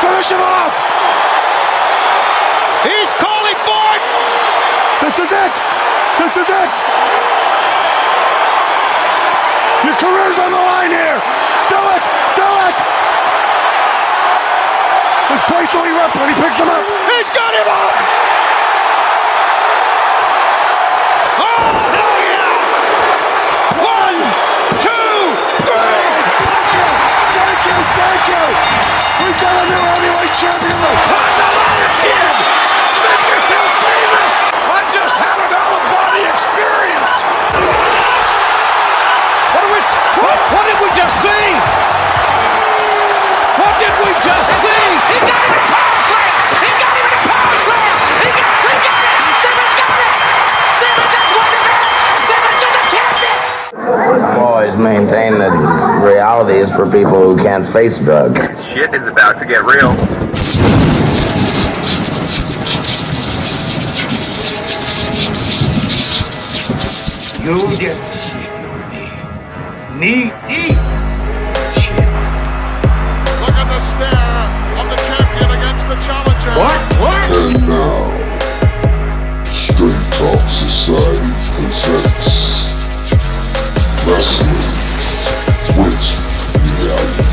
Finish him off! He's calling for it! This is it! This is it! Your career's on the line here! Do it! Do it! This place will erupt when he picks him up! He's got him up! Oh, hell yeah! 1, 2, 3! Thank you! Thank you! We've got a new heavyweight champion! Climb the ladder, kid! Make yourself famous! I just had an out-of-body experience! What did we just see? What did we just see? He got him in a power slam! He got him in a power slam! He got it! Simmons got it! Simmons has won the match! Simmons is a champion! I've always maintained that reality is for people who can't face drugs. Shit is about to get real. You'll get to see your knee deep. Shit. Look at the stare of the champion against the challenger. What? And now, Straight Talk Society presents Wrestling with Reality.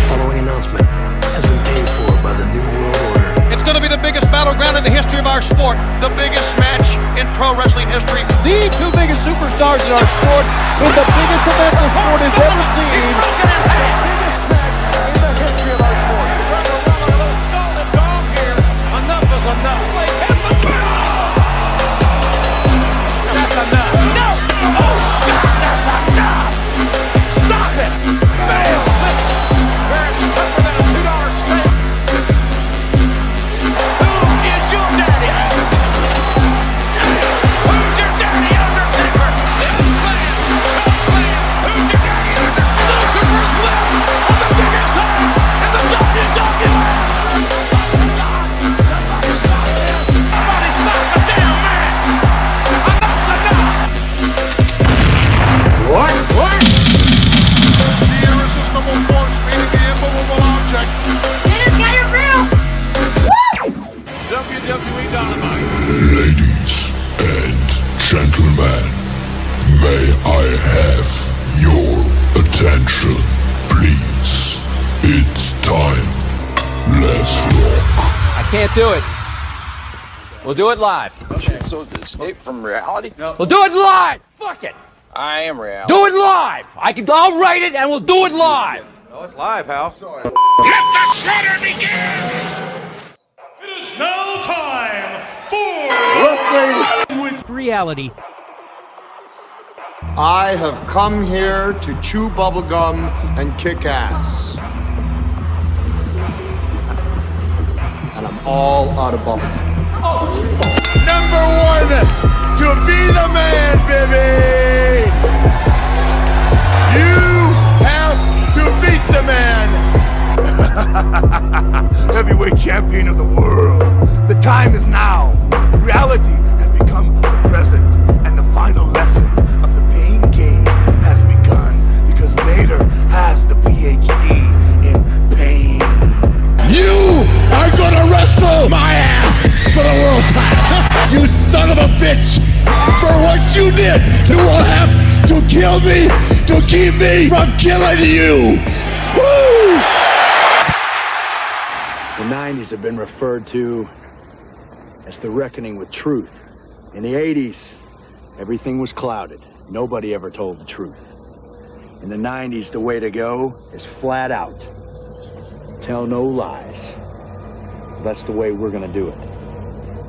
Following announcement has been paid for by the New World Order. It's going to be the biggest battleground in the history of our sport. The biggest match in pro wrestling history. The two biggest superstars in our sport in the biggest event the sport has ever seen. The biggest match in the history of our sport. Trying to run a little scalded dog here. Enough is enough. That's enough. No! Oh, God, that's enough! Stop it! Bam! Listen, where it's tougher than a $2 steak. Who is your daddy? Who's your daddy, Undertaker? Little slam, toe slam. Who's your daddy, Undertaker? Lucifer's lips on the biggest size in the WWE. God, somebody stop this! Somebody stop the damn man! Enough's enough! What? The irresistible force meeting the immovable object. Simmons got it real! WWE Dynamite. Ladies and gentlemen, may I have your attention, please? It's time. Let's rock. I can't do it. We'll do it live. So to escape from reality? We'll do it live. Fuck it. I am reality. Do it live. I'll write it and we'll do it live. Oh, it's live, Hal. Let the slaughter begin! It is now time for With reality. I have come here to chew bubblegum and kick ass. And I'm all out of bubblegum. number 1 to be the man, baby. You have to beat the man. Heavyweight champion of the world. The time is now. Reality has become the present, and the final lesson of the pain game has begun because Vader has the PhD in pain. You are gonna wrestle my ass for the world title. You son of a bitch! For what you did, you will have to kill me to keep me from killing you. Woo! The 90s have been referred to as the reckoning with truth. In the 80s, everything was clouded. Nobody ever told the truth. In the 90s, the way to go is flat out. Tell no lies. That's the way we're gonna do it.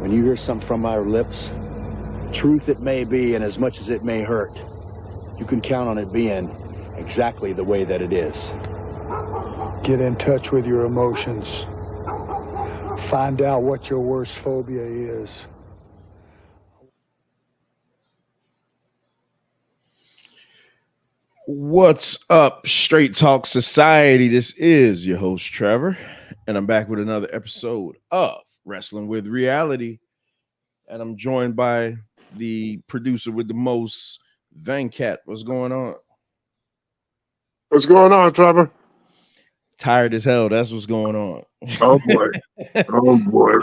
When you hear something from our lips, truth it may be, and as much as it may hurt, you can count on it being exactly the way that it is. Get in touch with your emotions. Find out what your worst phobia is. What's up, Straight Talk Society? This is your host, Trevor, and I'm back with another episode of Wrestling with Reality. And I'm joined by the producer with the most, Venkat. What's going on? What's going on, Trevor? Tired as hell. That's what's going on. Oh boy. Oh boy.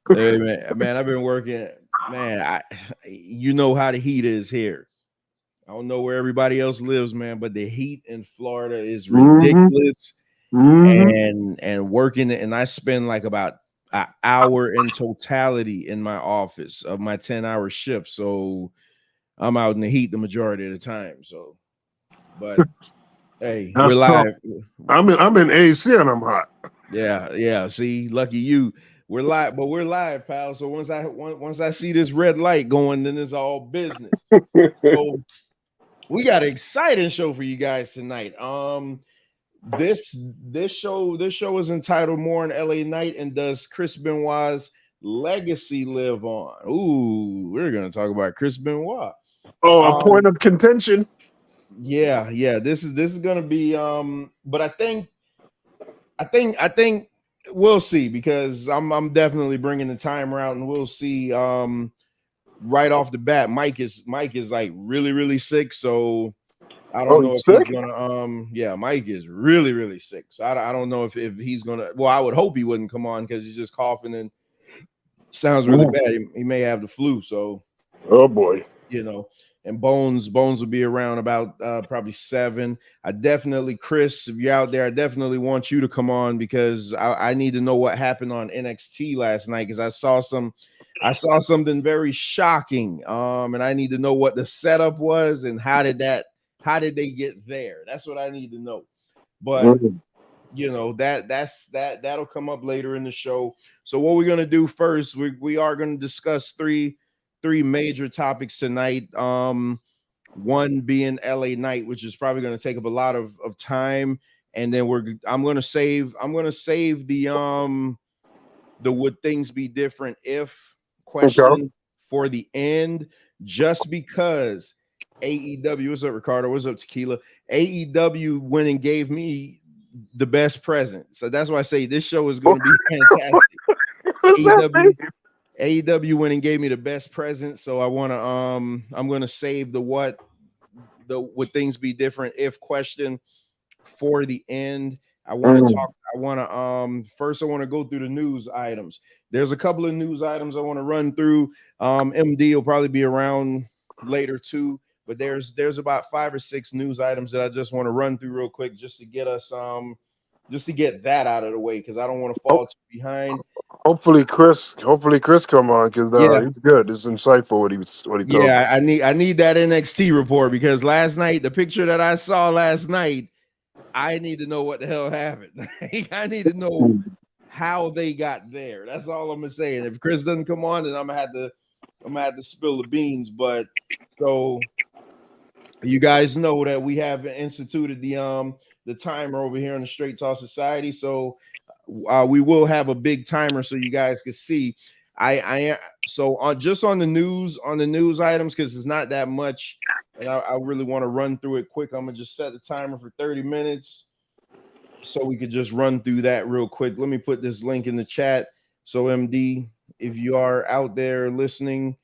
Hey, man, I've been working. Man, you know how the heat is here. I don't know where everybody else lives, man, but the heat in Florida is ridiculous. And working, and I spend like about an hour in totality in my office of my 10-hour shift. So I'm out in the heat the majority of the time. So, but hey, we're live. I'm in AC and I'm hot. Yeah. See, lucky you. We're live, pal. So once I see this red light going, then it's all business. So we got an exciting show for you guys tonight. This show is entitled More on LA Night, and does Chris Benoit's legacy live on? Ooh, we're gonna talk about Chris Benoit. Oh, a point of contention. Yeah. This is gonna be but I think we'll see, because I'm definitely bringing the timer out, and we'll see. Right off the bat, Mike is like really sick, so I don't know if he's gonna Mike is really sick, so I don't know if he's gonna. Well, I would hope he wouldn't come on, because he's just coughing and sounds really bad. He may have the flu, so oh boy, and Bones will be around about probably 7. I definitely, Chris, if you're out there, I definitely want you to come on, because I need to know what happened on NXT last night, because I saw something very shocking. And I need to know what the setup was and how did they get there? That's what I need to know. But that'll come up later in the show. So what we're gonna do first, we are gonna discuss three major topics tonight. One being LA Night, which is probably going to take up a lot of time, and then I'm going to save the would things be different if question for the end, just because AEW, what's up, Ricardo? What's up, Tequila? AEW went and gave me the best present, so that's why I say this show is going to be fantastic. AEW went and gave me the best present, so I want to I'm going to save the would things be different if question for the end. I want to talk. First I want to go through the news items. There's a couple of news items I want to run through. MD will probably be around later too, but there's about 5 or 6 news items that I just want to run through real quick, just to get us just to get that out of the way, because I don't want to fall too behind. Hopefully Chris come on, because he's good. It's insightful what he told. Yeah, I need that NXT report, because the picture that I saw last night, I need to know what the hell happened. I need to know how they got there. That's all I'm gonna say. And if Chris doesn't come on, then I'm gonna have to spill the beans. But so you guys know that we have instituted the timer over here in the Straight Talk Society. So we will have a big timer so you guys can see. Just on the news items, because it's not that much, and I really want to run through it quick. I'm gonna just set the timer for 30 minutes so we could just run through that real quick. Let me put this link in the chat. So MD, if you are out there listening,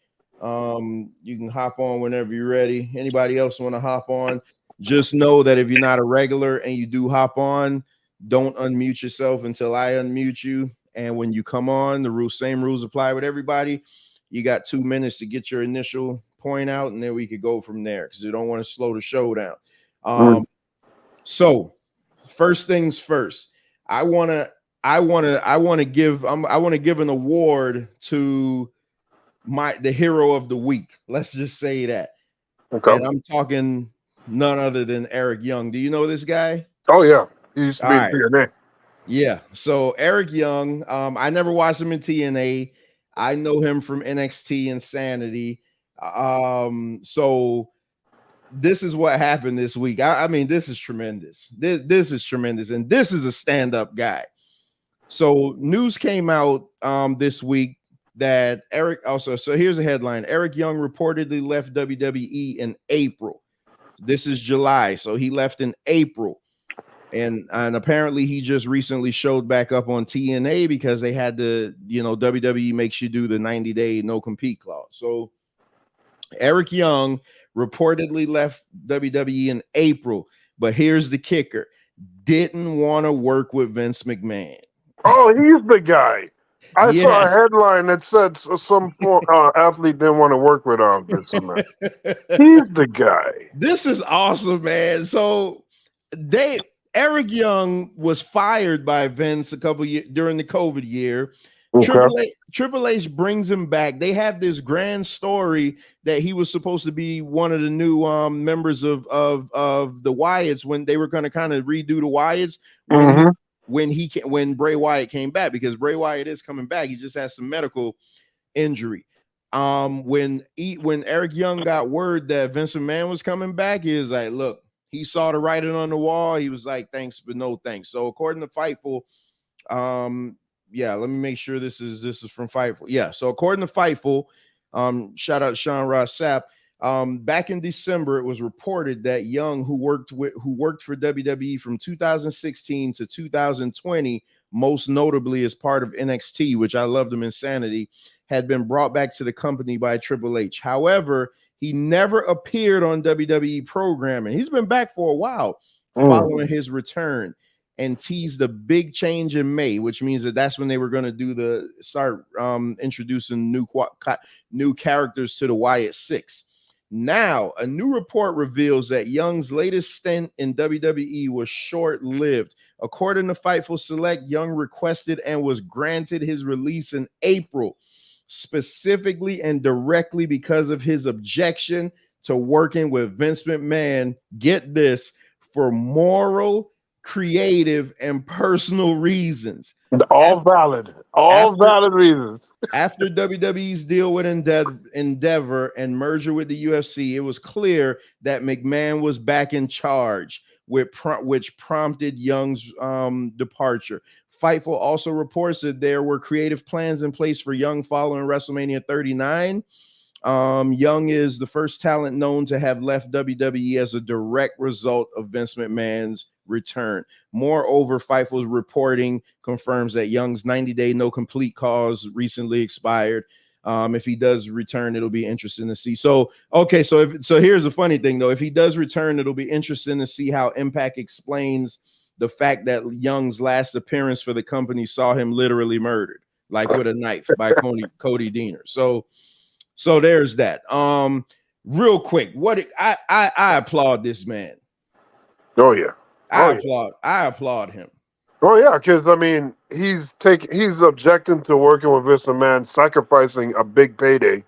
you can hop on whenever you're ready. Anybody else want to hop on? Just know that if you're not a regular and you do hop on, don't unmute yourself until I unmute you. And when you come on, the same rules apply with everybody. You got 2 minutes to get your initial point out, and then we could go from there, because you don't want to slow the show down. So first things first, I want to give an award to the hero of the week. Let's just say that. Okay. And I'm talking none other than Eric Young. Do you know this guy? Oh yeah, he used to be in TNA. Yeah. So Eric Young, I never watched him in TNA. I know him from NXT Insanity. So this is what happened this week. I mean, this is tremendous. This is tremendous, and this is a stand-up guy. So news came out this week that Eric also. So here's a headline: Eric Young reportedly left WWE in April. This is July, so he left in April. And apparently he just recently showed back up on TNA because they had to, WWE makes you do the 90-day no compete clause. So Eric Young reportedly left WWE in April, but here's the kicker. didn't want to work with Vince McMahon. Oh, he's the guy. I saw a Yes. headline that said some athlete didn't want to work with Vince McMahon. He's the guy. This is awesome, man. So Eric Young was fired by Vince a couple years during the COVID year. Okay. Triple H brings him back. They have this grand story that he was supposed to be one of the new members of the Wyatts when they were going to kind of redo the Wyatts when Bray Wyatt came back, because Bray Wyatt is coming back. He just has some medical injury. When Eric Young got word that Vince McMahon was coming back, he was like, look, he saw the writing on the wall. He was like, thanks, but no thanks. So according to Fightful, let me make sure this is from Fightful. Yeah, so according to Fightful, shout out Sean Ross Sapp. Back in December, it was reported that Young, who worked for WWE from 2016 to 2020, most notably as part of NXT, which I loved him, Insanity, had been brought back to the company by Triple H. However, he never appeared on WWE programming. He's been back for a while following his return, and teased a big change in May, which means that's when they were going to start introducing new characters to the Wyatt Six. Now, a new report reveals that Young's latest stint in WWE was short-lived. According to Fightful Select, Young requested and was granted his release in April, specifically and directly because of his objection to working with Vince McMahon, get this, for moral, creative, and personal reasons. All valid reasons. After WWE's deal with Endeavor and merger with the UFC, it was clear that McMahon was back in charge, which prompted Young's departure. Fightful also reports that there were creative plans in place for Young following WrestleMania 39. Young is the first talent known to have left WWE as a direct result of Vince McMahon's return. Moreover, Fightful's reporting confirms that Young's 90-day no complete cause recently expired. If he does return, it'll be interesting to see. So here's the funny thing, though. If he does return, it'll be interesting to see how Impact explains the fact that Young's last appearance for the company saw him literally murdered, like with a knife, by Cody Deaner. So there's that. Real quick, I applaud this man. Oh yeah. I applaud him. Oh yeah, because I mean he's objecting to working with Vince McMahon, sacrificing a big payday,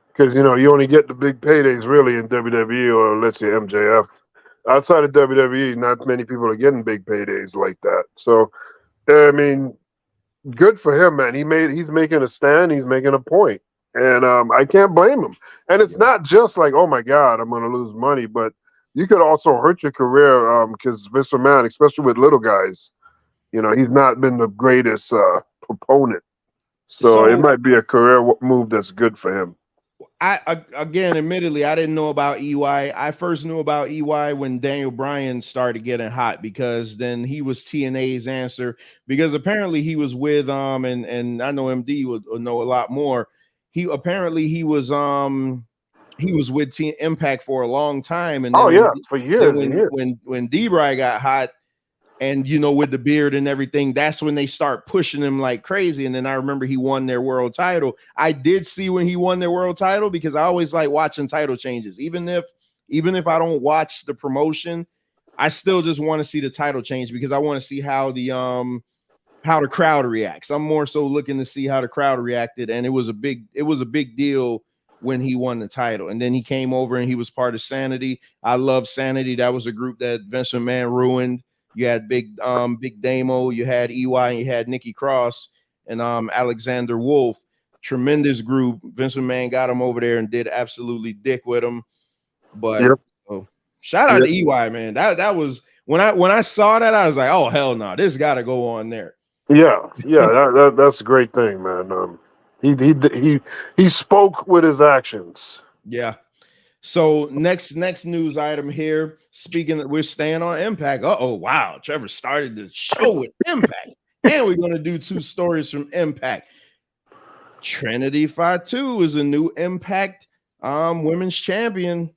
because you only get the big paydays really in WWE, or let's say MJF. Outside of WWE, not many people are getting big paydays like that. So I mean, good for him, man. He's making a stand. He's making a point, and I can't blame him. And it's not just like, oh my God, I'm going to lose money, but you could also hurt your career because Vince McMahon, especially with little guys, he's not been the greatest proponent. So it might be a career move that's good for him. Admittedly, I didn't know about EY. I first knew about EY when Daniel Bryan started getting hot, because then he was TNA's answer, because apparently he was with and I know MD would know a lot more. He was with Impact for a long time, and then for years. When D-Bry got hot, and with the beard and everything, that's when they start pushing him like crazy. And then I remember he won their world title. I did see when he won their world title, because I always like watching title changes. Even if I don't watch the promotion, I still just want to see the title change, because I want to see how the crowd reacts. I'm more so looking to see how the crowd reacted, and it was a big deal when he won the title. And then he came over and he was part of Sanity. I love Sanity. That was a group that Vince McMahon ruined. You had Big Damo, you had EY, and you had Nikki Cross and Alexander Wolf. Tremendous group. Vince McMahon got him over there and did absolutely dick with him. But shout out to EY, man. That was when I saw that, I was like, oh hell no, this got to go on there. Yeah, that's a great thing, man. He spoke with his actions. Yeah. So next news item here. We're staying on Impact. Wow, Trevor started the show with Impact, and we're gonna do 2 stories from Impact. Trinity Fatu is a new Impact women's champion.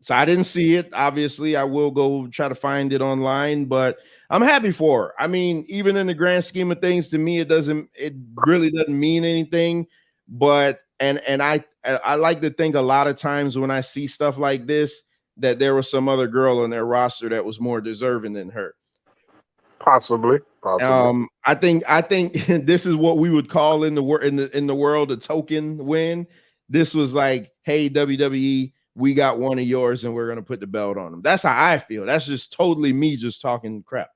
So I didn't see it. Obviously, I will go try to find it online, but I'm happy for her. I mean, even in the grand scheme of things, to me, it really doesn't mean anything. But and I like to think a lot of times when I see stuff like this that there was some other girl on their roster that was more deserving than her. Possibly. I think this is what we would call in the world a token win. This was like, hey, WWE, we got one of yours and we're gonna put the belt on them. That's how I feel. That's just totally me just talking crap.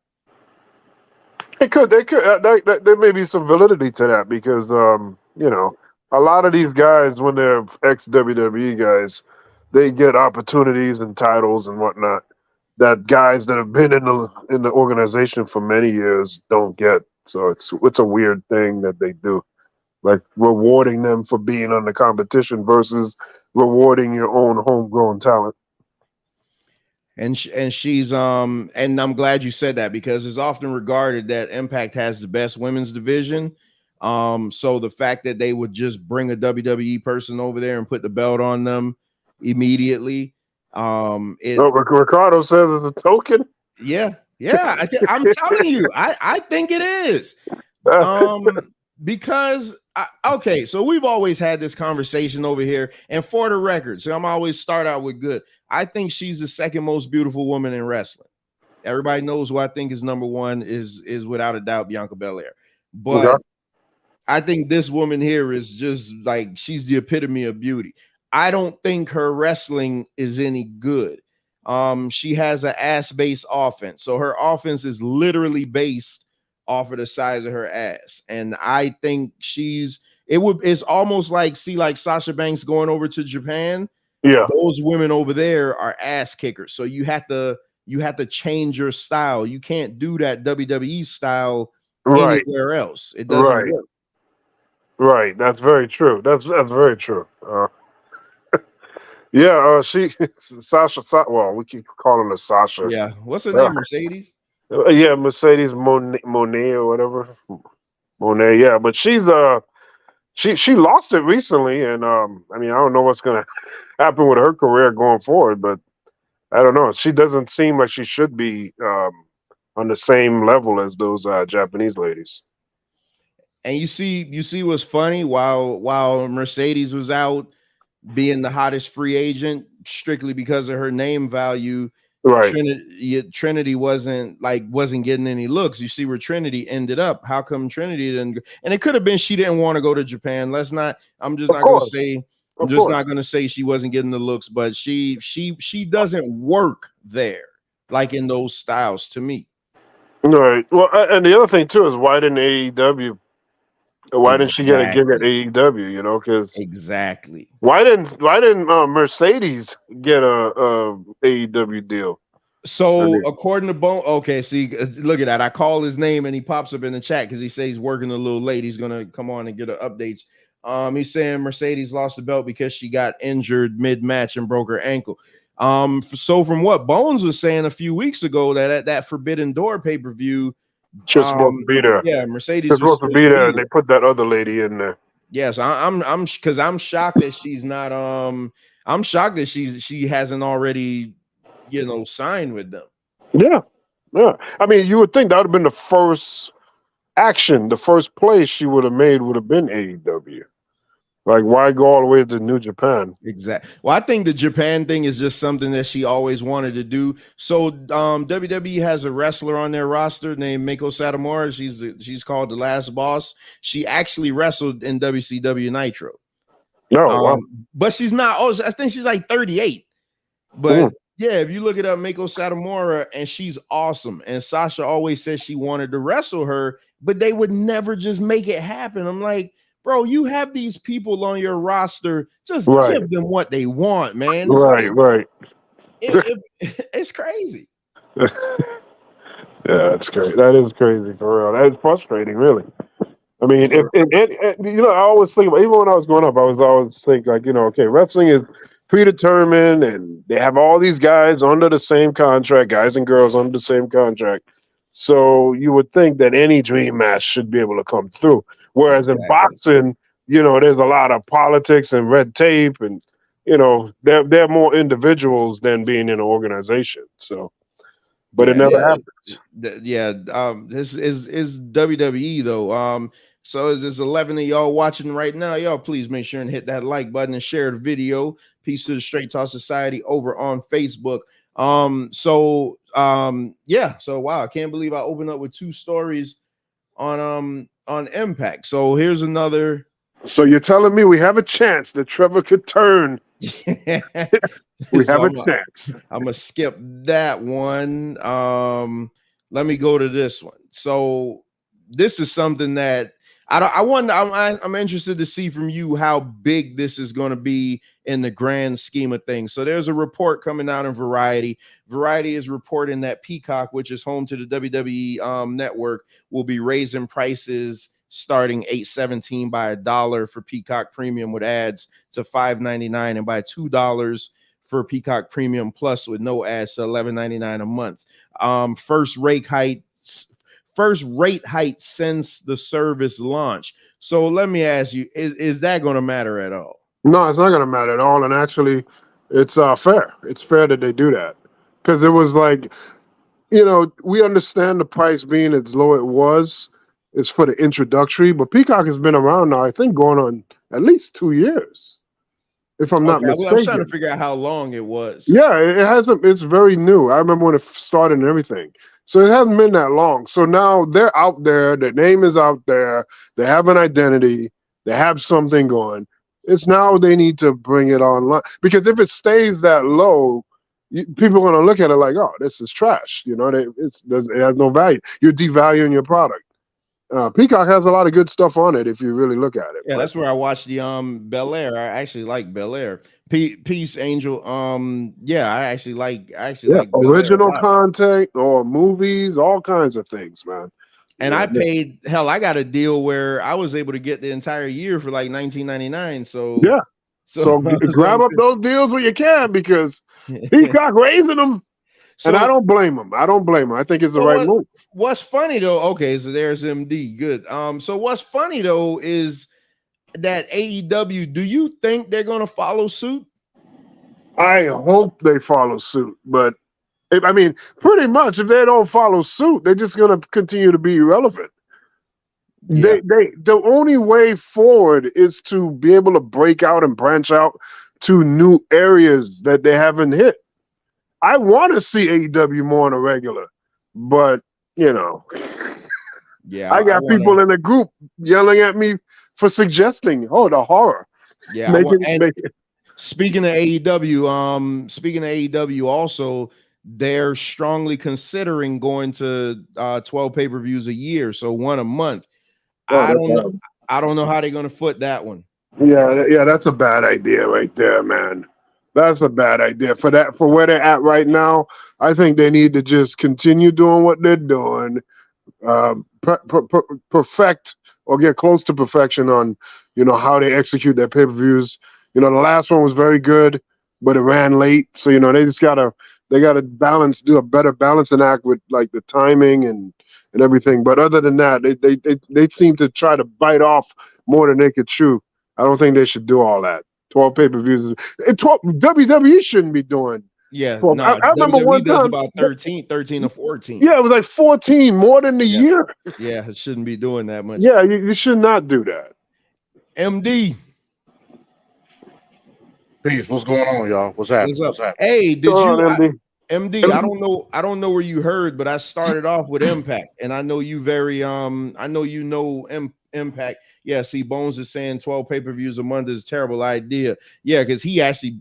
They could. There may be some validity to that because, a lot of these guys, when they're ex WWE guys, they get opportunities and titles and whatnot that guys that have been in the organization for many years don't get. So it's a weird thing that they do, like rewarding them for being on the competition versus rewarding your own homegrown talent. And she's and I'm glad you said that because it's often regarded that Impact has the best women's division. So the fact that they would just bring a WWE person over there and put the belt on them immediately, Ricardo says it's a token. Yeah, I'm telling you, I think it is. Because okay, so we've always had this conversation over here, and for the record, so I'm always start out with good. I think she's the second most beautiful woman in wrestling. Everybody knows who I think is number one is without a doubt Bianca Belair. But I think this woman here is just like she's the epitome of beauty. I don't think her wrestling is any good. She has an ass-based offense, so her offense is literally based off of the size of her ass, and I think it's almost like like Sasha Banks going over to Japan. Yeah, those women over there are ass kickers, so you have to change your style. You can't do that WWE style anywhere else. It doesn't work. Right, that's very true. That's very true. Yeah, Sasha. Well, we keep calling her Sasha. Yeah, what's her name? Mercedes. Yeah, Mercedes Monet or whatever. Monet. Yeah, but she lost it recently, and I mean, I don't know what's gonna happen with her career going forward, but I don't know. She doesn't seem like she should be on the same level as those Japanese ladies. And you see what's funny while Mercedes was out being the hottest free agent strictly because of her name value, right? Trinity wasn't getting any looks. You see where Trinity ended up. How come Trinity didn't? And it could have been she didn't want to go to Japan. I'm just not going to say she wasn't getting the looks, but she doesn't work there like in those styles to me. Right. Well, and the other thing too is why didn't AEW? Why didn't she get a gig at AEW? You know, because exactly. Why didn't Mercedes get a AEW deal? So according to Bone, okay, see, look at that. I call his name and he pops up in the chat because he says he's working a little late. He's gonna come on and get her updates. He's saying Mercedes lost the belt because she got injured mid-match and broke her ankle. So from what Bones was saying a few weeks ago, that at that Forbidden Door pay-per-view, she's supposed to be there. Yeah, Mercedes was supposed to be there, and they put that other lady in there. Yes, I'm because I'm shocked that she's not. I'm shocked that she hasn't already, signed with them. Yeah. I mean, you would think that would have been the first action, the first play she would have made would have been AEW. Like, why go all the way to New Japan? Exactly. Well, I think the Japan thing is just something that she always wanted to do. So WWE has a wrestler on their roster named Meiko Satomura. She's called the Last Boss. She actually wrestled in WCW Nitro. Wow. But she's not. I think she's like 38. But yeah, if you look it up, Meiko Satomura, and she's awesome. And Sasha always says she wanted to wrestle her, but they would never just make it happen. I'm like, bro, you have these people on your roster. Just give them what they want, man. It's right. It's crazy. Yeah, that's crazy. That is crazy for real. That is frustrating, really. I mean, I always think, even when I was growing up, I was always think like, okay, wrestling is predetermined, and they have all these guys under the same contract, guys and girls under the same contract. So you would think that any dream match should be able to come through. Whereas in boxing, there's a lot of politics and red tape and they're more individuals than being in an organization. So, but it Yeah, never happens. yeah. This is WWE though. So is this 11 of y'all watching right now? Y'all please make sure and hit that like button and share the video. Peace to the Straight Talk Society over on Facebook. Yeah. So wow, I can't believe I opened up with two stories on Impact. So here's another. So you're telling me we have a chance that Trevor could turn? We have So a chance. I'm gonna skip that one. Let me go to this one. So this is something that I'm interested to see from you how big this is going to be in the grand scheme of things. So there's a report coming out in Variety. Variety is reporting that Peacock, which is home to the WWE network, will be raising prices starting $8.17 by $1 for Peacock Premium with ads to $5.99 and by $2 for Peacock Premium Plus with no ads to $11.99 a month. First rate height since the service launch. So let me ask you, is that going to matter at all? No, it's not going to matter at all. And actually, it's fair. It's fair that they do that because it was like, we understand the price being as low it was. It's for the introductory, but Peacock has been around now, I think, going on at least 2 years, if I'm not Okay, I was trying to mistaken. figure out how long it was. Yeah, it hasn't. It's very new. I remember when it started and everything. So it hasn't been that long. So now they're out there. Their name is out there. They have an identity. They have something going. It's now they need to bring it online because if it stays that low, people are going to look at it like, "Oh, this is trash." It has no value. You're devaluing your product. Peacock has a lot of good stuff on it if you really look at it. Yeah, that's where I watched the Bel Air. I actually like Bel Air. Peace, Angel. Yeah, I actually like Bel Air a original lot. content or movies, all kinds of things, man. And I paid I got a deal where I was able to get the entire year for like $19.99. So yeah. So grab up those deals when you can because Peacock raising them. And I don't blame them. I think it's the right move. What's funny though, okay, so there's MD. Good. So what's funny though is that AEW, do you think they're gonna follow suit? I hope they follow suit, but pretty much if they don't follow suit, they're just gonna continue to be irrelevant. Yeah. The only way forward is to be able to break out and branch out to new areas that they haven't hit. I want to see AEW more on a regular, but yeah, I got people in the group yelling at me for suggesting, the horror. Yeah, speaking of AEW, also they're strongly considering going to 12 pay-per-views a year, so one a month. I don't know how they're gonna foot that one. Yeah, that's a bad idea right there, man. That's a bad idea for where they're at right now. I think they need to just continue doing what they're doing, perfect or get close to perfection on, how they execute their pay-per-views. The last one was very good, but it ran late. So, they just gotta do a better balancing act with like the timing and everything. But other than that, they seem to try to bite off more than they could chew. I don't think they should do all that. 12 pay-per-views. 12 WWE shouldn't be doing. Yeah, 12. no, I remember WWE one time about 13 or 14. Yeah, it was like 14, more than a year. Yeah, it shouldn't be doing that much. Yeah, you should not do that. MD. Peace. What's going on, y'all? What's happening? What's up? Hey, did you MD? MD, I don't know where you heard, but I started off with Impact, and I know you Impact. Yeah, see, Bones is saying 12 pay-per-views a month is a terrible idea. Yeah, because he actually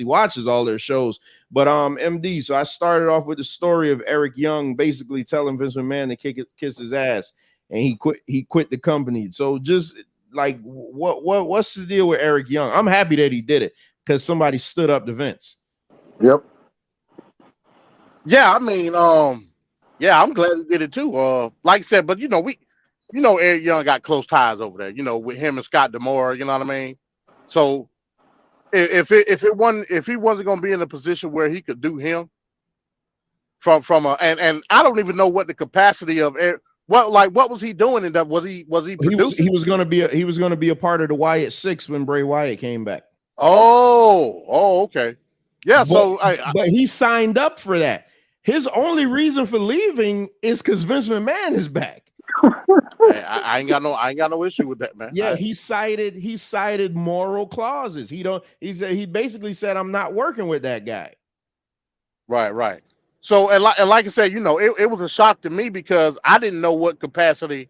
watches all their shows. But MD, so I started off with the story of Eric Young basically telling Vince McMahon to kiss his ass, and he quit the company. So just like what's the deal with Eric Young? I'm happy that he did it because somebody stood up to Vince. Yep. Yeah, I'm glad he did it too. Like I said, but Eric Young got close ties over there, with him and Scott D'Amore, you know what I mean? So if he wasn't gonna be in a position where he could do him and I don't even know what the capacity of Eric, what was he doing in that? Was he producing? He was gonna be a part of the Wyatt Six when Bray Wyatt came back. Oh, okay. Yeah, so but he signed up for that. His only reason for leaving is because Vince McMahon is back. I ain't got no issue with that, man. Yeah, he cited moral clauses. He basically said, I'm not working with that guy. Right. So and like I said, it was a shock to me because I didn't know what capacity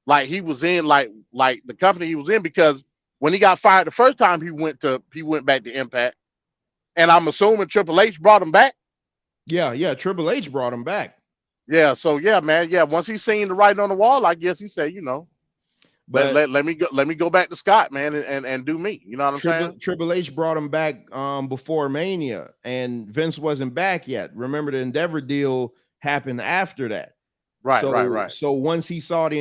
like he was in, like the company he was in, because when he got fired the first time he went back to Impact. And I'm assuming Triple H brought him back. Yeah, Triple H brought him back. Yeah, so yeah, man. Yeah, once he seen the writing on the wall, I guess he said, but let me go back to Scott, man, and do me. You know what I'm saying? Triple H brought him back before Mania, and Vince wasn't back yet. Remember, the Endeavor deal happened after that. Right. So once EY saw the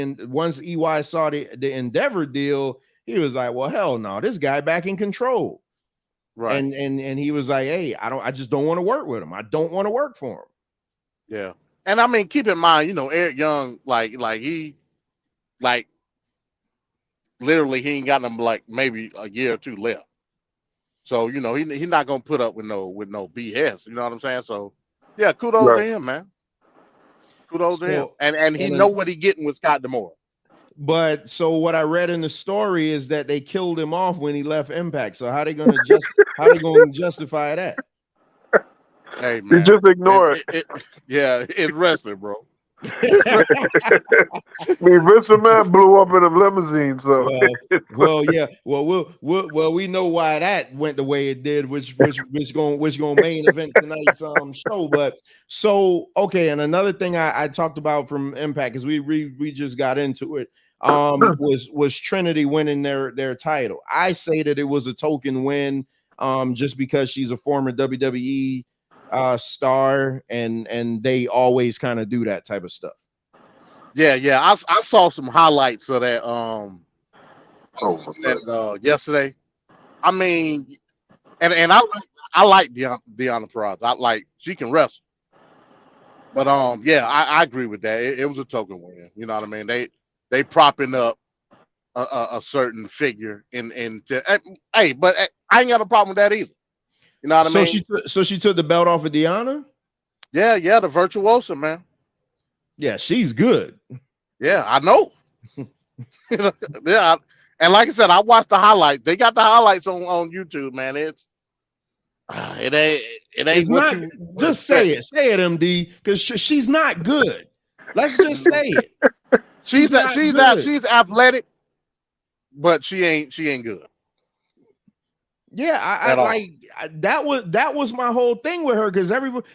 Endeavor deal, he was like, well, hell no, this guy back in control. Right. And he was like, hey, I just don't want to work with him. I don't want to work for him. Yeah. And I mean, keep in mind, Eric Young, like he literally he ain't got them like maybe a year or two left. So, he's not gonna put up with no BS. You know what I'm saying? So yeah, kudos to him, man. Kudos to him. And he know what he getting with Scott D'Amore. But so what I read in the story is that they killed him off when he left Impact. So how they gonna justify that? Hey man, you just ignore it. It's wrestling, bro. I mean, Vince McMahon blew up in a limousine, so we know why that went the way it did, which gonna main event tonight's show. But so okay, and another thing I talked about from Impact, because we just got into it, was Trinity winning their title. I say that it was a token win, just because she's a former WWE star, and they always kind of do that type of stuff. Yeah. I saw some highlights of that yesterday. I mean, and I like Deanna Purrazzo. She can wrestle. But I agree with that. It was a token win. You know what I mean? They propping up a certain figure hey, but I ain't got a problem with that either. You know what I mean? So she took the belt off of Deanna? Yeah, the virtuosa, man. Yeah, she's good. Yeah, I know. Yeah, and like I said, I watched the highlights. They got the highlights on YouTube, man. It ain't what not, you just say it, MD, because she's not good. Let's just say it. She's athletic, but she ain't good. Yeah, that was my whole thing with her, because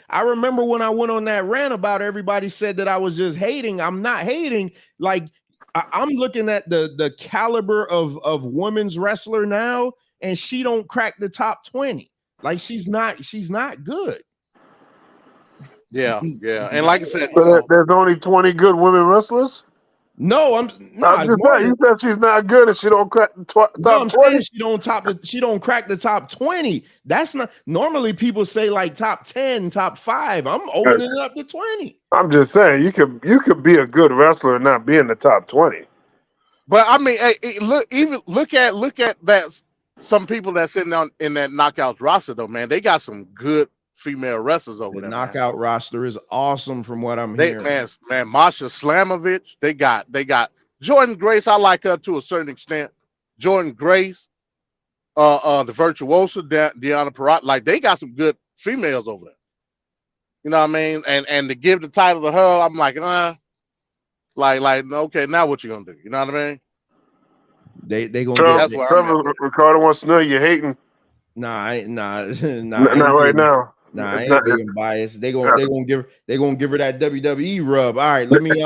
I remember when I went on that rant about everybody said that I was just hating. I'm not hating. Like, I'm looking at the caliber of women's wrestler now, and she don't crack the top 20. Like, she's not good. Yeah. And like I said, there's only 20 good women wrestlers. No, I'm just saying. You said she's not good and she don't crack the top 20. She don't crack the top 20. That's not normally people say like top 10, top 5. I'm opening it up to 20. I'm just saying you could be a good wrestler and not be in the top 20. But I mean, look at that. Some people that's sitting on in that Knockouts roster though, man, they got some good female wrestlers over there. The Knockout roster is awesome from what I'm hearing. Man, Masha Slamovich. They got Jordan Grace. I like her to a certain extent. Jordan Grace, the virtuosa, Deanna Purrazzo. Like, they got some good females over there. You know what I mean? And to give the title to her, I'm like, okay, now what you gonna do? You know what I mean? They gonna Trevor Ricardo wants to know you hating. Nah, not right now. Nah, I ain't being biased. They gonna give her that WWE rub. All right, let me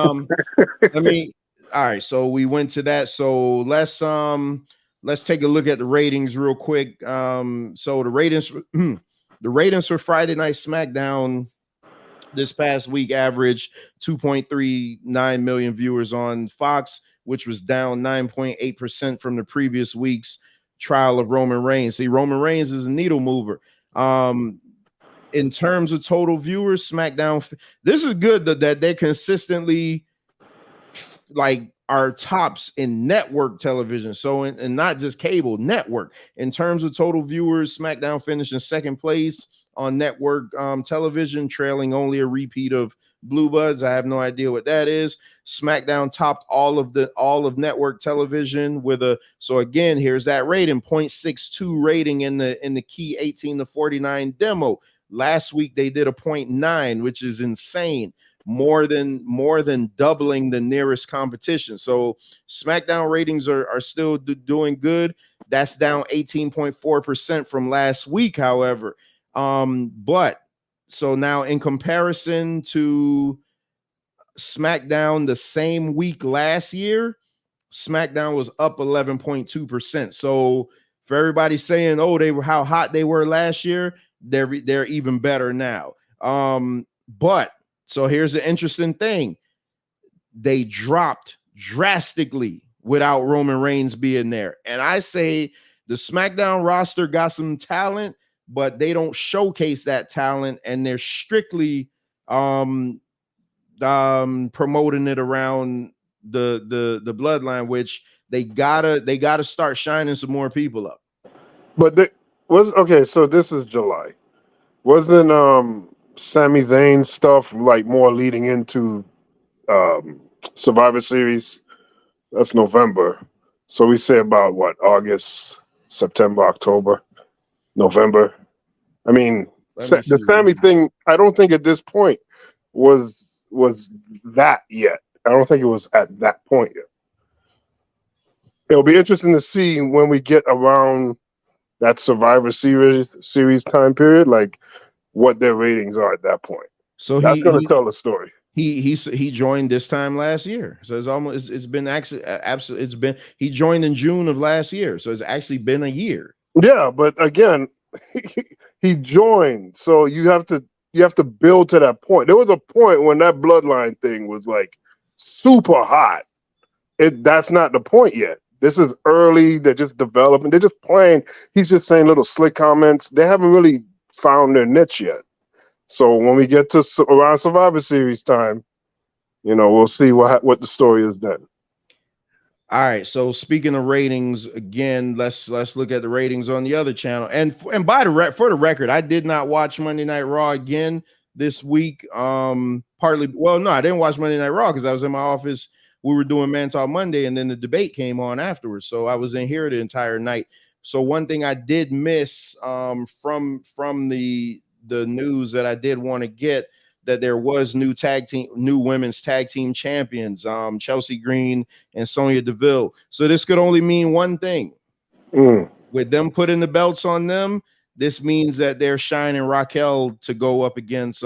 all right, so we went to that. So let's take a look at the ratings real quick. So the ratings for Friday Night SmackDown this past week averaged 2.39 million viewers on Fox, which was down 9.8% from the previous week's trial of Roman Reigns. See, Roman Reigns is a needle mover. In terms of total viewers, SmackDown, this is good that they consistently like are tops in network television. So, and not just cable, network. In terms of total viewers, SmackDown finished in second place on network television, trailing only a repeat of Blue Bloods. I have no idea what that is. SmackDown topped all of network television with a, so again, here's that rating, 0.62 rating in the key 18 to 49 demo. Last week they did a 0.9, which is insane. More than doubling the nearest competition. So SmackDown ratings are still doing good. That's down 18.4% from last week, however. But so now in comparison to SmackDown the same week last year, SmackDown was up 11.2%. So for everybody saying, oh, they were how hot they were last year, they're even better now. But so here's the interesting thing. They dropped drastically without Roman Reigns being there. And I say the SmackDown roster got some talent, but they don't showcase that talent, and they're strictly promoting it around the bloodline, which they gotta start shining some more people up. But okay, so this is July. Wasn't Sami Zayn stuff like more leading into Survivor Series? That's November. So we say about what, August, September, October, November. I mean, the Sami thing, I don't think at this point was that yet. I don't think it was at that point yet. It'll be interesting to see when we get around that Survivor series time period, like what their ratings are at that point. So that's going to tell the story. He joined this time last year, so it's been actually absolutely, it's been, he joined in June of last year, so it's actually been a year. Yeah, but again, he joined, so you have to build to that point. There was a point when that bloodline thing was like super hot. That's not the point yet. This is early. They're just developing. They're just playing. He's just saying little slick comments. They haven't really found their niche yet. So when we get to around Survivor Series time, we'll see what the story is then. All right. So speaking of ratings, again, let's look at the ratings on the other channel. And for the record, I did not watch Monday Night Raw again this week. Partly, well, no, I didn't watch Monday Night Raw because I was in my office. We were doing Man Talk Monday, and then the debate came on afterwards. So I was in here the entire night. So one thing I did miss from the news that I did want to get, that there was new women's tag team champions, Chelsea Green and Sonya Deville. So this could only mean one thing. With them putting the belts on them, this means that they're shining Raquel to go up against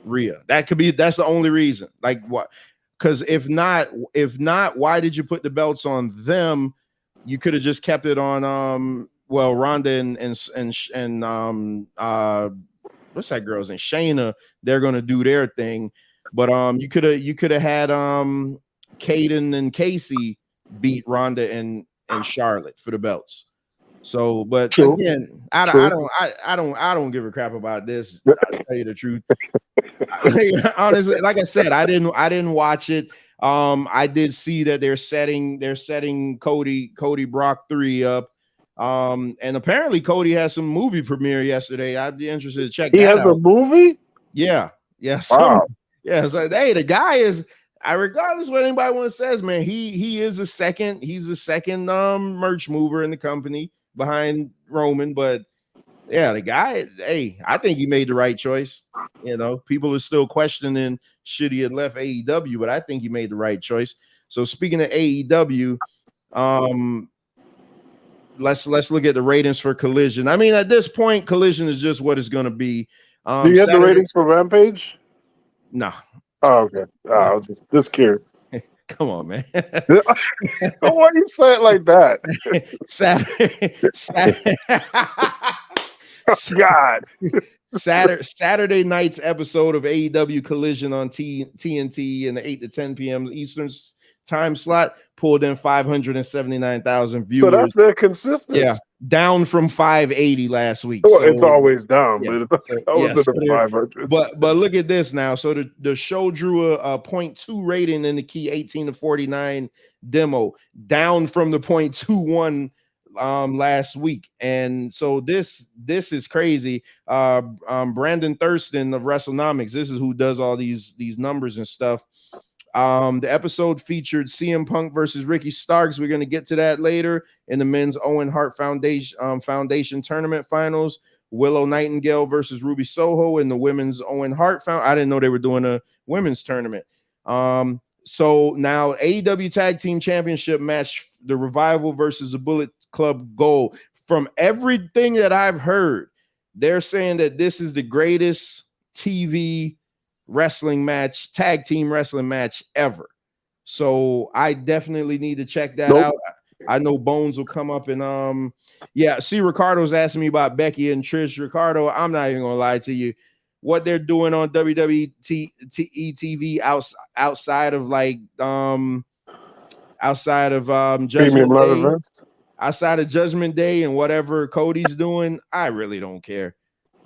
Rhea. That's the only reason. Like what? Because if not, why did you put the belts on them? You could have just kept it on Ronda and what's that girl's name? Shayna. They're gonna do their thing, but you could have had Kaden and Casey beat Ronda and Charlotte for the belts. So, but True. Again, I don't give a crap about this. I'll tell you the truth. Honestly, like I said, I didn't watch it. I did see that they're setting Cody Brock 3 up. And apparently Cody has some movie premiere yesterday. I'd be interested to check that out. He has a movie? Yeah. Wow. Yeah. So hey, the guy is, regardless of what anybody wants says, man, he's the second merch mover in the company behind Roman. But yeah, the guy, hey, I think he made the right choice. People are still questioning should he have left AEW, but I think he made the right choice. So speaking of AEW, let's look at the ratings for Collision. I mean, at this point, Collision is just what it's going to be. Do you have the ratings for Rampage? No. Oh, okay. I was just curious. Come on, man. Why do you say it like that? God. Saturday night's episode of AEW Collision on TNT in the 8 to 10 p.m. Eastern time slot pulled in 579,000 viewers. So that's their consistency. Yeah, down from 580 last week. Well, So it's always down, yeah, but I was in the 500s. But look at this now. So the show drew a 0.2 rating in the key 18 to 49 demo, down from the 0.21 last week. And so this is crazy. Brandon Thurston of WrestleNomics, this is who does all these numbers and stuff. The episode featured CM Punk versus Ricky Starks. We're going to get to that later in the men's Owen Hart Foundation tournament finals. Willow Nightingale versus Ruby Soho in the women's Owen Hart I didn't know they were doing a women's tournament. So now AEW Tag Team Championship match, the Revival versus the Bullet Club Gold. From everything that I've heard, they're saying that this is the greatest TV wrestling match, tag team wrestling match ever. So I definitely need to check that out. I know Bones will come up and see, Ricardo's asking me about Becky and Trish. Ricardo, I'm not even gonna lie to you. What they're doing on WWE TV outside of like Judgment Day, outside of Judgment Day and whatever Cody's doing, I really don't care.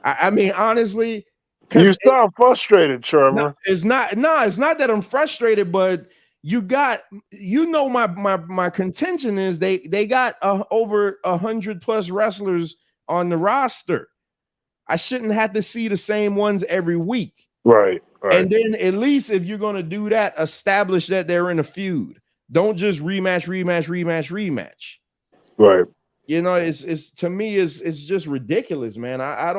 I mean, honestly, you sound frustrated, Trevor. No, it's not that I'm frustrated, but my contention is they got over 100 plus wrestlers on the roster. I shouldn't have to see the same ones every week. Right. And then at least if you're going to do that, establish that they're in a feud. Don't just rematch. Right. You know, it's to me it's just ridiculous, man. I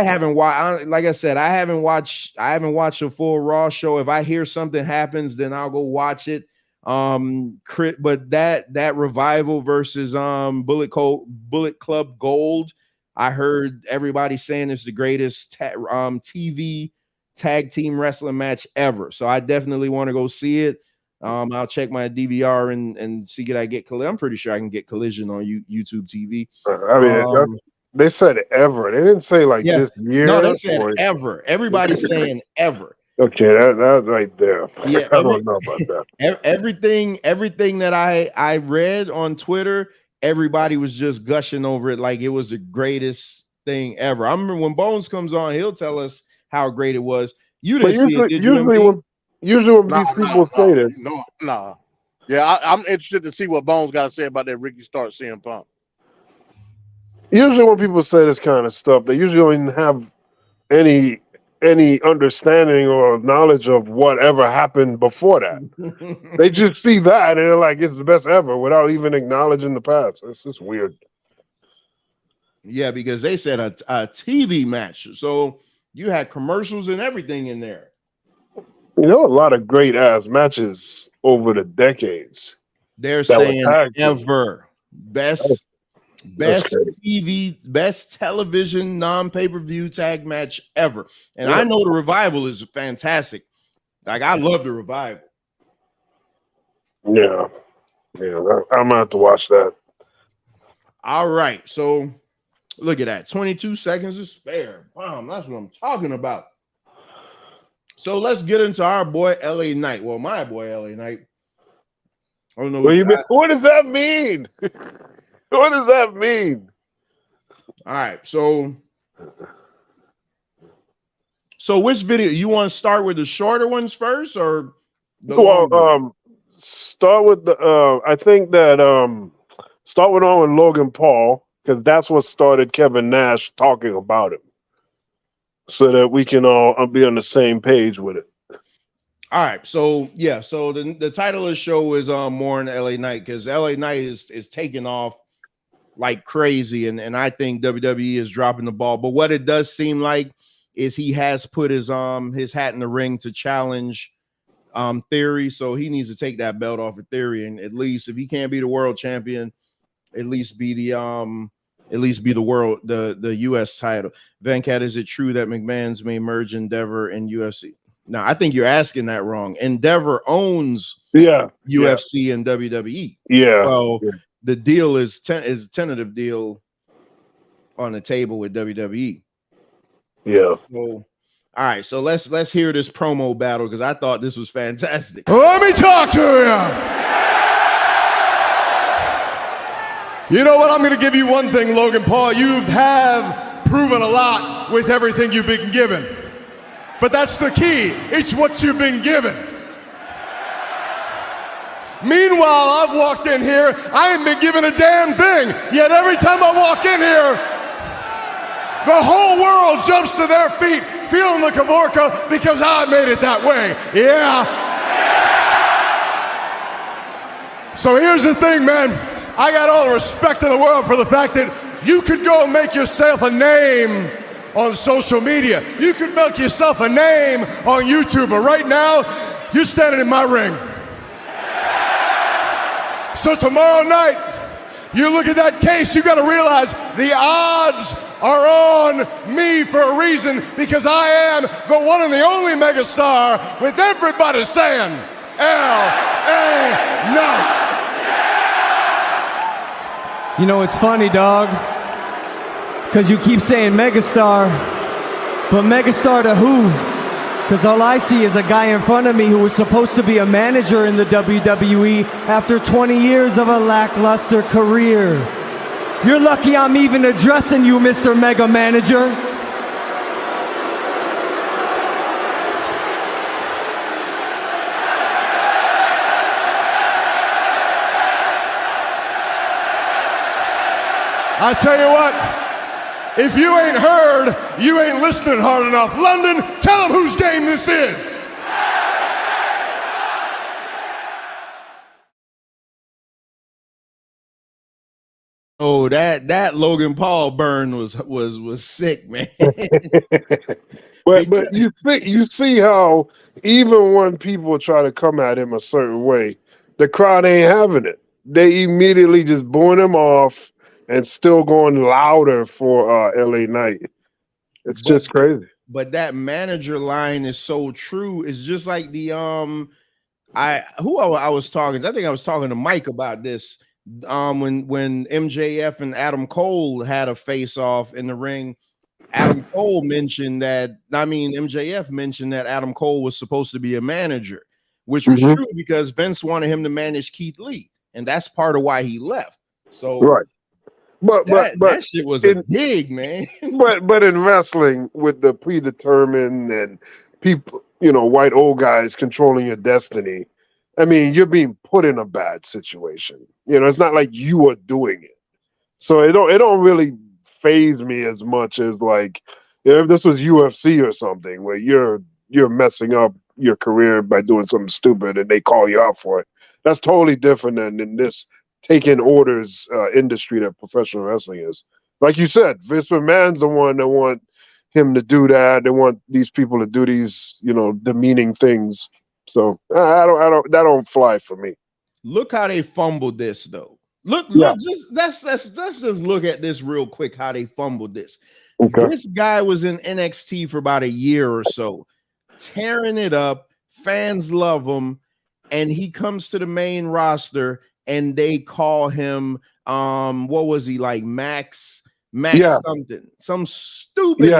haven't watched, like I said, I haven't watched a full Raw show. If I hear something happens, then I'll go watch it. But that Revival versus Bullet Club Gold, I heard everybody saying it's the greatest TV tag team wrestling match ever. So I definitely want to go see it. I'll check my DVR and see I get Collision. I'm pretty sure I can get Collision on YouTube TV. I mean, they said ever. They didn't say this year. No, they said ever. Everybody's saying ever. Okay, that right there. Yeah, I don't know about that. Everything that I read on Twitter, everybody was just gushing over it like it was the greatest thing ever. I remember when Bones comes on, he'll tell us how great it was. You didn't see it, did you? Usually when these people say this. No. Yeah, I'm interested to see what Bones got to say about that Ricky Starks CM Punk. Usually when people say this kind of stuff, they usually don't even have any understanding or knowledge of whatever happened before that. They just see that and they're like, it's the best ever without even acknowledging the past. It's just weird. Yeah, because they said a TV match. So you had commercials and everything in there. You know, a lot of great ass matches over the decades. They're saying ever. Best TV, best television non-pay-per-view tag match ever. And I know the Revival is fantastic. Like, I love the Revival. Yeah, I'm gonna have to watch that. All right, so look at that. 22 seconds to spare. Bomb, that's what I'm talking about. So let's get into our boy LA Knight. Well, my boy LA Knight. I don't know. What does that mean? What does that mean? All right, so which video you want to start with? The shorter ones first, or start with the I think that start with Logan Paul, because that's what started Kevin Nash talking about him, so that we can all be on the same page with it. All right, so yeah, so the title of the show is more in LA Knight, because LA Knight is taking off like crazy, and I think WWE is dropping the ball. But what it does seem like is he has put his hat in the ring to challenge Theory, so he needs to take that belt off of Theory, and at least if he can't be the world champion, at least be the world, the US title. Venkat, is it true that McMahon's may merge Endeavor and UFC? No, I think you're asking that wrong. Endeavor owns UFC and WWE. Yeah. So the deal is tentative deal on the table with WWE. Yeah. So, all right. So let's hear this promo battle, because I thought this was fantastic. Let me talk to you. You know what? I'm going to give you one thing, Logan Paul. You have proven a lot with everything you've been given. But that's the key. It's what you've been given. Meanwhile, I've walked in here, I ain't been given a damn thing. Yet every time I walk in here, the whole world jumps to their feet, feeling the Kavorka because I made it that way. Yeah. So here's the thing, man. I got all the respect in the world for the fact that you could go and make yourself a name on social media. You could make yourself a name on YouTube. But right now, you're standing in my ring. So tomorrow night, you look at that case, you got to realize the odds are on me for a reason, because I am the one and the only megastar with everybody saying L.A. Knight. You know, it's funny, dog, because you keep saying megastar, but megastar to who? Because all I see is a guy in front of me who was supposed to be a manager in the WWE after 20 years of a lackluster career. You're lucky I'm even addressing you, Mr. Mega Manager. I tell you what, if you ain't heard, you ain't listening hard enough. London, tell them whose game this is. Oh, that Logan Paul burn was sick, man. But you see how even when people try to come at him a certain way, the crowd ain't having it. They immediately just booing him off and still going louder for LA Knight. It's just crazy. But that manager line is so true. It's just like the I was talking. I think I was talking to Mike about this. When MJF and Adam Cole had a face-off in the ring, MJF mentioned that Adam Cole was supposed to be a manager, which was true because Vince wanted him to manage Keith Lee, and that's part of why he left. So right. But that shit was a dig, man. but in wrestling, with the predetermined and people, white old guys controlling your destiny, I mean, you're being put in a bad situation. It's not like you are doing it. So it don't really faze me as much as like if this was UFC or something where you're messing up your career by doing something stupid and they call you out for it. That's totally different than in this taking orders industry that professional wrestling is. Like you said, Vince McMahon's the one that want him to do that. They want these people to do these, demeaning things. So that don't fly for me. Look how they fumbled this, though. Look, let's just look at this real quick. How they fumbled this. Okay. This guy was in NXT for about a year or so, tearing it up. Fans love him, and he comes to the main roster, and they call him what was he like, Max something, some stupid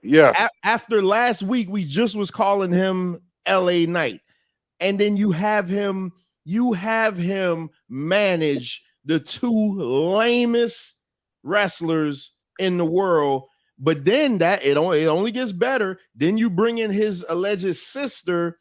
yeah. After last week, we just was calling him LA Knight, and then you have him manage the two lamest wrestlers in the world. But then it only gets better. Then you bring in his alleged sister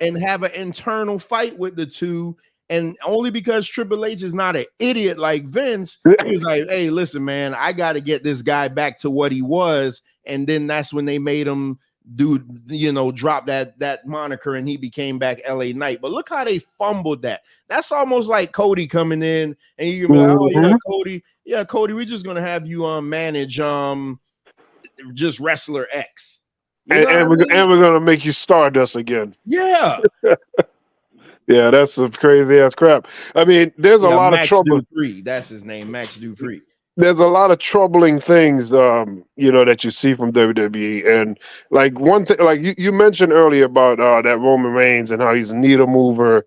and have an internal fight with the two. And only because Triple H is not an idiot like Vince, he was like, hey, listen, man, I got to get this guy back to what he was. And then that's when they made him drop that moniker, and he became back LA Knight. But look how they fumbled that. That's almost like Cody coming in and you can be like, oh yeah, Cody, we're just gonna have you manage just wrestler X. And we're gonna make you Stardust again. Yeah. Yeah, that's some crazy ass crap. I mean, there's a lot of trouble. That's his name, Max Dupree. There's a lot of troubling things, that you see from WWE. And like one thing, like you mentioned earlier about that Roman Reigns and how he's a needle mover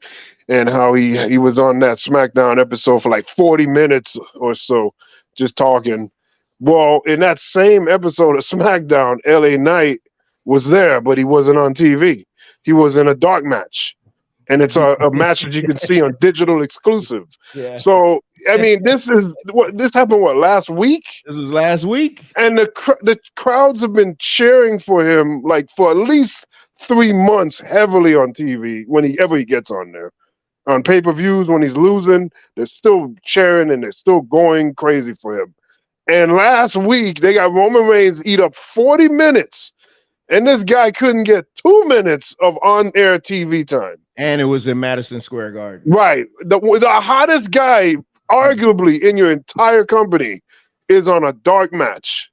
and how he was on that SmackDown episode for like 40 minutes or so, just talking. Well, in that same episode of SmackDown, LA Knight was there, but he wasn't on TV. He was in a dark match. And it's a match that you can see on digital exclusive. Yeah. So I mean, this happened last week? This was last week, and the crowds have been cheering for him like for at least 3 months, heavily on TV whenever he gets on there. On pay-per-views, when he's losing, they're still cheering and they're still going crazy for him. And last week, they got Roman Reigns eat up 40 minutes, and this guy couldn't get 2 minutes of on-air TV time. And it was in Madison Square Garden. Right. The hottest guy, arguably, in your entire company is on a dark match.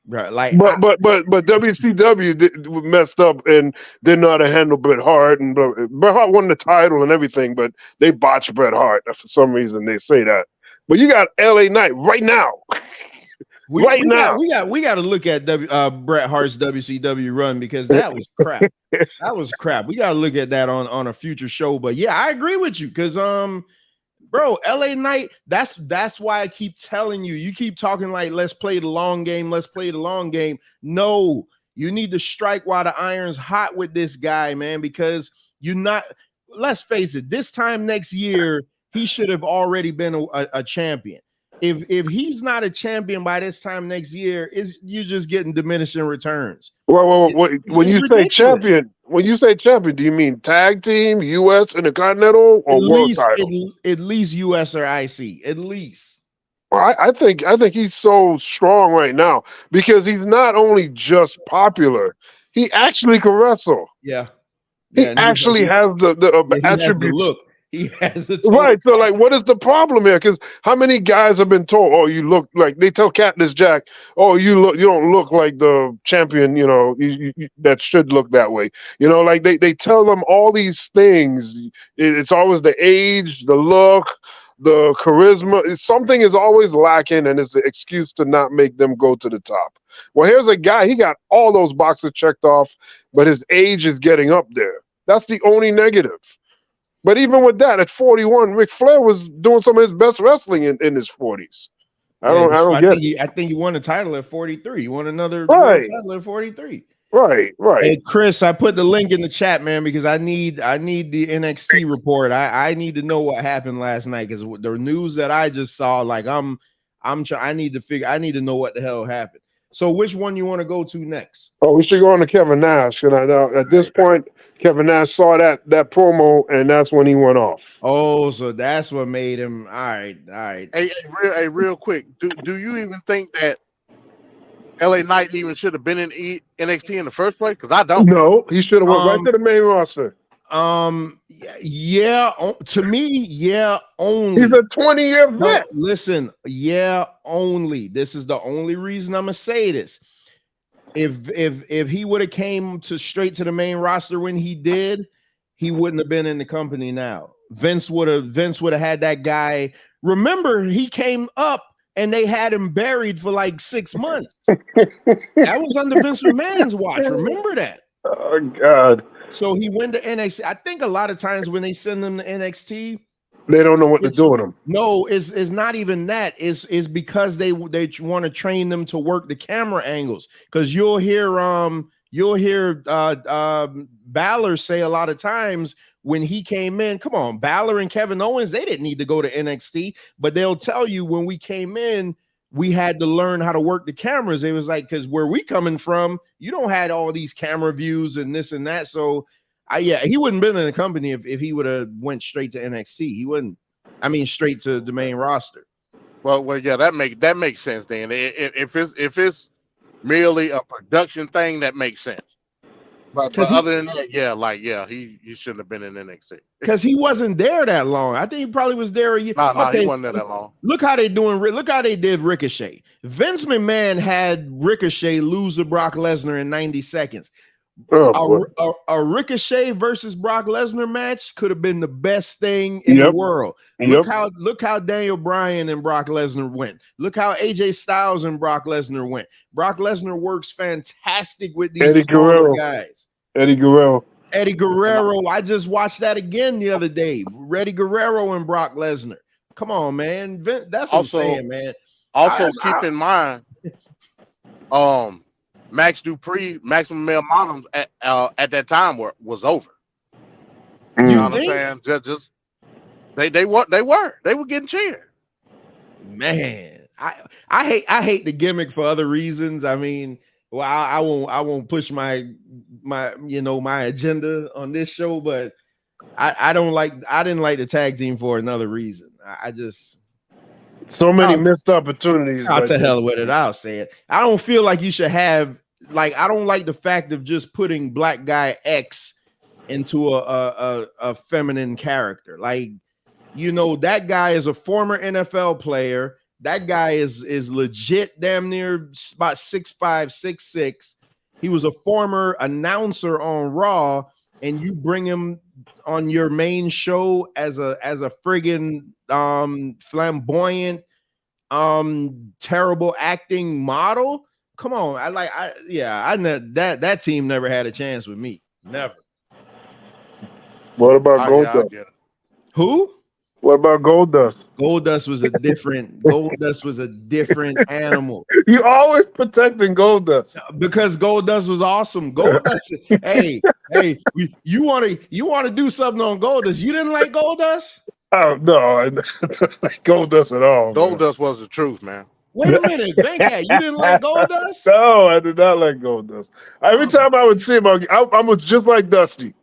Right, like, but WCW messed up and didn't know how to handle Bret Hart, and Bret Hart won the title and everything, but they botched Bret Hart for some reason. They say that, but you got LA Knight right now. We got to look at Bret Hart's WCW run, because that was crap. That was crap. We got to look at that on a future show. But yeah, I agree with you, because bro, LA Knight, that's why I keep telling you. You keep talking like, let's play the long game. Let's play the long game. No, you need to strike while the iron's hot with this guy, man, because you're not. Let's face it. This time next year, he should have already been a champion. If he's not a champion by this time next year, you're just getting diminishing returns. Well, when you say champion, do you mean tag team, U.S. Intercontinental, or world title? At least U.S. or IC, at least. Well, I think he's so strong right now because he's not only just popular, he actually can wrestle. Yeah. He actually has the attributes. Look. He has a right. So, like, what is the problem here? Because how many guys have been told, "Oh, you look like," they tell Cactus Jack, "Oh, you don't look like the champion. You know, that should look that way." You know, like they tell them all these things. It's always the age, the look, the charisma. Something is always lacking, and it's an excuse to not make them go to the top. Well, here's a guy. He got all those boxes checked off, but his age is getting up there. That's the only negative. But even with that, at 41, Ric Flair was doing some of his best wrestling in his 40s. I think he won the title at 43. He won another title at 43. Right. Hey, Chris, I put the link in the chat, man, because I need the NXT report. I need to know what happened last night, because the news that I just saw, like I need to know what the hell happened. So which one you want to go to next? Oh, we should go on to Kevin Nash. And at this point, Kevin Nash saw that promo, and that's when he went off. Oh, so that's what made him. All right. Hey, real quick. Do you even think that LA Knight even should have been in NXT in the first place? Because I don't. No, he should have went right to the main roster. Yeah. To me, yeah. Only he's a 20-year vet. No, listen, yeah. Only. This is the only reason I'm gonna say this. If he would have came straight to the main roster when he did, he wouldn't have been in the company now. Vince would have had that guy. Remember, he came up and they had him buried for like 6 months. That was under Vince McMahon's watch. Remember that? Oh God. So he went to NXT. I think a lot of times when they send them to NXT, they don't know what to do with them. No, it's not even that. It's because they want to train them to work the camera angles. Because you'll hear Balor say a lot of times when he came in, come on, Balor and Kevin Owens, they didn't need to go to NXT, but they'll tell you when we came in, we had to learn how to work the cameras. It was like, because where we coming from, you don't had all these camera views and this and that. So he wouldn't been in the company if he would have went straight to NXT. He wouldn't. I mean, straight to the main roster. Well, yeah, that makes sense. Then, if it's merely a production thing, that makes sense. But other than that, he shouldn't have been in NXT because he wasn't there that long. I think he probably was there a year. No, he wasn't there that long. Look how they did Ricochet. Vince McMahon had Ricochet lose to Brock Lesnar in 90 seconds. A Ricochet versus Brock Lesnar match could have been the best thing in the world. Look how Daniel Bryan and Brock Lesnar went. Look how AJ Styles and Brock Lesnar went. Brock Lesnar works fantastic with these smaller guys. Eddie Guerrero. I just watched that again the other day. Eddie Guerrero and Brock Lesnar. Come on, man. That's what I'm saying, man. Also, keep in mind, Max Dupree, Maximum Male Models at that time was over. You know what I'm saying? Just they were getting cheered. Man, I hate the gimmick for other reasons. I mean, well, I won't push my my agenda on this show, but I didn't like the tag team for another reason. I just So many missed opportunities. I'll to hell with it. I'll say it. I don't feel like you should have I don't like the fact of just putting black guy X into a feminine character. Like, that guy is a former NFL player. That guy is legit damn near about 6'5", 6'6". He was a former announcer on Raw, and you bring him on your main show as a friggin' flamboyant, terrible acting model. Come on, that team never had a chance with me. Never. What about Goldust? Who? What about Goldust? Goldust was a different animal. You always protecting Goldust because Goldust was awesome. Goldust, hey, you want to do something on Goldust? You didn't like Goldust? Oh no, I don't like Goldust at all. Goldust was the truth, man. Wait a minute, Venkat, you didn't like Goldust? No, I did not like Goldust. Every time I would see him, I was just like Dusty.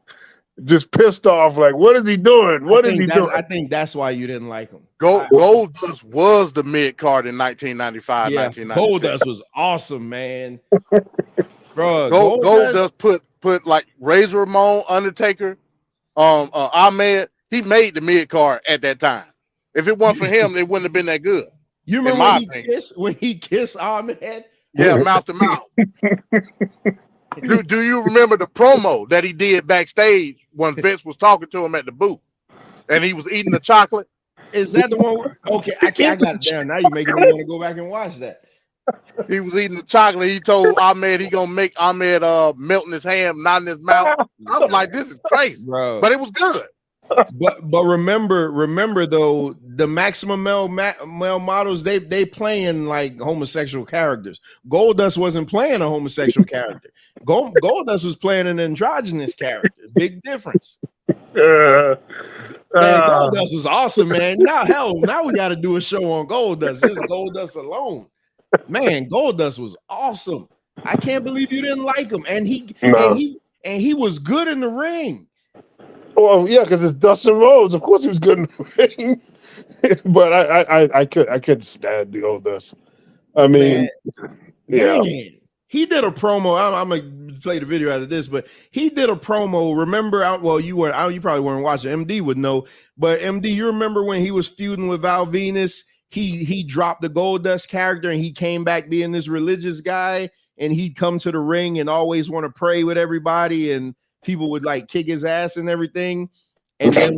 Just pissed off, like, what is he doing? What is he doing? I think that's why you didn't like him. Goldust was the mid card in 1995, yeah, 1996. Goldust was awesome, man. Bro, Goldust put like Razor Ramon, Undertaker, Ahmed. He made the mid card at that time. If it wasn't for him, it wouldn't have been that good. You remember when he kissed Ahmed? Yeah, mouth to mouth. Do you remember the promo that he did backstage when Vince was talking to him at the booth and he was eating the chocolate? Is that the one? Okay, I got it down. Now you're making me want to go back and watch that. He was eating the chocolate. He told Ahmed he gonna make Ahmed melt in his hand, not in his mouth. I was like, this is crazy, bro. But it was good. But remember though, the maximum male models they playing like homosexual characters. Goldust wasn't playing a homosexual character. Goldust was playing an androgynous character. Big difference. Man, Goldust was awesome, man. Now we got to do a show on Goldust. Just Goldust alone, man. Goldust was awesome. I can't believe you didn't like him, and he was good in the ring. Well, yeah, because it's Dustin Rhodes. Of course, he was good in the ring. But I couldn't stand the Goldust. I mean, man, he did a promo. I'm gonna play the video after this, but he did a promo. Remember? You probably weren't watching. MD would know, but MD, you remember when he was feuding with Val Venus? He dropped the Goldust character and he came back being this religious guy, and he'd come to the ring and always want to pray with everybody, and people would like kick his ass and everything. And then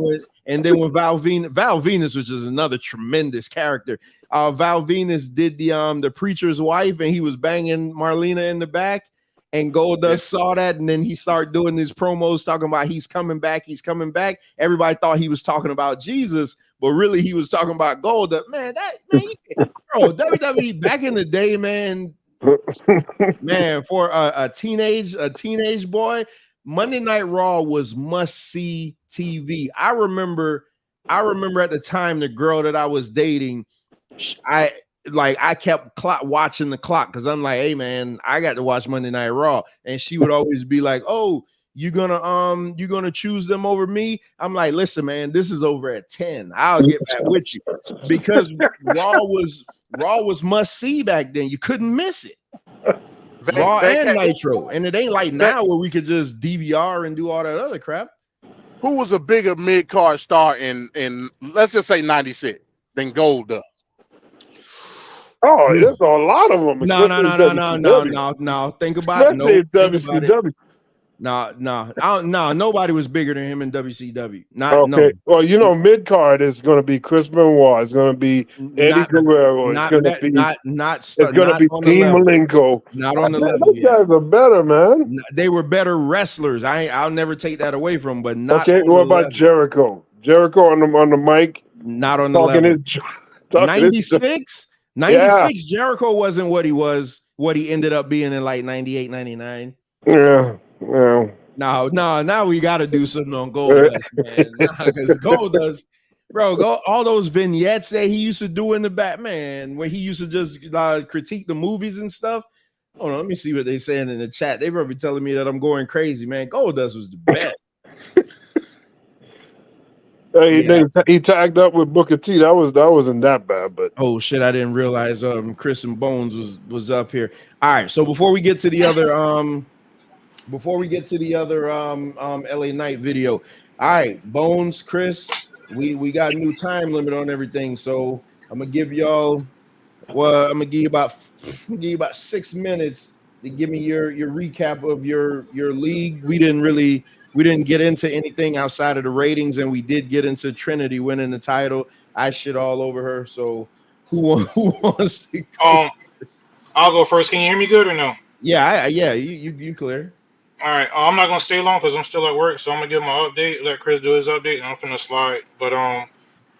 when Val Venus, which is another tremendous character, Val Venus did the preacher's wife, and he was banging Marlena in the back, and Goldust saw that, and then he started doing these promos talking about he's coming back. Everybody thought he was talking about Jesus, but really he was talking about Goldust. Man, WWE back in the day, man, for a teenage boy. Monday Night Raw was must-see TV. I remember at the time the girl that I was dating, I kept watching the clock because I'm like, hey man, I got to watch Monday Night Raw, and she would always be like, oh, you gonna choose them over me? I'm like, listen, man, this is over at 10. I'll get back with you because Raw was must-see back then. You couldn't miss it. Raw and Nitro, and it ain't like now where we could just DVR and do all that other crap. Who was a bigger mid-card star in let's just say 96 than Goldust? Oh, there's a lot of them. No. Think about it. WCW. No. Nobody was bigger than him in WCW. Okay. Well, mid card is going to be Chris Benoit. It's going to be Eddie Guerrero. It's going to be Dean Malenko. Not on the level. Those guys are better, man. They were better wrestlers. I'll never take that away from them. But not. Okay. What about Jericho? Jericho on the mic. Not on the level. 96. 96. Jericho wasn't what he was. What he ended up being in like 98, 99. Yeah. Well, now we got to do something on Goldust, man. Because Bro, go all those vignettes that he used to do in the Batman, where he used to just critique the movies and stuff. Hold on, let me see what they saying in the chat. They probably telling me that I'm going crazy, man. Goldust was the best. Hey, Yeah. he tagged up with Booker T. That wasn't that bad, but Oh shit, I didn't realize Chris and Bones was up here. All right, so before we get to the other LA Knight video. All right, Bones, Chris, we got a new time limit on everything. So I'm gonna give y'all I'm gonna give you about 6 minutes to give me your recap of your league. We didn't get into anything outside of the ratings, and we did get into Trinity winning the title. I shit all over her. So who wants to go? I'll go first. Can you hear me good or no? Yeah, you clear. All right. I'm not gonna stay long because I'm still at work, so I'm gonna give my update. Let Chris do his update, and I'm finna slide. But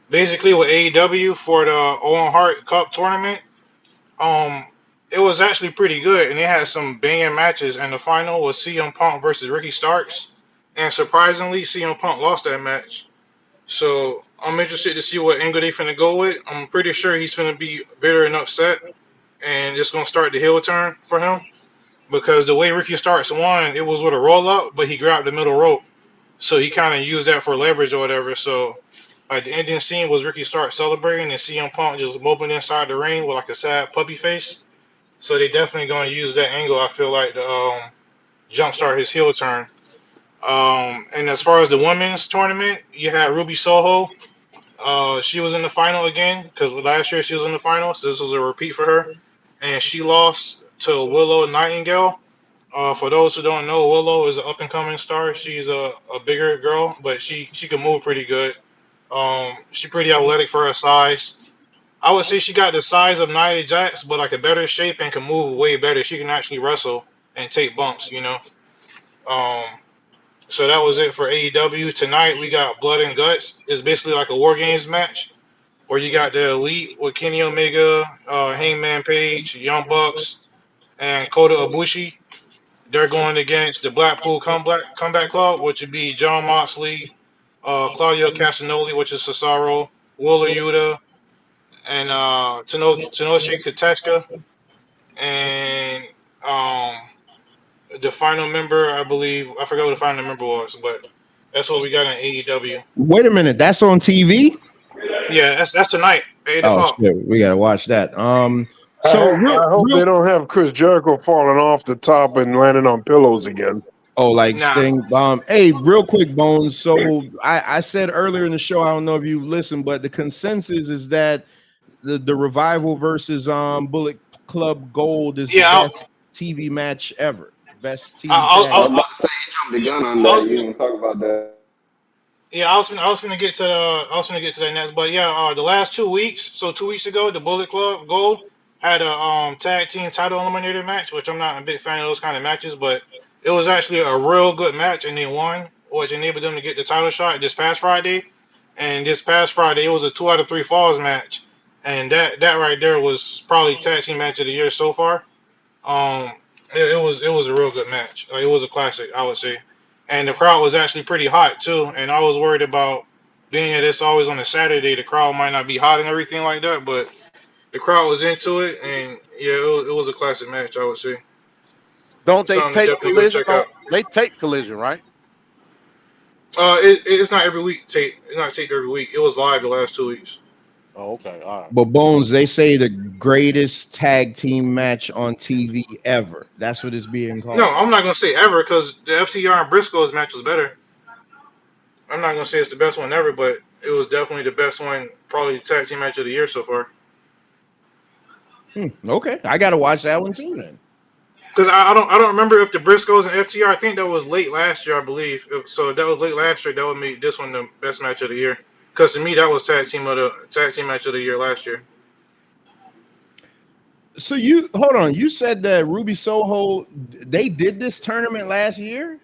basically with AEW for the Owen Hart Cup tournament, um, it was actually pretty good, and they had some banging matches. And the final was CM Punk versus Ricky Starks, and surprisingly, CM Punk lost that match. So I'm interested to see what angle they finna go with. I'm pretty sure he's finna be bitter and upset, and it's gonna start the heel turn for him. Because the way Ricky Starks won, it was with a roll up, but he grabbed the middle rope, so he kind of used that for leverage or whatever. So like the ending scene was Ricky Starks celebrating and CM Punk just moping inside the ring with like a sad puppy face. So they definitely gonna use that angle. I feel like to jumpstart his heel turn. And as far as the women's tournament, you had Ruby Soho. She was in the final again because last year she was in the final, so this was a repeat for her, and she lost to Willow Nightingale. For those who don't know, Willow is an up and coming star. She's a bigger girl, but she can move pretty good. She's pretty athletic for her size. I would say she got the size of Nia Jax, but like a better shape and can move way better. She can actually wrestle and take bumps, you know. Um, so that was it for AEW. Tonight we got Blood and Guts. It's basically like a War Games match where you got the Elite with Kenny Omega, Hangman Page, Young Bucks, and Kota Ibushi. They're going against the Blackpool Comeback Club, which would be John Moxley, Claudio Castagnoli, which is Cesaro, Wheeler Yuta, and Tenoshi Kateshka, and um, the final member, I believe, I forgot what the final member was, but that's what we got in AEW. Wait a minute, that's on TV. Yeah, that's tonight, 8 Oh o'clock. shit, we gotta watch that. I hope they don't have Chris Jericho falling off the top and landing on pillows again. Oh, like Nah. Sting. Hey, real quick, Bones. So I said earlier in the show, I don't know if you listened, but the consensus is that the revival versus Bullet Club Gold is the best TV match ever. Best TV. I was about to say you jumped the gun on that. You didn't talk about that. Yeah, I was gonna get to that next, but yeah, the last 2 weeks. So 2 weeks ago, the Bullet Club Gold had a tag team title eliminator match, which I'm not a big fan of those kind of matches, but it was actually a real good match, and they won, which enabled them to get the title shot this past Friday. And this past Friday, it was a 2 out of 3 falls match, and that right there was probably tag team match of the year so far. Um, it was a real good match. Like, it was a classic, I would say, and the crowd was actually pretty hot too. And I was worried about being that it's always on a Saturday, the crowd might not be hot and everything like that, but the crowd was into it, and yeah, it was a classic match, I would say. Don't they Something to take definitely go Collision? check out. They take Collision, right? It's not every week. It's not taped every week. It was live the last 2 weeks. Oh, okay, all right. But Bones, they say the greatest tag team match on TV ever. That's what it's being called. No, I'm not gonna say ever because the FCR and Briscoes match was better. I'm not gonna say it's the best one ever, but it was definitely the best one, probably tag team match of the year so far. Okay, I gotta watch that one too then. Because I don't remember if the Briscoes and FTR. I think that was late last year, I believe. So if that was late last year, that would make this one the best match of the year. Because to me, that was tag team match of the year last year. So you hold on. You said that Ruby Soho they did this tournament last year.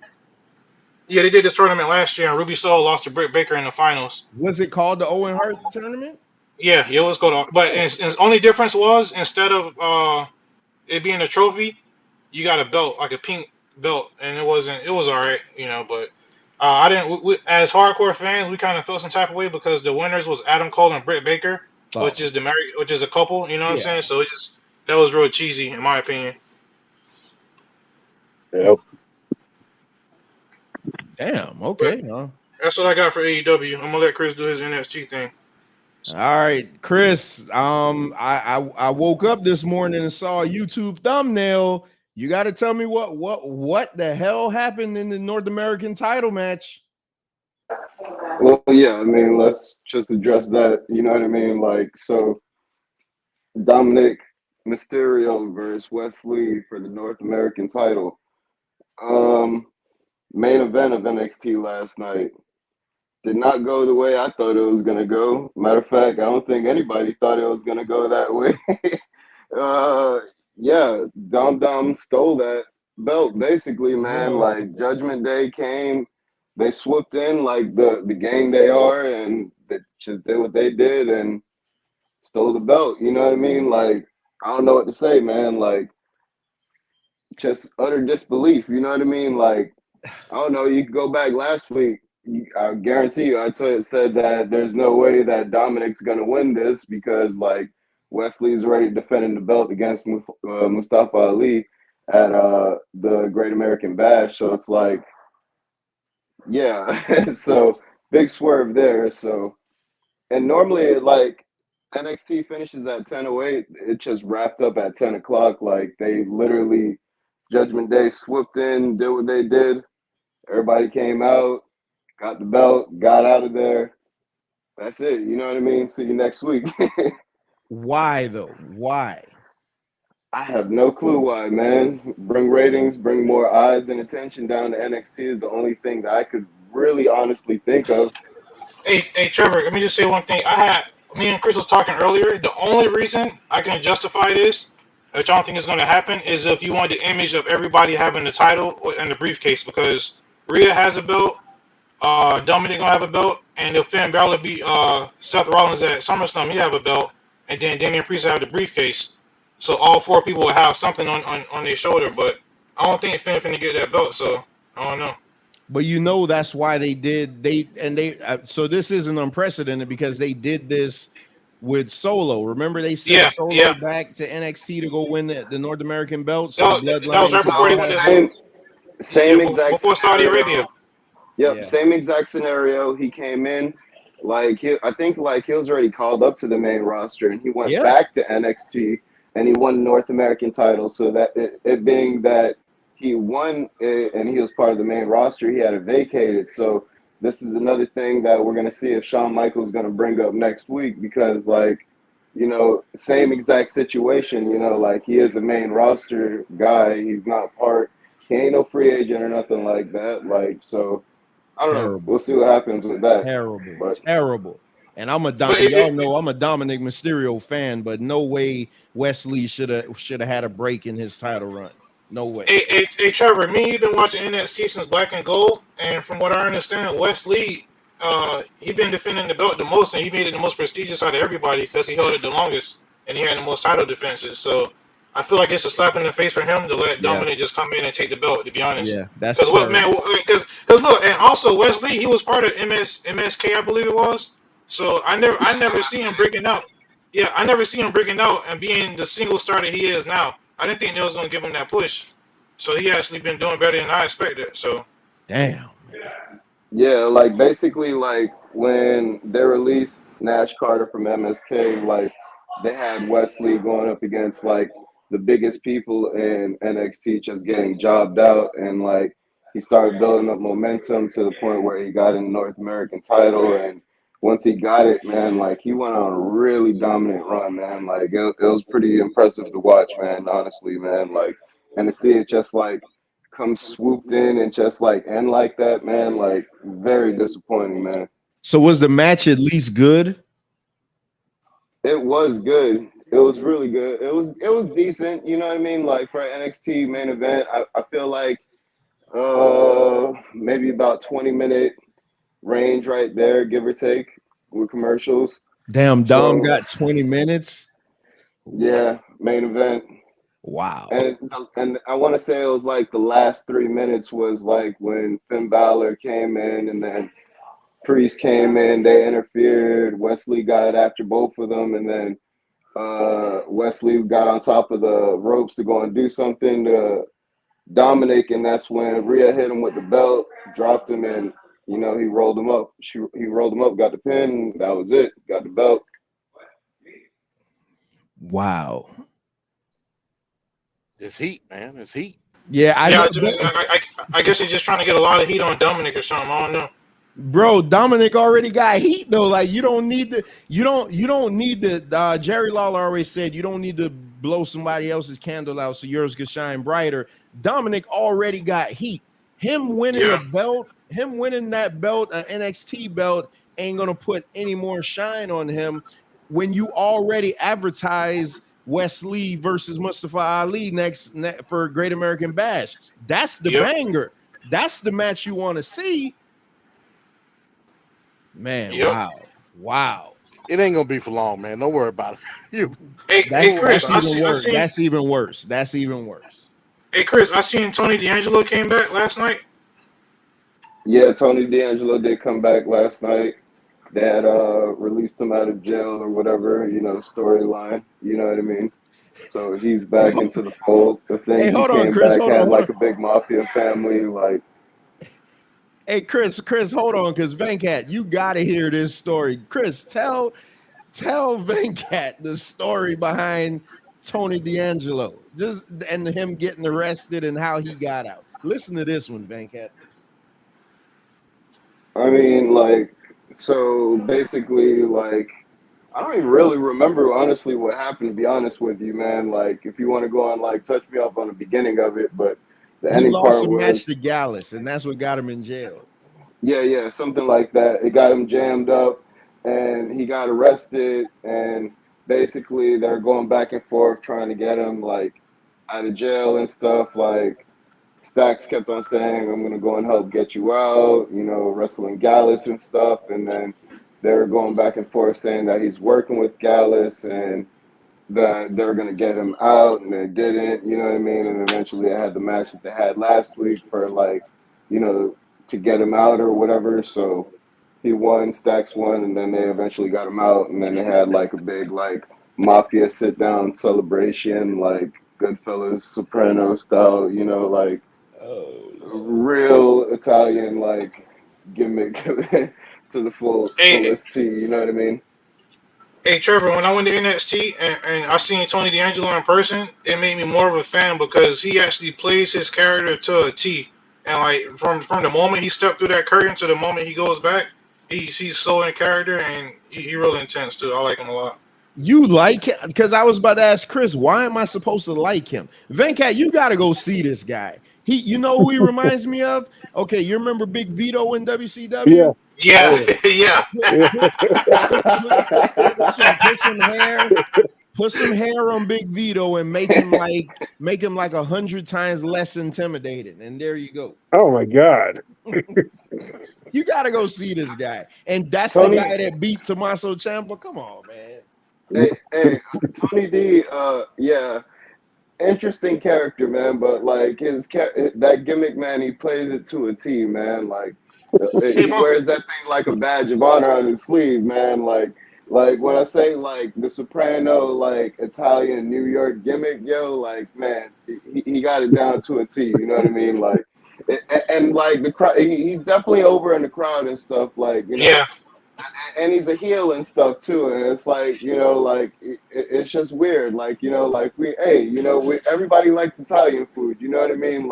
Yeah, they did this tournament last year, and Ruby Soho lost to Britt Baker in the finals. Was it called the Owen Hart tournament? Yeah, it was called. But its only difference was instead of it being a trophy, you got a belt, like a pink belt, and it was all right, you know. But I didn't. As hardcore fans, we kind of felt some type of way because the winners was Adam Cole and Britt Baker, Oh, which is a couple. You know what I'm yeah. saying? So it just that was real cheesy in my opinion. Yep. Damn. But Okay. that's what I got for AEW. I'm gonna let Chris do his NXT thing. All right, Chris. I woke up this morning and saw a YouTube thumbnail. You got to tell me what the hell happened in the North American title match. Well, yeah, I mean, let's just address that. You know what I mean? Like, so Dominic Mysterio versus Wesley for the North American title. Main event of NXT last night did not go the way I thought it was gonna go. Matter of fact, I don't think anybody thought it was gonna go that way. uh, yeah, Dom stole that belt basically, man. Whoa. Like Judgment Day came, they swooped in like the gang they are, and they just did what they did and stole the belt. You know what I mean? Like I don't know what to say, man. Like just utter disbelief. You know what I mean? Like I don't know. You could go back last week. I guarantee you, said that there's no way that Dominic's gonna win this because like Wesley's already defending the belt against Mustafa Ali at the Great American Bash. So it's like, yeah. So big swerve there. So and normally like NXT finishes at 10:08. It just wrapped up at 10 o'clock. Like they literally Judgment Day swooped in, did what they did. Everybody came out, got the belt, got out of there. That's it. You know what I mean? See you next week. Why though? Why? I have no clue why, man. Bring ratings, bring more eyes and attention down to NXT is the only thing that I could really honestly think of. Hey, Trevor. Let me just say one thing. Me and Chris was talking earlier. The only reason I can justify this, which I don't think is going to happen, is if you want the image of everybody having the title and the briefcase because Rhea has a belt. Dominic gonna have a belt, and if Finn Balor beat Seth Rollins at SummerSlam, he have a belt, and then Damian Priest have the briefcase. So all four people will have something on their shoulder, but I don't think Finn finna get that belt. So I don't know. But that's why so this isn't unprecedented because they did this with Solo. Remember they sent Solo back to NXT to go win the North American belt. So the That was bloodline right before they went same exact before Saudi Arabia. Yep, same exact scenario. He came in, I think like he was already called up to the main roster, and he went back to NXT, and he won the North American title. So that it being that he won it and he was part of the main roster, he had it vacated. So this is another thing that we're gonna see if Shawn Michaels gonna bring up next week because same exact situation. Like he is a main roster guy. He's not part. He ain't no free agent or nothing like that. Like so. I don't know. We'll see what happens with that. Terrible. And y'all know I'm a Dominic Mysterio fan, but no way Wesley should have had a break in his title run. No way. Hey, Trevor, me and you've been watching NXT since Black and Gold, and from what I understand, Wesley, he been defending the belt the most, and he made it the most prestigious out of everybody because he held it the longest, and he had the most title defenses. So I feel like it's a slap in the face for him to let Dominic just come in and take the belt. To be honest, yeah, that's because what man? Because look, and also Wesley, he was part of MSK, I believe it was. So I never see him breaking out. Yeah, I never see him breaking out and being the single star that he is now. I didn't think they was gonna give him that push. So he actually been doing better than I expected. So damn. Yeah, like basically like when they released Nash Carter from MSK, like they had Wesley going up against like the biggest people in NXT just getting jobbed out and like he started building up momentum to the point where he got in the North American title and once he got it, man, like he went on a really dominant run, man. Like it was pretty impressive to watch, man, honestly, man. Like and to see it just like come swooped in and just like end like that, man, like very disappointing, man. So was the match at least good? It was good. It was really good. It was decent, you know what I mean? Like for NXT main event, I feel like maybe about 20-minute range right there, give or take, with commercials. Damn, Dom got 20 minutes. Yeah, main event. Wow. And I want to say it was like the last 3 minutes was like when Finn Balor came in, and then Priest came in. They interfered. Wesley got after both of them, and then Wesley got on top of the ropes to go and do something to Dominic, and that's when Rhea hit him with the belt, dropped him, and he rolled him up. He rolled him up, got the pin. That was it. Got the belt. Wow. It's heat, man. It's heat. Yeah, I guess he's just trying to get a lot of heat on Dominic or something. I don't know. Bro, Dominic already got heat though. Like you don't need the Jerry Lawler always said you don't need to blow somebody else's candle out so yours could shine brighter. Dominic already got heat. Him winning a belt, him winning that belt, an NXT belt, ain't gonna put any more shine on him when you already advertise Wesley versus Mustafa Ali next for Great American Bash. That's the banger. That's the match you want to see. Man, wow. It ain't gonna be for long, man. Don't worry about it. Hey, Chris, that's even worse. That's even worse. Hey, Chris, I seen Tony D'Angelo came back last night. Yeah, Tony D'Angelo did come back last night. They had released him out of jail or whatever, storyline. You know what I mean? So he's back into the fold. The things he came back had like a big mafia family, like. Hey, Chris, hold on, because Venkat, you gotta hear this story. Chris, tell Venkat the story behind Tony D'Angelo, and him getting arrested and how he got out. Listen to this one, Venkat. I mean, so basically, I don't even really remember honestly what happened. To be honest with you, man, if you want to go on, touch me up on the beginning of it, but. The he ending lost part a was, match to Gallus, and that's what got him in jail. Yeah, something like that. It got him jammed up, and he got arrested, and basically they're going back and forth trying to get him, out of jail and stuff. Stacks kept on saying, I'm going to go and help get you out, wrestling Gallus and stuff, and then they were going back and forth saying that he's working with Gallus, and that they were going to get him out, and they didn't, you know what I mean? And eventually they had the match that they had last week for, to get him out or whatever. So he won, Stacks won, and then they eventually got him out, and then they had, a big, mafia sit-down celebration, Goodfellas, Soprano style, real Italian, gimmick to the fullest T, you know what I mean? Hey, Trevor, when I went to NXT and I seen Tony D'Angelo in person, it made me more of a fan because he actually plays his character to a T. And from the moment he stepped through that curtain to the moment he goes back, he's so in character and he really intense too. I like him a lot. You like him? Because I was about to ask Chris, why am I supposed to like him? Venkat, you got to go see this guy. You know who he reminds me of? Okay, you remember Big Vito in WCW? Yeah. Put some hair on Big Vito and make him like 100 times less intimidating. And there you go. Oh my God. You gotta go see this guy. And that's the guy that beat Tommaso Ciampa. Come on, man. Hey, Tony D, yeah. Interesting character, man, but that gimmick, man, he plays it to a T, man. He wears that thing like a badge of honor on his sleeve, man. Like when I say the Soprano, Italian New York gimmick, yo, man, he got it down to a T. You know what I mean? And the crowd, he's definitely over in the crowd and stuff. Yeah. And he's a heel and stuff too, and it's it's just weird, everybody likes Italian food, you know what I mean?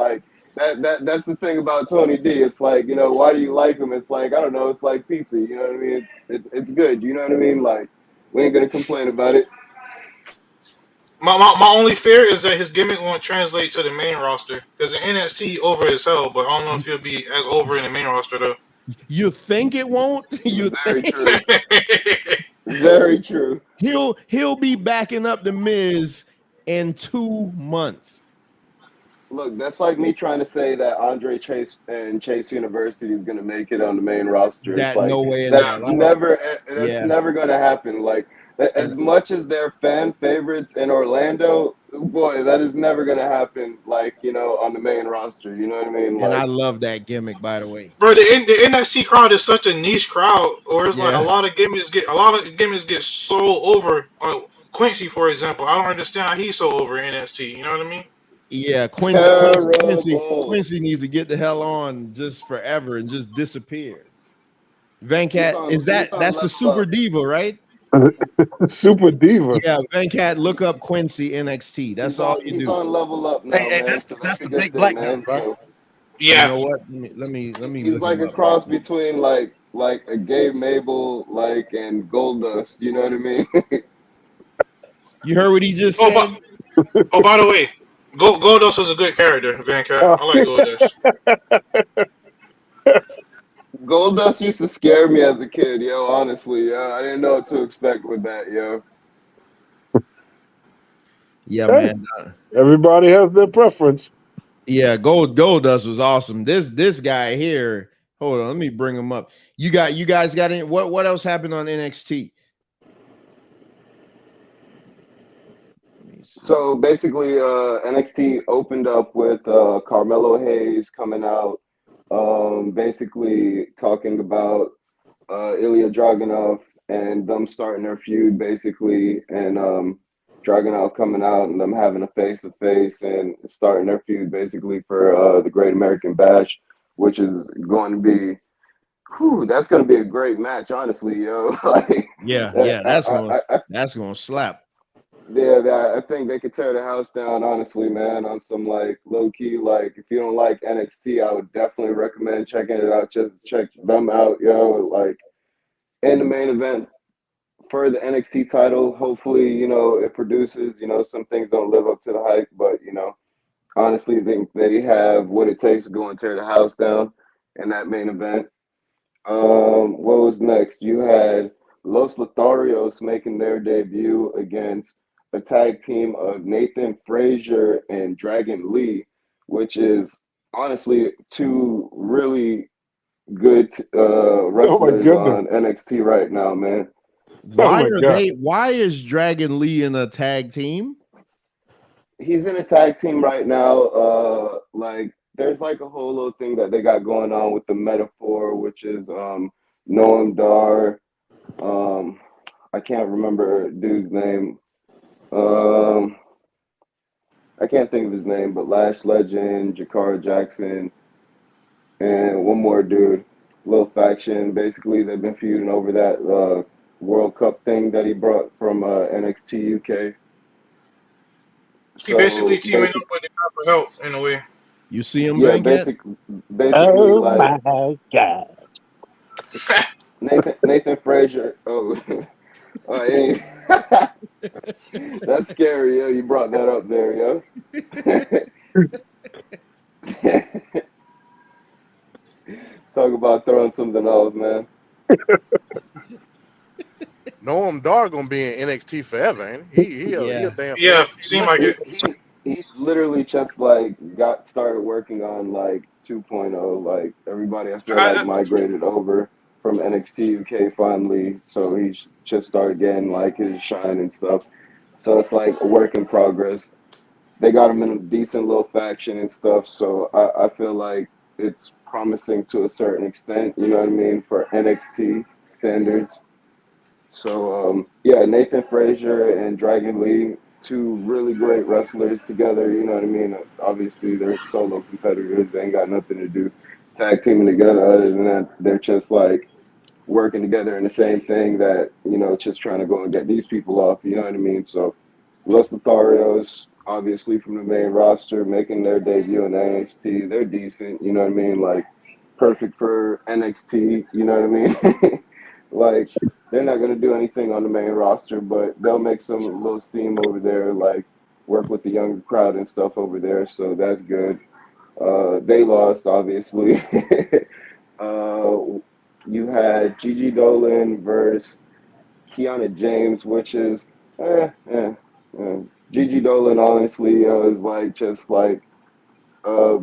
That's the thing about Tony D. It's why do you like him? It's I don't know, it's like pizza, you know what I mean? It's good, you know what I mean? We ain't gonna complain about it. My only fear is that his gimmick won't translate to the main roster because in NXT over as hell, but I don't know if he'll be as over in the main roster though. You think it won't? Very true. Very true. He'll be backing up the Miz in 2 months. Look, that's like me trying to say that Andre Chase and Chase University is going to make it on the main roster. No way. That's never going to happen. As much as they're fan favorites in Orlando, boy, that is never gonna happen. Like on the main roster. You know what I mean? And I Like, love that gimmick, by the way. Bro, the NXT crowd is such a niche crowd, or it's like Yeah. a lot of gimmicks get so over. Quincy, for example, I don't understand how he's so over NXT. You know what I mean? Yeah, terrible. Quincy needs to get the hell on just forever and just disappear. He's Venkat, on. is He's on that's the level super up. diva, right? Super diva. Yeah, Venkat, look up Quincy NXT. That's all you He's do. on level up now, man. So that's a good thing, man. So You Yeah. know what? Let me he's look like him a up right cross now. between like a Gabe Mabel and Goldust. You know what I mean? You heard what he just Oh, said? by the way, Goldust was a good character, Vancat. I like Goldust. Goldust used to scare me as a kid, yo. Honestly, yo, I didn't know what to expect with that, yo. Yeah, Hey, man. everybody has their preference. Yeah, Goldust was awesome. This guy here. Hold on, let me bring him up. You guys got any? What else happened on NXT? So basically, NXT opened up with Carmelo Hayes coming out, basically talking about Ilya Dragunov and them starting their feud, basically, and Dragunov coming out and them having a face to face and starting their feud, basically, for the Great American Bash, which is going to be. Whew, that's going to be a great match, honestly, yo. Like, Yeah, that's gonna slap. yeah, I think they could tear the house down, honestly, man, on some like low key. Like, if you don't like NXT, I would definitely recommend checking it out. Just check them out, yo. Like, in the main event for the NXT title, hopefully, it produces. Some things don't live up to the hype, but, honestly, I think they have what it takes to go and tear the house down in that main event. What was next? You had Los Lotharios making their debut against a tag team of Nathan Frazier and Dragon Lee, which is honestly two really good Oh my wrestlers goodness. on NXT right now, man. Oh my God. Why is Dragon Lee in a tag team? He's in a tag team right now. Like there's like a whole little thing that they got going on with the metaphor, which is Noam Dar. I can't remember dude's name. Um, I can't think of his name, but Lash Legend, Jakara Jackson, and one more dude, little faction. Basically, they've been feuding over that World Cup thing that he brought from NXT UK. He basically So teaming up with the guy for help in a way. You see him, yeah, Venkat? basically Oh like my God. Nathan Frazier. Oh, any, that's scary, yo. You brought that up there, yo. Talk about throwing something off, man. Noam Dar gonna be in NXT forever, ain't he? He a damn Yeah, NXT seemed like legend. it. He literally just like got started working on like 2.0. Like everybody, I feel like migrated over from NXT UK finally. So he just started getting like his shine and stuff. So it's like a work in progress. They got him in a decent little faction and stuff. So I feel like it's promising to a certain extent. You know what I mean, for NXT standards. So yeah, Nathan Frazier and Dragon Lee, two really great wrestlers together. You know what I mean? Obviously, they're solo competitors. They ain't got nothing to do tag teaming together. Other than that, they're just like working together in the same thing that just trying to go and get these people off. You know what I mean? So Los Lotharios, obviously from the main roster, making their debut in NXT. They're decent. You know what I mean? Like perfect for NXT. You know what I mean? Like they're not going to do anything on the main roster, but they'll make some little steam over there, like work with the younger crowd and stuff over there. So that's good. They lost, obviously. uh, you had Gigi Dolan versus Kiana James, which is Gigi Dolan, honestly, is like just like a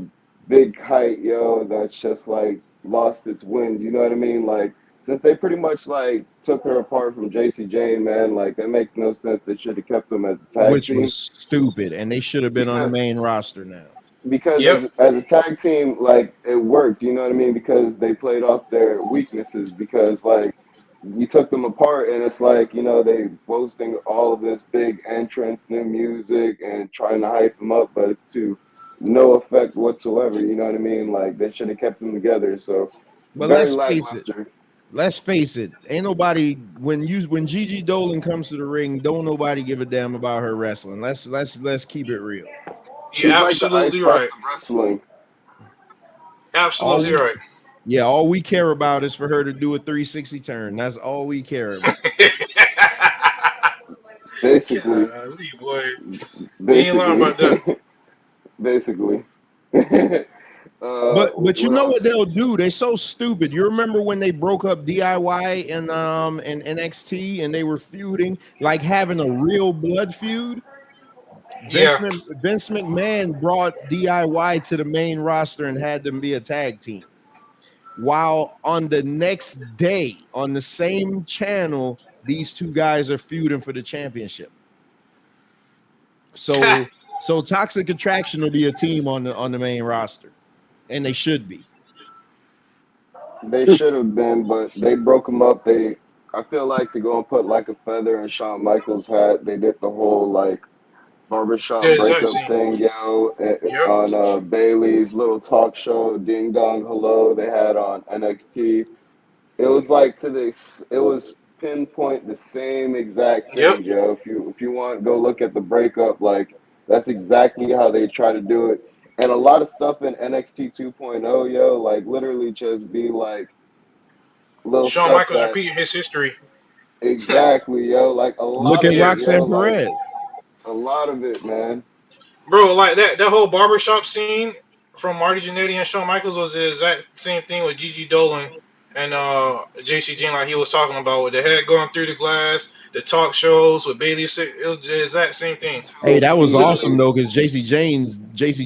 big kite, yo, that's just like lost its wind. You know what I mean? Like since they pretty much like took her apart from JC Jane, man, like that makes no sense. They should have kept them as a tag Which team. was stupid, and they should have been on the main roster now. Because Yep. as a tag team, like it worked, you know what I mean? Because they played off their weaknesses. Because like you took them apart, and it's like they boasting all of this big entrance, new music, and trying to hype them up, but it's to no effect whatsoever. You know what I mean? Like they should have kept them together. So But very let's face it. lackluster. Let's face it. Ain't nobody when Gigi Dolan comes to the ring, don't nobody give a damn about her wrestling. Let's keep it real. She's You're like the Ice absolutely Spice right. of wrestling. Absolutely right. Yeah, all we care about is for her to do a 360 turn. That's all we care about. Basically. Golly, boy. You ain't lying Basically. about that. Basically. But you What know else? what they'll do? They're so stupid. You remember when they broke up DIY and NXT and they were feuding, like having a real blood feud? Yeah. Vince McMahon brought DIY to the main roster and had them be a tag team. While on the next day, on the same channel, these two guys are feuding for the championship. So Toxic Attraction will be a team on the main roster, and they should be. They should have been, but they broke them up. I feel like to go and put like a feather in Shawn Michaels' hat, they did the whole like The barbershop exact breakup same. thing, Yep. on Bailey's little talk show, Ding Dong Hello, they had on NXT. It was like it was pinpoint the same exact Yep. thing, yo. If you want, go look at the breakup. Like that's exactly how they try to do it. And a lot of stuff in NXT 2.0, yo, like literally just be like little Shawn stuff Michaels that repeating his history. exactly, yo, like a Look lot at of Yeah. it, yo, Roxanne like Perez. a lot of it, man. Bro, like that whole barbershop scene from Marty Jannetty and Shawn Michaels was the exact same thing with Gigi Dolan and JC Jane, like he was talking about, with the head going through the glass, the talk shows with Bailey. It was the exact same thing. Hey, that was Literally. awesome though, because JC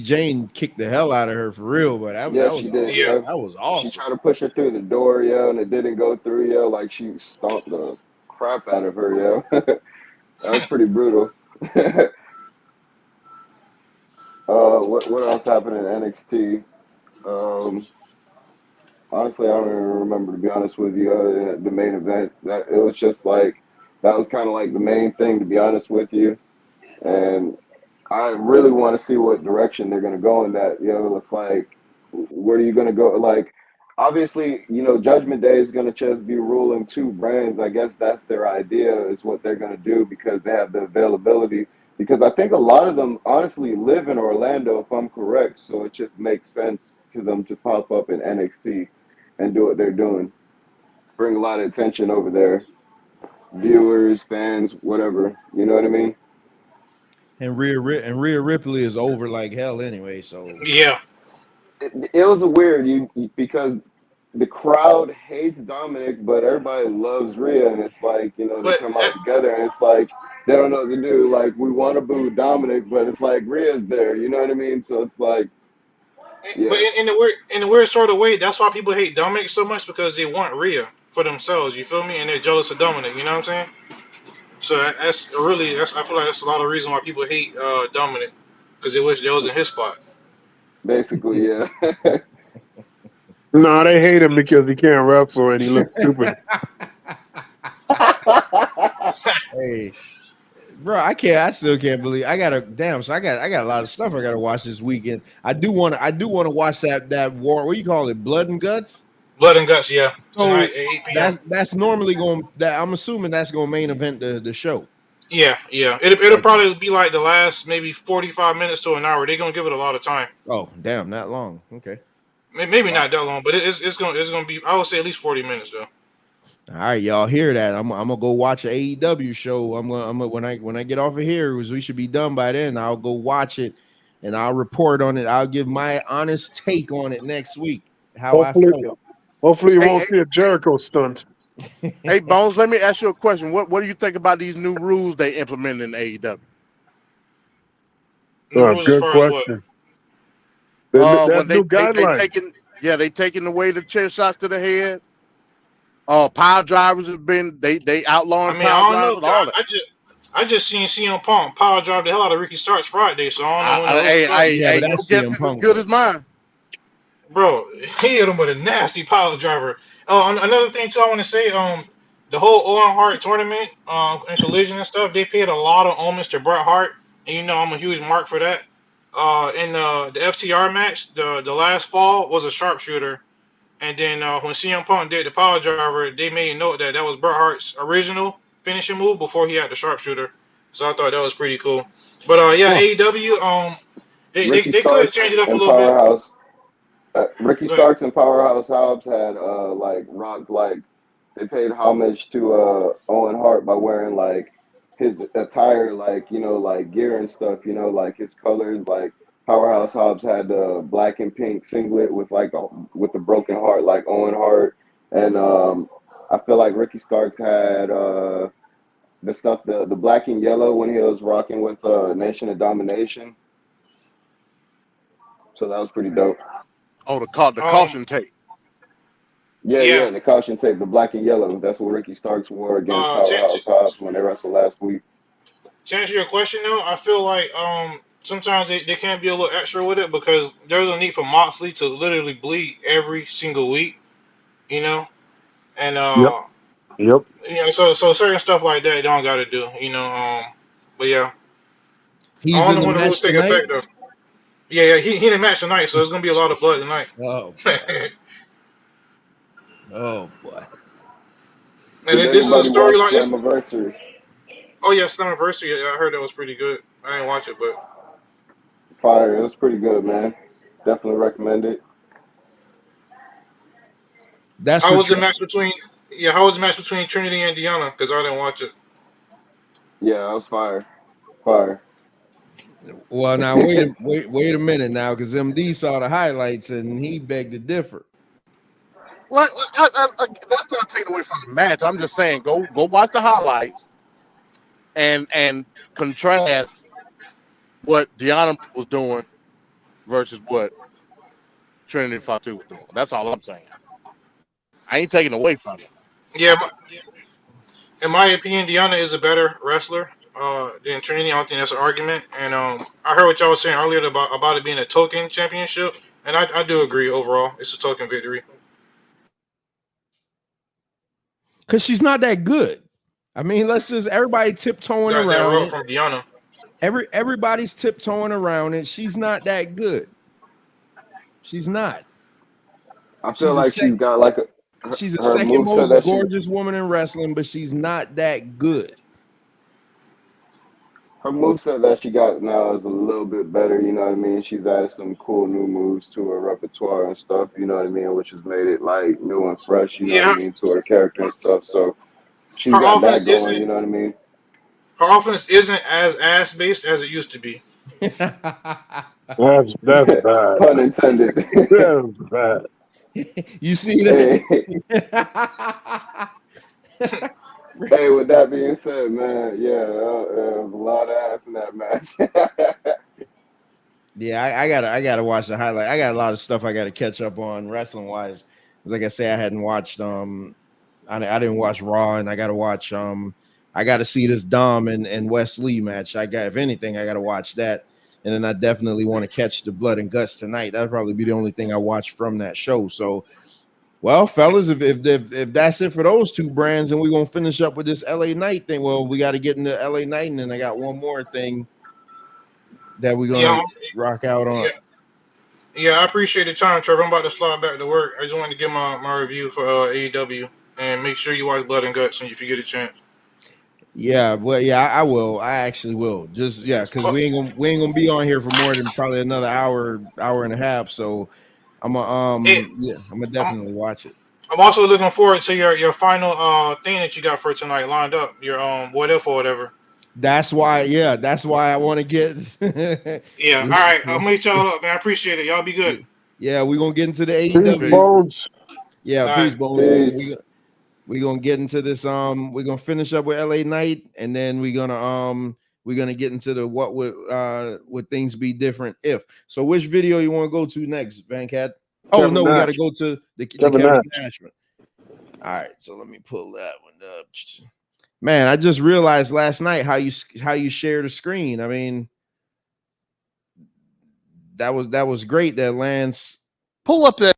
Jane kicked the hell out of her for real. But that Yeah, was she did, Yeah. yo. that was She awesome. tried to push her through the door, yo, and it didn't go through, yo. Like she stomped the crap out of her, yo. That was pretty brutal. What else happened in NXT? Um, Honestly, I don't even remember, to be honest with you. The main event, that it was just like that was kind of like the main thing, to be honest with you. And I really want to see what direction they're gonna go in that. It's like, where are you gonna go? Like, obviously, Judgment Day is gonna just be ruling two brands. I guess that's their idea, is what they're gonna do because they have the availability. Because I think a lot of them honestly live in Orlando, if I'm correct. So it just makes sense to them to pop up in NXT and do what they're doing. Bring a lot of attention over there, viewers, fans, whatever. You know what I mean? And Rhea Ripley is over like hell anyway. So Yeah. It was a weird because the crowd hates Dominic, but everybody loves Rhea, and it's like they But come out together, and it's like they don't know what to do. Like we want to boo Dominic, but it's like Rhea's there. You know what I mean? So it's like, but yeah, in the weird sort of way, that's why people hate Dominic so much, because they want Rhea for themselves. You feel me? And they're jealous of Dominic. You know what I'm saying? So I feel like that's a lot of reason why people hate Dominic, because they wish they was in his spot. basically, yeah. No, they hate him because he can't wrestle and he looks stupid. hey, bro, I still can't believe I got a lot of stuff I gotta watch this weekend. I do want to watch that war. What do you call it? Blood and Guts. Blood and Guts, yeah. So Tonight at 8 p.m. that's normally going. That I'm assuming that's going to main event the show. Yeah, yeah. It'll probably be like the last maybe 45 minutes to an hour. They're gonna give it a lot of time. Oh, damn, not long. Okay. Maybe not that long, but it's gonna be. I would say at least 40 minutes though. All right, y'all hear that? I'm gonna go watch an AEW show. I'm gonna when I get off of here, we should be done by then. I'll go watch it and I'll report on it. I'll give my honest take on it next week. How I felt. Hopefully you won't see a Jericho stunt. Hey Bones, let me ask you a question. What do you think about these new rules they implemented in AEW? Good question. That When new guidelines. they taking away the chair shots to the head. Power drivers have been they outlawing I mean, I power don't know. drivers, all that. I just seen CM Punk power drive the hell out of Ricky Starks Friday, so I don't know when those will start. Hey, your guess is as good as mine. Bro, he hit him with a nasty power driver. Oh, another thing too, I want to say, the whole Owen Hart tournament, and collision and stuff, they paid a lot of homage to Bret Hart, and you know I'm a huge mark for that. In the FTR match, the last fall was a sharpshooter, and then when CM Punk did the power driver, they made note that was Bret Hart's original finishing move before he had the sharpshooter. So I thought that was pretty cool. But yeah, AEW, Ricky they could Starks change it up a and little bit. Powerhouse. Ricky Go ahead. Starks and Powerhouse Hobbs had rocked they paid homage to Owen Hart by wearing like his attire, like gear and stuff, like his colors. Like Powerhouse Hobbs had the black and pink singlet with with the broken heart like Owen Hart, and I feel like Ricky Starks had the stuff, the black and yellow when he was rocking with Nation of Domination. So that was pretty dope. Oh, the caution tape. Yeah, the caution tape, the black and yellow. That's what Ricky Starks wore against Powerhouse Hobbs when they wrestled last week. To answer your question though, I feel like sometimes they can be a little extra with it because there's a need for Moxley to literally bleed every single week, you know, and Yep. so certain stuff like that they don't got to do, but yeah, I He's don't in know the when the rules match take tonight. effect though. Yeah, he in the match tonight, so it's gonna be a lot of blood tonight. Oh, oh boy. And Did this is a anybody watch storyline. Slammiversary? Oh yeah, Slammiversary. Yeah, I heard that was pretty good. I didn't watch it, but Fire. It was pretty good, man. Definitely recommend it. That's how for was the match between? Yeah, how was the match between Trinity and Deanna? Because I didn't watch it. Yeah, that was fire. Fire. Well, now wait a minute now, because MD saw the highlights and he begged to differ. Like, that's not taking away from the match. I'm just saying, go watch the highlights and contrast what Deanna was doing versus what Trinity Fatu was doing. That's all I'm saying. I ain't taking away from it. Yeah, but in my opinion, Deanna is a better wrestler than Trinity. I don't think that's an argument. And I heard what y'all was saying earlier about it being a token championship, and I do agree. Overall, it's a token victory. Because she's not that good. I mean, let's just everybody tiptoeing Got that around rope it. from Deanna. Everybody's tiptoeing around it. She's not that good. She's not. I feel like she's got like she's the her second moveset most gorgeous woman in wrestling, but she's not that good. Her moveset that she got now is a little bit better, you know what I mean? She's added some cool new moves to her repertoire and stuff, you know what I mean? Which has made it like new and fresh, you know what I mean, to her character and stuff. So she's Her got that offense going, isn't you know what I mean? her offense isn't as ass based as it used to be. That's bad. Pun intended. That's bad. You see that? Hey, with that being said, man, yeah, there was a lot of ass in that match. Yeah, I gotta watch the highlight. I got a lot of stuff I gotta catch up on wrestling wise. Like I say, I hadn't watched I didn't watch Raw, and I gotta watch I gotta see this Dom and Wes Lee match. If anything, I gotta watch that. And then I definitely want to catch the Blood and Guts tonight. That'll probably be the only thing I watch from that show. So, well, fellas, if that's it for those two brands, and we're gonna finish up with this LA Knight thing. Well, we got to get into LA Knight, and then I got one more thing that we're gonna rock out on. Yeah, I appreciate the time, Trevor. I'm about to slide back to work. I just wanted to give my review for AEW, and make sure you watch Blood and Guts if you get a chance. Yeah, well, yeah, I will. I actually will. Just because we ain't gonna be on here for more than probably another hour and a half. So I'm gonna definitely watch it. I'm also looking forward to your final thing that you got for tonight lined up. Your what if or whatever. That's why I want to get. Yeah, all right. I'll meet y'all up, man. I appreciate it. Y'all be good. Yeah, we're gonna get into the AEW. AEW. Bones. Yeah, all peace, right. Bones. We're gonna get into this. We're gonna finish up with LA Knight, and then we're gonna get into the what would things be different if. So, which video you want to go to next, Van Cat? Oh, no, we got to go to the Kevin Nash one. All right, so let me pull that one up. Man, I just realized last night how you share the screen. I mean, that was great that Lance pull up that.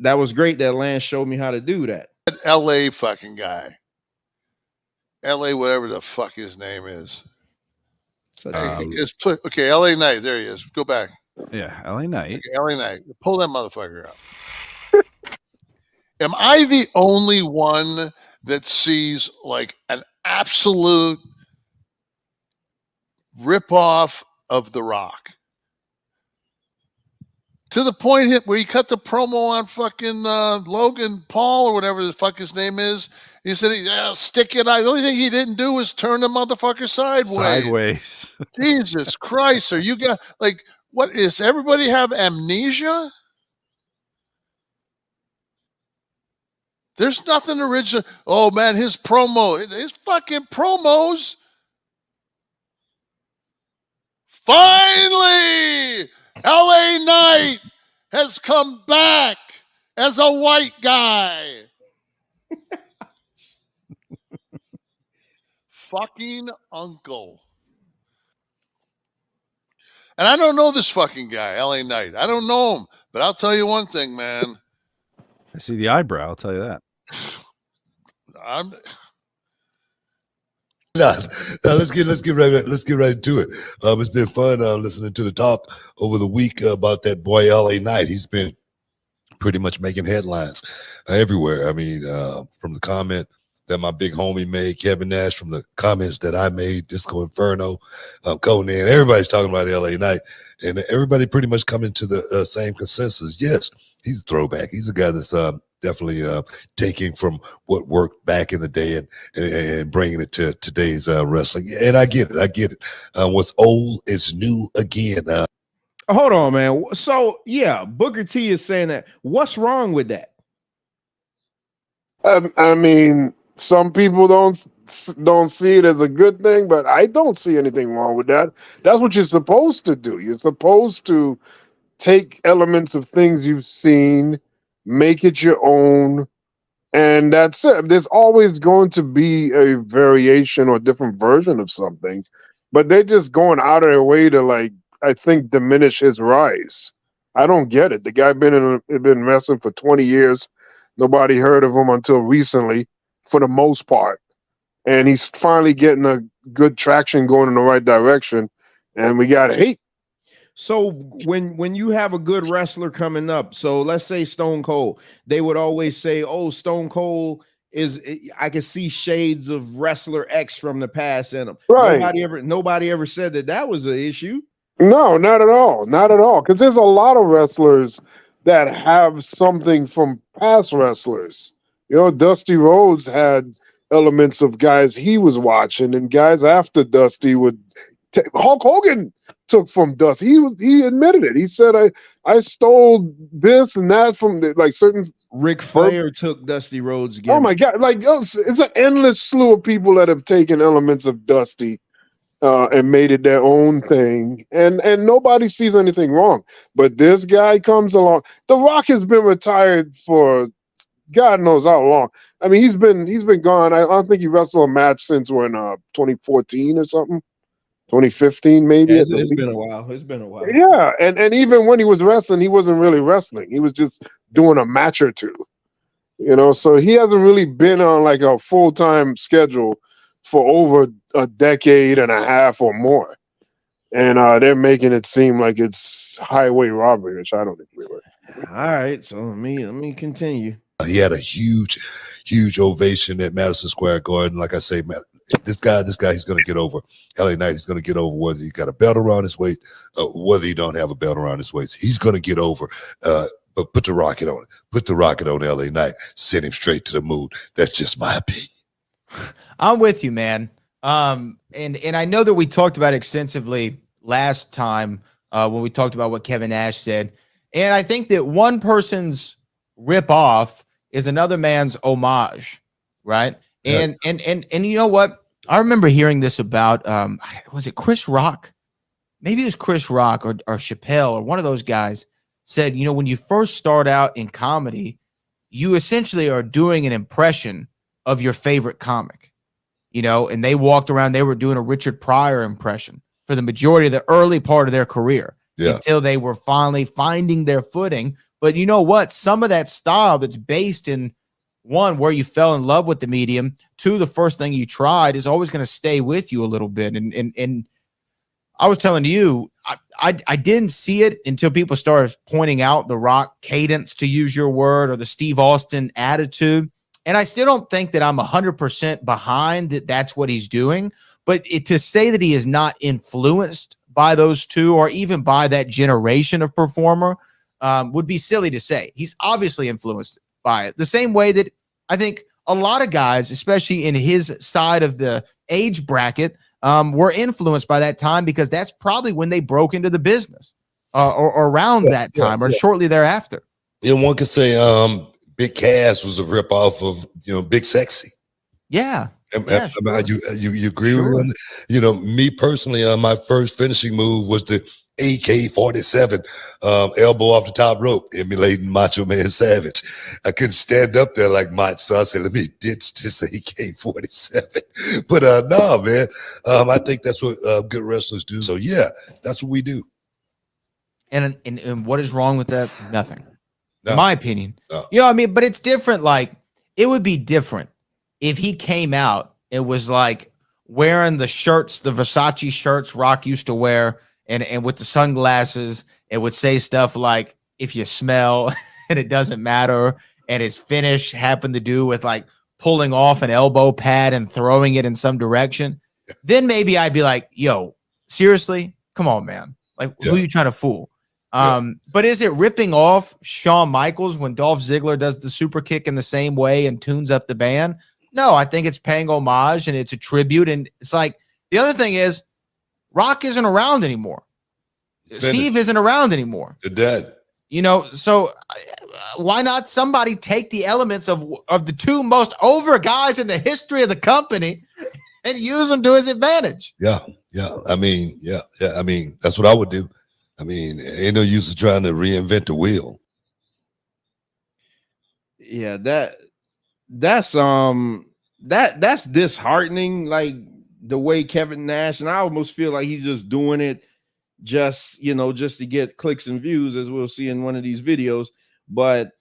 That was great that Lance showed me how to do that. That LA fucking guy. LA, whatever the fuck his name is. Okay, LA Knight. There he is. Go back. Yeah, LA Knight. Okay, LA Knight. Pull that motherfucker up. Am I the only one that sees like an absolute ripoff of The Rock? To the point where he cut the promo on fucking Logan Paul or whatever the fuck his name is. He said, stick it out. The only thing he didn't do was turn the motherfucker sideways. Jesus Christ. Are you got like, what is everybody have amnesia? There's nothing original. Oh man, his fucking promos. Finally, LA Knight has come back as a white guy. Fucking uncle. And I don't know this fucking guy, LA Knight. I don't know him, but I'll tell you one thing, man. I see the eyebrow. I'll tell you that. Let's get right into it. It's been fun listening to the talk over the week about that boy LA Knight. He's been pretty much making headlines everywhere. I mean, from the comment that my big homie made, Kevin Nash, from the comments that I made, Disco Inferno, Conan, everybody's talking about LA Knight, and everybody pretty much coming to the same consensus. Yes, he's a throwback. He's a guy that's definitely taking from what worked back in the day and bringing it to today's wrestling. And I get it. What's old is new again. Hold on, man. So yeah, Booker T is saying that. What's wrong with that? I mean, some people don't see it as a good thing, but I don't see anything wrong with that. That's what you're supposed to do. You're supposed to take elements of things you've seen, make it your own, and that's it. There's always going to be a variation or different version of something, but they're just going out of their way to, like, I think, diminish his rise. I don't get it. The guy been wrestling for 20 years. Nobody heard of him until recently, for the most part, and he's finally getting a good traction going in the right direction, and we got hate. So when you have a good wrestler coming up, so let's say Stone Cold, they would always say, oh, Stone Cold I can see shades of wrestler X from the past in him. Right. Nobody ever said that was an issue. No, not at all. Not at all. Because there's a lot of wrestlers that have something from past wrestlers. You know, Dusty Rhodes had elements of guys he was watching, and guys after Dusty would Hulk Hogan took from Dusty. He admitted it. He said, I stole this and that from like certain. Ric Flair took Dusty Rhodes' gimmick. Oh my God. Like, it's an endless slew of people that have taken elements of Dusty and made it their own thing. And nobody sees anything wrong. But this guy comes along. The Rock has been retired for God knows how long. I mean, he's been gone. I don't think he wrestled a match since when 2014 or something. 2015 maybe. Yeah, it's been a while. It's been a while. Yeah, and even when he was wrestling, he wasn't really wrestling. He was just doing a match or two. You know, so he hasn't really been on like a full-time schedule for over a decade and a half or more. And they're making it seem like it's highway robbery, which I don't agree with. All right, so let me continue. He had a huge ovation at Madison Square Garden. Like I say, man, this guy, he's going to get over. LA Knight is going to get over whether he got a belt around his waist, whether he don't have a belt around his waist. He's going to get over. But put the rocket on it. Put the rocket on LA Knight. Send him straight to the moon. That's just my opinion. I'm with you, man. And I know that we talked about it extensively last time when we talked about what Kevin Nash said. And I think that one person's rip off is another man's homage, right? And you know what? I remember hearing this about was it Chris Rock? Maybe it was Chris Rock or Chappelle or one of those guys said, you know, when you first start out in comedy, you essentially are doing an impression of your favorite comic, and they walked around, they were doing a Richard Pryor impression for the majority of the early part of their career until they were finally finding their footing. But you know what? Some of that style that's based in, one, where you fell in love with the medium, two, the first thing you tried, is always going to stay with you a little bit. And I was telling you, I didn't see it until people started pointing out the Rock cadence, to use your word, or the Steve Austin attitude. And I still don't think that I'm 100% behind that that's what he's doing. But to say that he is not influenced by those two, or even by that generation of performer, would be silly to say. He's obviously influenced by it. The same way that I think a lot of guys, especially in his side of the age bracket, were influenced by that time, because that's probably when they broke into the business, or around that time, or shortly thereafter. One could say Big Cass was a ripoff of Big Sexy. Yeah. You agree with me? Me personally, my first finishing move was the AK-47, elbow off the top rope, emulating Macho Man Savage. I couldn't stand up there like Mott, so I said, let me ditch this AK-47. But no, man, I think that's what good wrestlers do. So yeah, that's what we do. And what is wrong with that? Nothing. In my opinion. No. But it's different. Like, it would be different if he came out, it was like wearing the shirts, the Versace shirts Rock used to wear, and with the sunglasses, it would say stuff like, if you smell and it doesn't matter, and his finish happened to do with like pulling off an elbow pad and throwing it in some direction, then maybe I'd be like, yo, seriously? Come on, man. Like, who are you trying to fool? But is it ripping off Shawn Michaels when Dolph Ziggler does the super kick in the same way and tunes up the band? No, I think it's paying homage and it's a tribute. And it's like, the other thing is, Rock isn't around anymore. Steve isn't around anymore. They're dead. So why not somebody take the elements of the two most over guys in the history of the company and use them to his advantage? Yeah. I mean, that's what I would do. I mean, ain't no use of trying to reinvent the wheel. Yeah, that's disheartening. Like the way Kevin Nash, and I almost feel like he's just doing it just to get clicks and views, as we'll see in one of these videos. But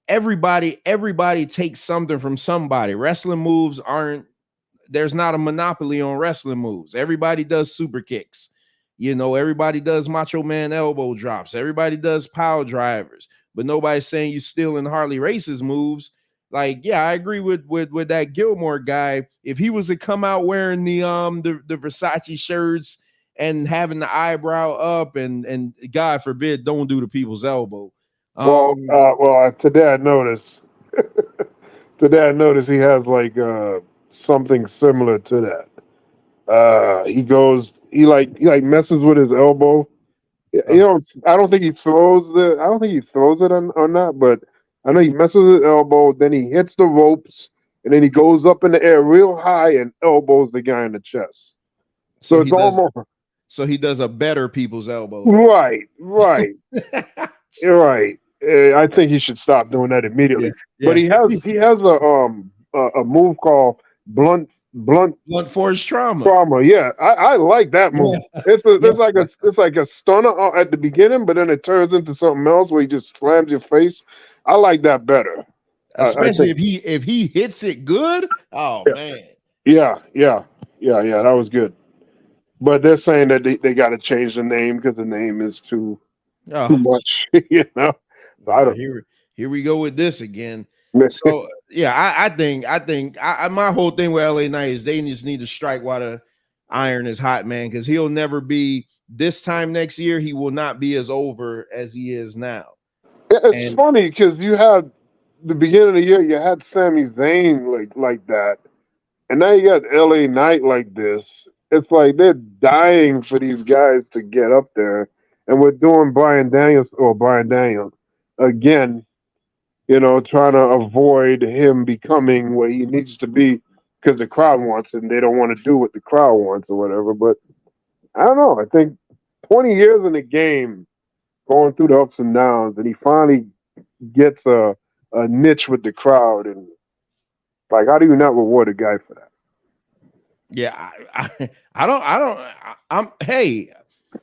everybody takes something from somebody. Wrestling moves there's not a monopoly on wrestling moves. Everybody does super kicks. Everybody does Macho Man elbow drops. Everybody does power drivers, but nobody's saying you stealing Harley Race's moves. Like, yeah, I agree with that Gilmore guy. If he was to come out wearing the Versace shirts and having the eyebrow up, and God forbid, don't do the people's elbow. Today I noticed. Today I noticed he has like something similar to that. He messes with his elbow. I don't think he throws it or not, but I know he messes with his elbow, then he hits the ropes, and then he goes up in the air real high and elbows the guy in the chest. So it's almost. So he does a better people's elbow. Right. You're right. I think he should stop doing that immediately. Yeah. But he has a move called blunt force trauma. Yeah, I like that move. Yeah. It's like a stunner at the beginning, but then it turns into something else where he just slams your face. I like that better, especially if he hits it good. Oh man. Yeah. That was good. But they're saying that they got to change the name because the name is too much. So I don't. Here we go with this again. So yeah, I think my whole thing with LA Knight is they just need to strike while the iron is hot, man, because he'll never be this time next year. He will not be as over as he is now. It's funny because you had the beginning of the year, you had Sami Zayn like that, and now you got LA Knight like this. It's like they're dying for these guys to get up there, and we're doing Bryan Daniels again. Trying to avoid him becoming what he needs to be because the crowd wants it and they don't want to do what the crowd wants or whatever. But I don't know. I think 20 years in the game, going through the ups and downs, and he finally gets a a niche with the crowd, and like, how do you not reward a guy for that? Yeah,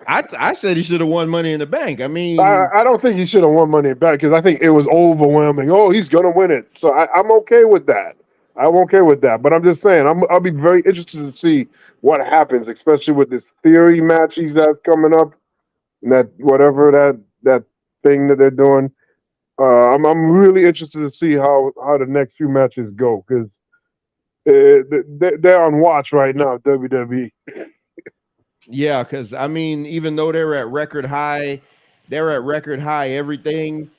I said he should have won Money in the Bank. I mean, I don't think he should have won Money Back because I think it was overwhelming. Oh, he's gonna win it, so I'm okay with that. I'm okay with that, but I'm just saying I'll be very interested to see what happens, especially with this Theory match he's got coming up, and that whatever that thing that they're doing. I'm really interested to see how the next few matches go because they're on watch right now. WWE. yeah, because I mean, even though they're at record high everything.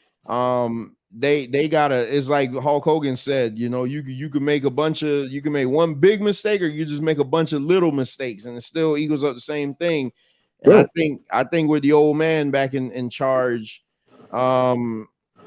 They gotta. It's like Hulk Hogan said. You know, you can make one big mistake, or you just make a bunch of little mistakes, and it still equals up the same thing. And Yeah. I think with the old man back in charge,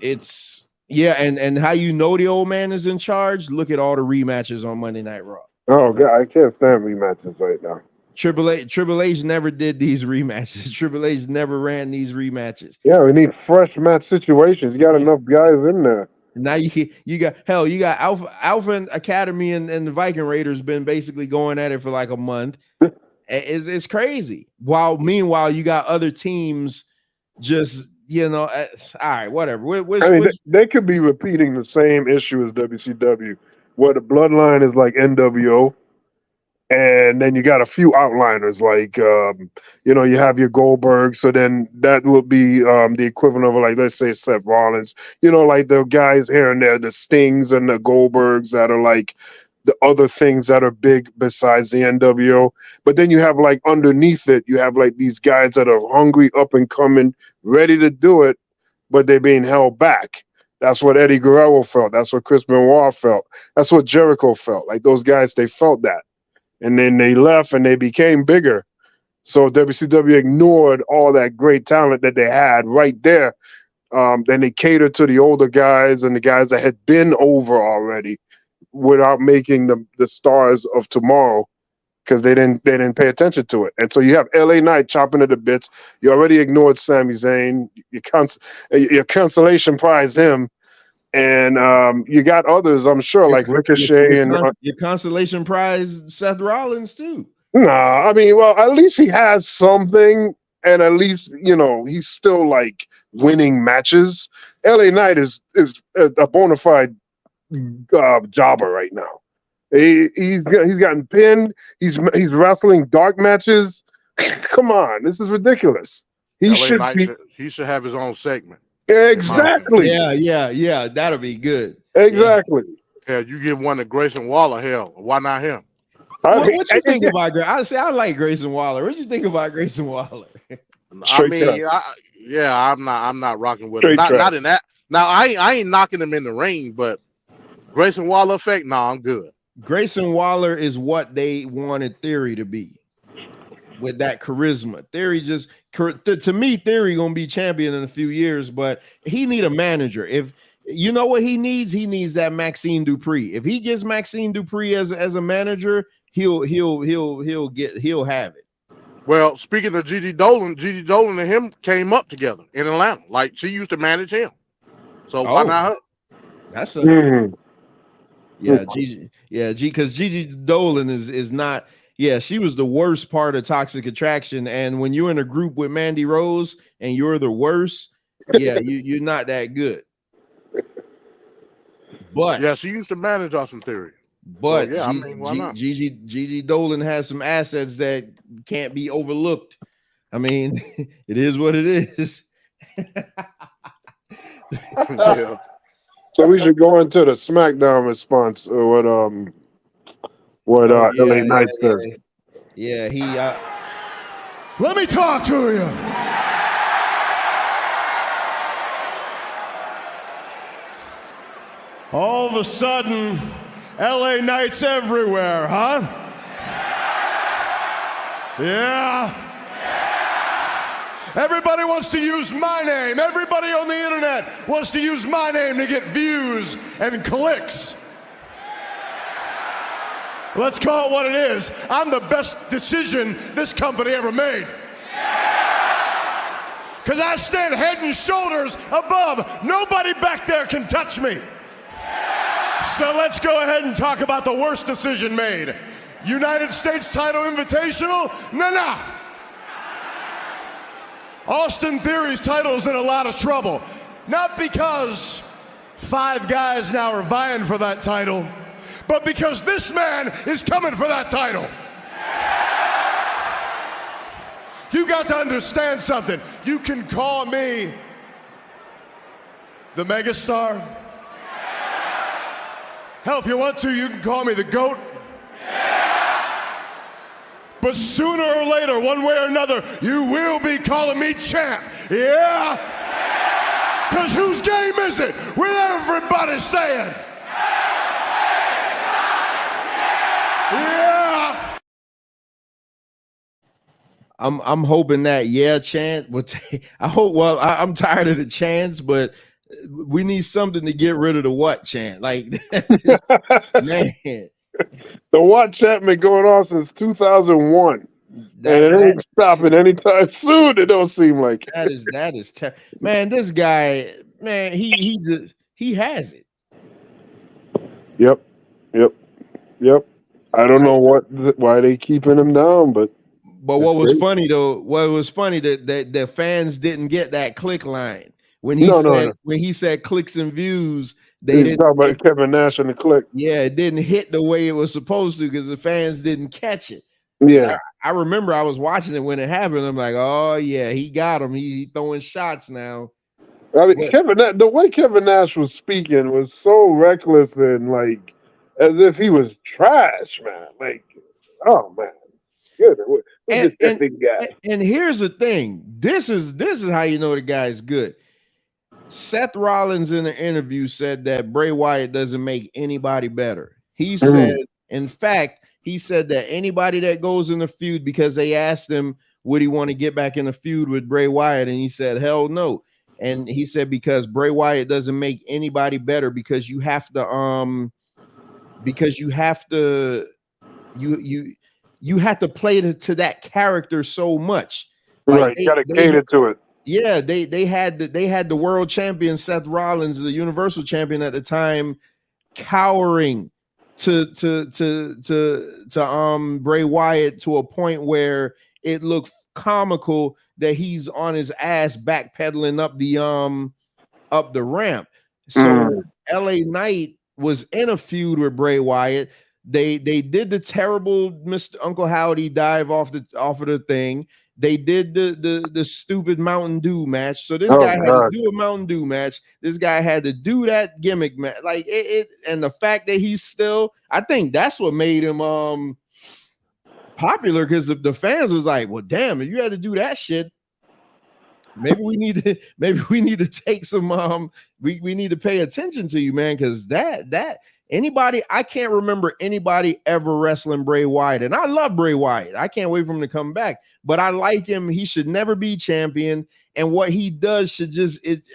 it's and how you know the old man is in charge. Look at all the rematches on Monday Night Raw. Oh God, I can't stand rematches right now. Triple H never did these rematches. Triple H never ran these rematches. Yeah, we need fresh match situations. You got enough guys in there. Now you got Alpha Academy and the Viking Raiders been basically going at it for like a month. It's crazy. Meanwhile you got other teams just all right, whatever. They could be repeating the same issue as WCW, where the bloodline is like NWO. And then you got a few outliners like, you have your Goldberg. So then that will be the equivalent of, like, let's say Seth Rollins, like the guys here and there, the Stings and the Goldbergs that are like the other things that are big besides the NWO. But then you have like underneath it, you have like these guys that are hungry, up and coming, ready to do it, but they're being held back. That's what Eddie Guerrero felt. That's what Chris Benoit felt. That's what Jericho felt. Like those guys, they felt that. And then they left and they became bigger. So WCW ignored all that great talent that they had right there. Then they catered to the older guys and the guys that had been over already without making the stars of tomorrow because they didn't pay attention to it. And so you have LA Knight chopping at the bits. You already ignored Sami Zayn. Your consolation prize him. And you got others, I'm sure, like Ricochet and your consolation prize, Seth Rollins too. Nah, I mean, well, at least he has something, and at least he's still like winning matches. LA Knight is a bona fide jobber right now. He's gotten pinned. He's wrestling dark matches. Come on, this is ridiculous. He should have his own segment. Exactly. Yeah. That'll be good. Exactly. Yeah, you give one to Grayson Waller. Hell, why not him? What you think about Grayson? I like Grayson Waller. What you think about Grayson Waller? I'm not rocking with him. Not in that. Now I ain't knocking him in the ring, but Grayson Waller effect. Nah, I'm good. Grayson Waller is what they wanted Theory to be. With that charisma, Theory to me, Theory gonna be champion in a few years, but he need a manager. If you know what he needs that Maxine Dupree. If he gets Maxine Dupree as a manager, he'll have it. Well, speaking of Gigi Dolan and him came up together in Atlanta. Like she used to manage him, so why not her? That's a Gigi, because Gigi Dolan is not. Yeah, she was the worst part of Toxic Attraction. And when you're in a group with Mandy Rose and you're the worst, you're not that good. But yeah, she used to manage Austin Theory. But so, why not? Gigi Dolan has some assets that can't be overlooked. I mean, it is what it is. So we should go into the SmackDown response or what LA Knight says. Yeah, he let me talk to you. All of a sudden, LA Knights everywhere, huh? Yeah. Everybody wants to use my name. Everybody on the internet wants to use my name to get views and clicks. Let's call it what it is. I'm the best decision this company ever made. Because I stand head and shoulders above. Nobody back there can touch me. So let's go ahead and talk about the worst decision made. United States title invitational? Nah. Austin Theory's title's in a lot of trouble. Not because 5 guys now are vying for that title, but because this man is coming for that title. You got to understand something. You can call me the megastar. Hell, if you want to, you can call me the GOAT. But sooner or later, one way or another, you will be calling me champ. Yeah? Because whose game is it? With everybody saying. Yeah. I'm hoping that chant would I hope I'm tired of the chants, but we need something to get rid of the what chant. Like man. The what chant been going on since 2001. And it ain't stopping anytime soon. It don't seem like that is man, this guy, man, he has it. Yep. I don't know why they keeping him down, but what was funny that the fans didn't get that click line when he said clicks and views. They didn't talk about Kevin Nash and the click. Yeah, it didn't hit the way it was supposed to because the fans didn't catch it. Yeah, I remember I was watching it when it happened. I'm like, oh yeah, he got him. He throwing shots now. I mean, the way Kevin Nash was speaking was so reckless and like as if he was trash, man. Like, oh man, good. Look at that big guy. And here's the thing: this is how you know the guy's good. Seth Rollins in the interview said that Bray Wyatt doesn't make anybody better. He said, in fact, he said that anybody that goes in the feud, because they asked him, would he want to get back in the feud with Bray Wyatt? And he said, hell no. And he said, because Bray Wyatt doesn't make anybody better because you have to play to that character so much. Right, you gotta cater to it. Yeah, they had the world champion Seth Rollins, the Universal Champion at the time, cowering to Bray Wyatt to a point where it looked comical that he's on his ass backpedaling up the ramp. So LA Knight was in a feud with Bray Wyatt. They did the terrible Mr. Uncle Howdy dive off of the thing. They did the stupid Mountain Dew match. So this guy had to do a Mountain Dew match. This guy had to do that gimmick match. Like it and the fact that he's still, I think that's what made him popular, because the fans was like, well, damn, if you had to do that shit, maybe we need to take some we need to pay attention to you, man, because that anybody, I can't remember anybody ever wrestling Bray Wyatt, and I love Bray Wyatt. I can't wait for him to come back, but I like him. He should never be champion, and what he does should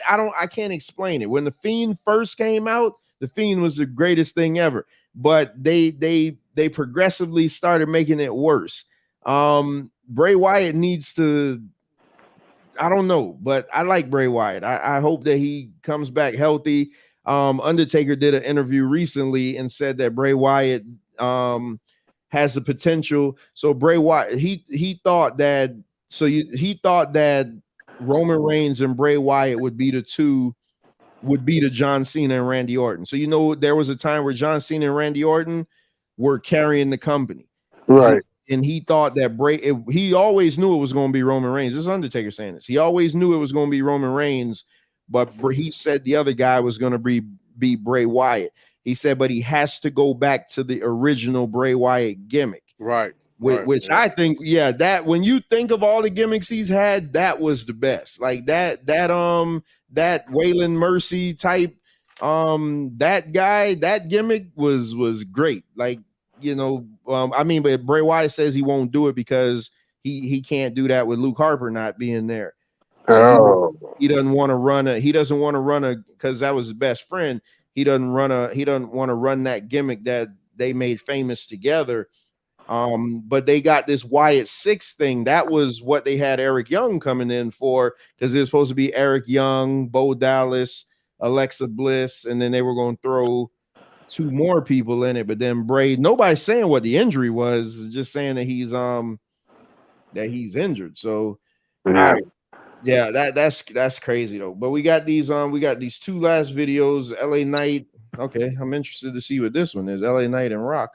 I can't explain it. When the Fiend first came out, the Fiend was the greatest thing ever, but they progressively started making it worse. Bray Wyatt needs to, I don't know, but I like Bray Wyatt. I hope that he comes back healthy. Undertaker did an interview recently and said that Bray Wyatt has the potential. So Bray Wyatt, he thought that Roman Reigns and Bray Wyatt would be the John Cena and Randy Orton. So there was a time where John Cena and Randy Orton were carrying the company, right? And he thought that he always knew it was going to be Roman Reigns. This is Undertaker saying this. He always knew it was going to be Roman Reigns, but he said the other guy was going to be Bray Wyatt. He said, but he has to go back to the original Bray Wyatt gimmick. Right. Which I think, that when you think of all the gimmicks he's had, that was the best. Like that Waylon Mercy type, that guy, that gimmick was great. Like, but Bray Wyatt says he won't do it because he can't do that with Luke Harper not being there. He doesn't want to run because that was his best friend. He doesn't want to run that gimmick that they made famous together. But they got this Wyatt Six thing. That was what they had Eric Young coming in for, because it was supposed to be Eric Young, Bo Dallas, Alexa Bliss, and then they were going to throw 2 more people in it. But then Bray, nobody's saying what the injury was, just saying that he's injured. So yeah, that's crazy though. But we got these 2 last videos. LA Knight. Okay, I'm interested to see what this one is. LA Knight and Rock.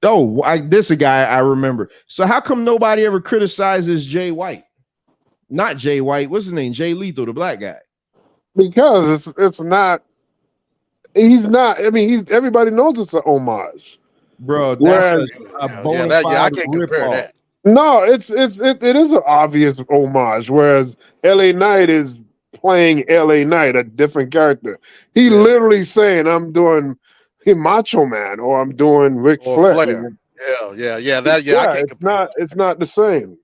This a guy I remember. So how come nobody ever criticizes Jay White? Not Jay White. What's his name? Jay Lethal, the black guy. Because it's not. He's not. I mean, everybody knows it's an homage, bro. That's a bona fide I can't compare that. No, it is an obvious homage. Whereas LA Knight is playing LA Knight, a different character. He literally saying, "I'm doing Macho Man" or "I'm doing Ric Flair." I can't compare. It's not the same.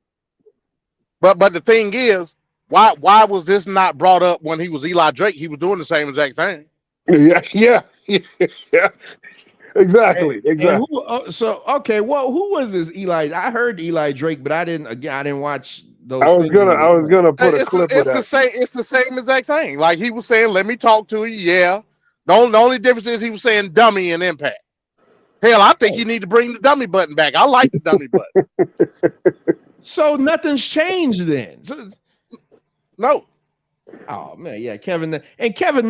But the thing is, why was this not brought up when he was Eli Drake? He was doing the same exact thing. Yeah. Exactly. And who, who was this Eli? I heard Eli Drake, but I didn't watch those. I was gonna put a clip of that. It's the same exact thing. Like he was saying, "Let me talk to you." Yeah. The only difference is he was saying "dummy" and Impact. Hell, I think you need to bring the dummy button back. I like the dummy button. So nothing's changed then. No. Oh man, yeah, Kevin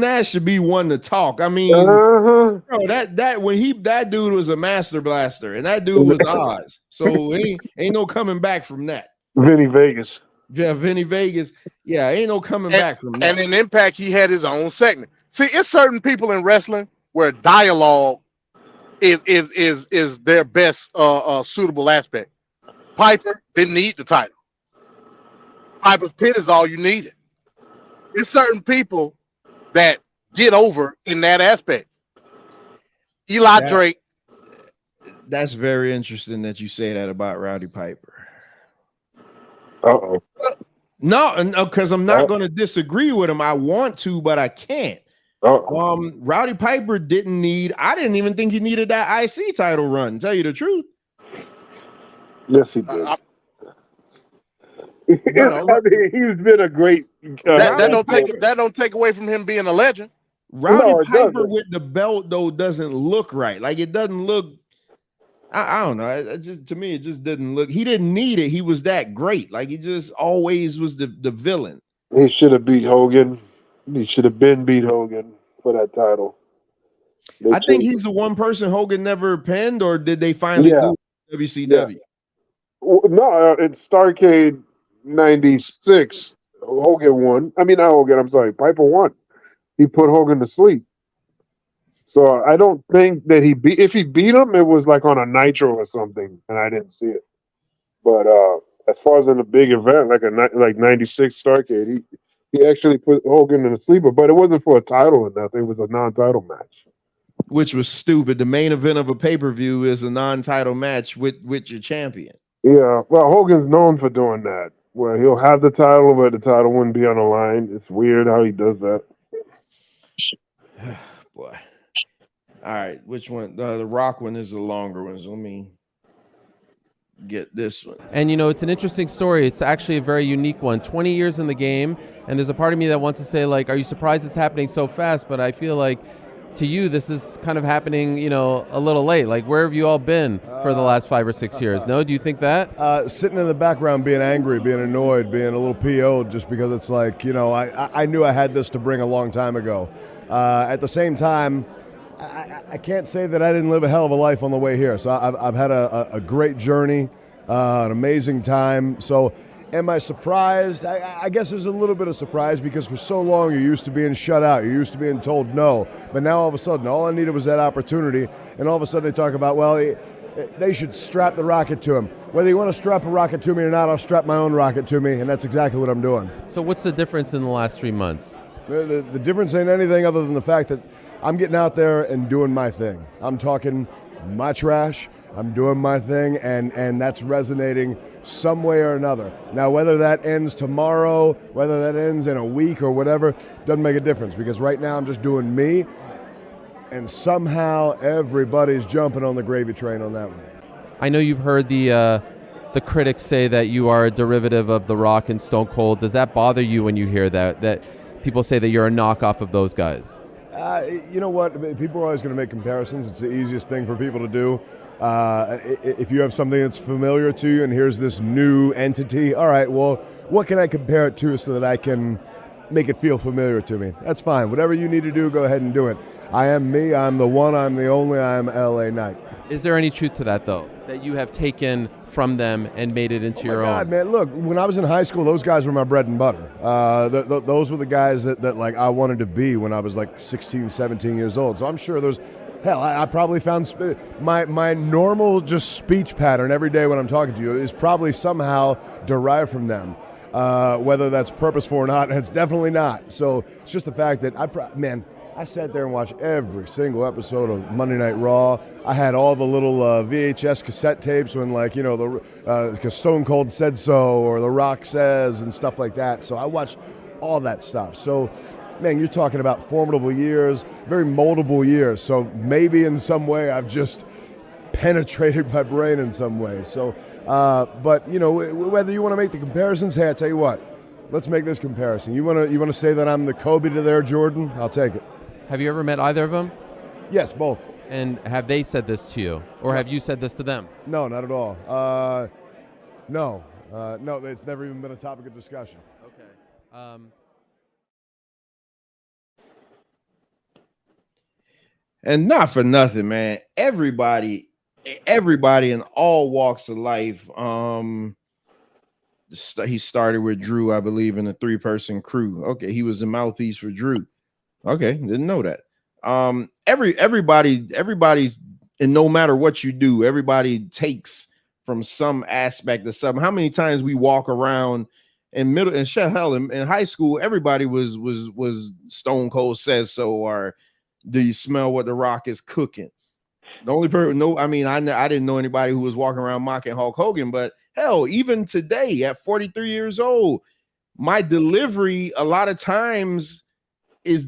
Nash should be one to talk. I mean, bro, that dude was a master blaster, and that dude was Oz. So ain't no coming back from that. Vinny Vegas. Yeah, Vinny Vegas. Yeah, ain't no coming back from that. And in Impact, he had his own segment. See, it's certain people in wrestling where dialogue is their best suitable aspect. Piper didn't need the title. Piper's Pit is all you needed. It's certain people that get over in that aspect. Drake. That's very interesting that you say that about Rowdy Piper. Uh-oh. No, because I'm not going to disagree with him. I want to, but I can't. Rowdy Piper didn't need. I didn't even think he needed that IC title run. Tell you the truth. Yes, he did. I mean, he's been a great. That don't take away from him being a legend. Rowdy Piper with the belt though doesn't look right. Like it doesn't look. I don't know. To me, it just didn't look. He didn't need it. He was that great. Like he just always was the villain. He should have beat Hogan. He should have been beat Hogan for that title. I think he's the one person Hogan never pinned, or did they finally do WCW? Yeah. No, in Starrcade '96, Hogan won. I mean, not Hogan. I'm sorry, Piper won. He put Hogan to sleep. So I don't think that he beat. If he beat him, it was like on a Nitro or something, and I didn't see it. But as far as in a big event like '96 Starrcade, he actually put Hogan in a sleeper. But it wasn't for a title or nothing. It was a non-title match. Which was stupid. The main event of a pay-per-view is a non-title match with your champion. Yeah, well, Hogan's known for doing that, where he'll have the title, but the title wouldn't be on the line. It's weird how he does that. Boy. All right, which one? The Rock one is the longer one, so let me get this one. And, it's an interesting story. It's actually a very unique one. 20 years in the game, and there's a part of me that wants to say, like, are you surprised it's happening so fast? But I feel like, to you, this is kind of happening, a little late. Like, where have you all been for the last 5 or 6 years? No? Do you think that? Sitting in the background being angry, being annoyed, being a little PO'd just because it's like, I knew I had this to bring a long time ago. At the same time, I can't say that I didn't live a hell of a life on the way here. So I've had a great journey, an amazing time. So am I surprised? I guess there's a little bit of surprise because for so long you're used to being shut out. You're used to being told no. But now all of a sudden, all I needed was that opportunity. And all of a sudden they talk about, well, they should strap the rocket to him. Whether you want to strap a rocket to me or not, I'll strap my own rocket to me. And that's exactly what I'm doing. So what's the difference in the last 3 months? The difference ain't anything other than the fact that I'm getting out there and doing my thing. I'm talking my trash. I'm doing my thing, and that's resonating some way or another. Now, whether that ends tomorrow, whether that ends in a week or whatever, doesn't make a difference because right now I'm just doing me, and somehow everybody's jumping on the gravy train on that one. I know you've heard the critics say that you are a derivative of The Rock and Stone Cold. Does that bother you when you hear that people say that you're a knockoff of those guys? You know what? People are always going to make comparisons. It's the easiest thing for people to do. If you have something that's familiar to you and here's this new entity, all right, well, what can I compare it to so that I can make it feel familiar to me? That's fine. Whatever you need to do, go ahead and do it. I am me. I'm the one. I'm the only. I'm LA Knight. Is there any truth to that, though, that you have taken from them and made it into your God, own? man, look, when I was in high school, those guys were my bread and butter. Those were the guys that like I wanted to be when I was like 16, 17 years old. So I'm sure there's, hell, I probably found my normal just speech pattern every day when I'm talking to you is probably somehow derived from them. Whether that's purposeful or not, it's definitely not. So it's just the fact that I sat there and watched every single episode of Monday Night Raw. I had all the little VHS cassette tapes when, like, you know, the Stone Cold said so or The Rock says and stuff like that. So I watched all that stuff. So, man, you're talking about formidable years, very moldable years. So maybe in some way I've just penetrated my brain in some way. So, but, you know, whether you want to make the comparisons, hey, I tell you what, let's make this comparison. You want to say that I'm the Kobe to their Jordan? I'll take it. Have you ever met either of them? Yes, both. And have they said this to you? Or have you said this to them? No, not at all. No, it's never even been a topic of discussion. Okay. And not for nothing, man. Everybody in all walks of life. He started with Drew, I believe, in a 3-person crew. Okay, he was the mouthpiece for Drew. Okay, didn't know that. Everybody's, and no matter what you do, everybody takes from some aspect of something. How many times we walk around in in high school, everybody was Stone Cold says so, or do you smell what The Rock is cooking? The only person, I didn't know anybody who was walking around mocking Hulk Hogan, but hell, even today at 43 years old, my delivery a lot of times is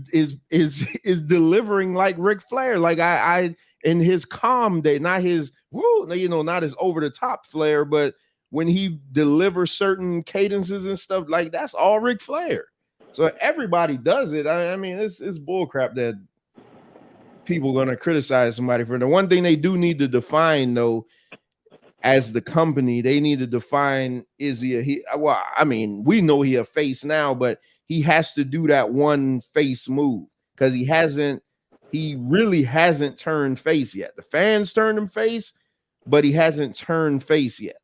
delivering like Ric Flair. Like I in his calm day, not his not his over the top flair, but when he delivers certain cadences and stuff, like that's all Ric Flair. So everybody does it. I mean, it's bullcrap that people are gonna criticize somebody for. The one thing they do need to define, though, as the company, they need to define, is he well, I mean, we know he a face now, but he has to do that one face move because he really hasn't turned face yet. The fans turned him face, but he hasn't turned face yet.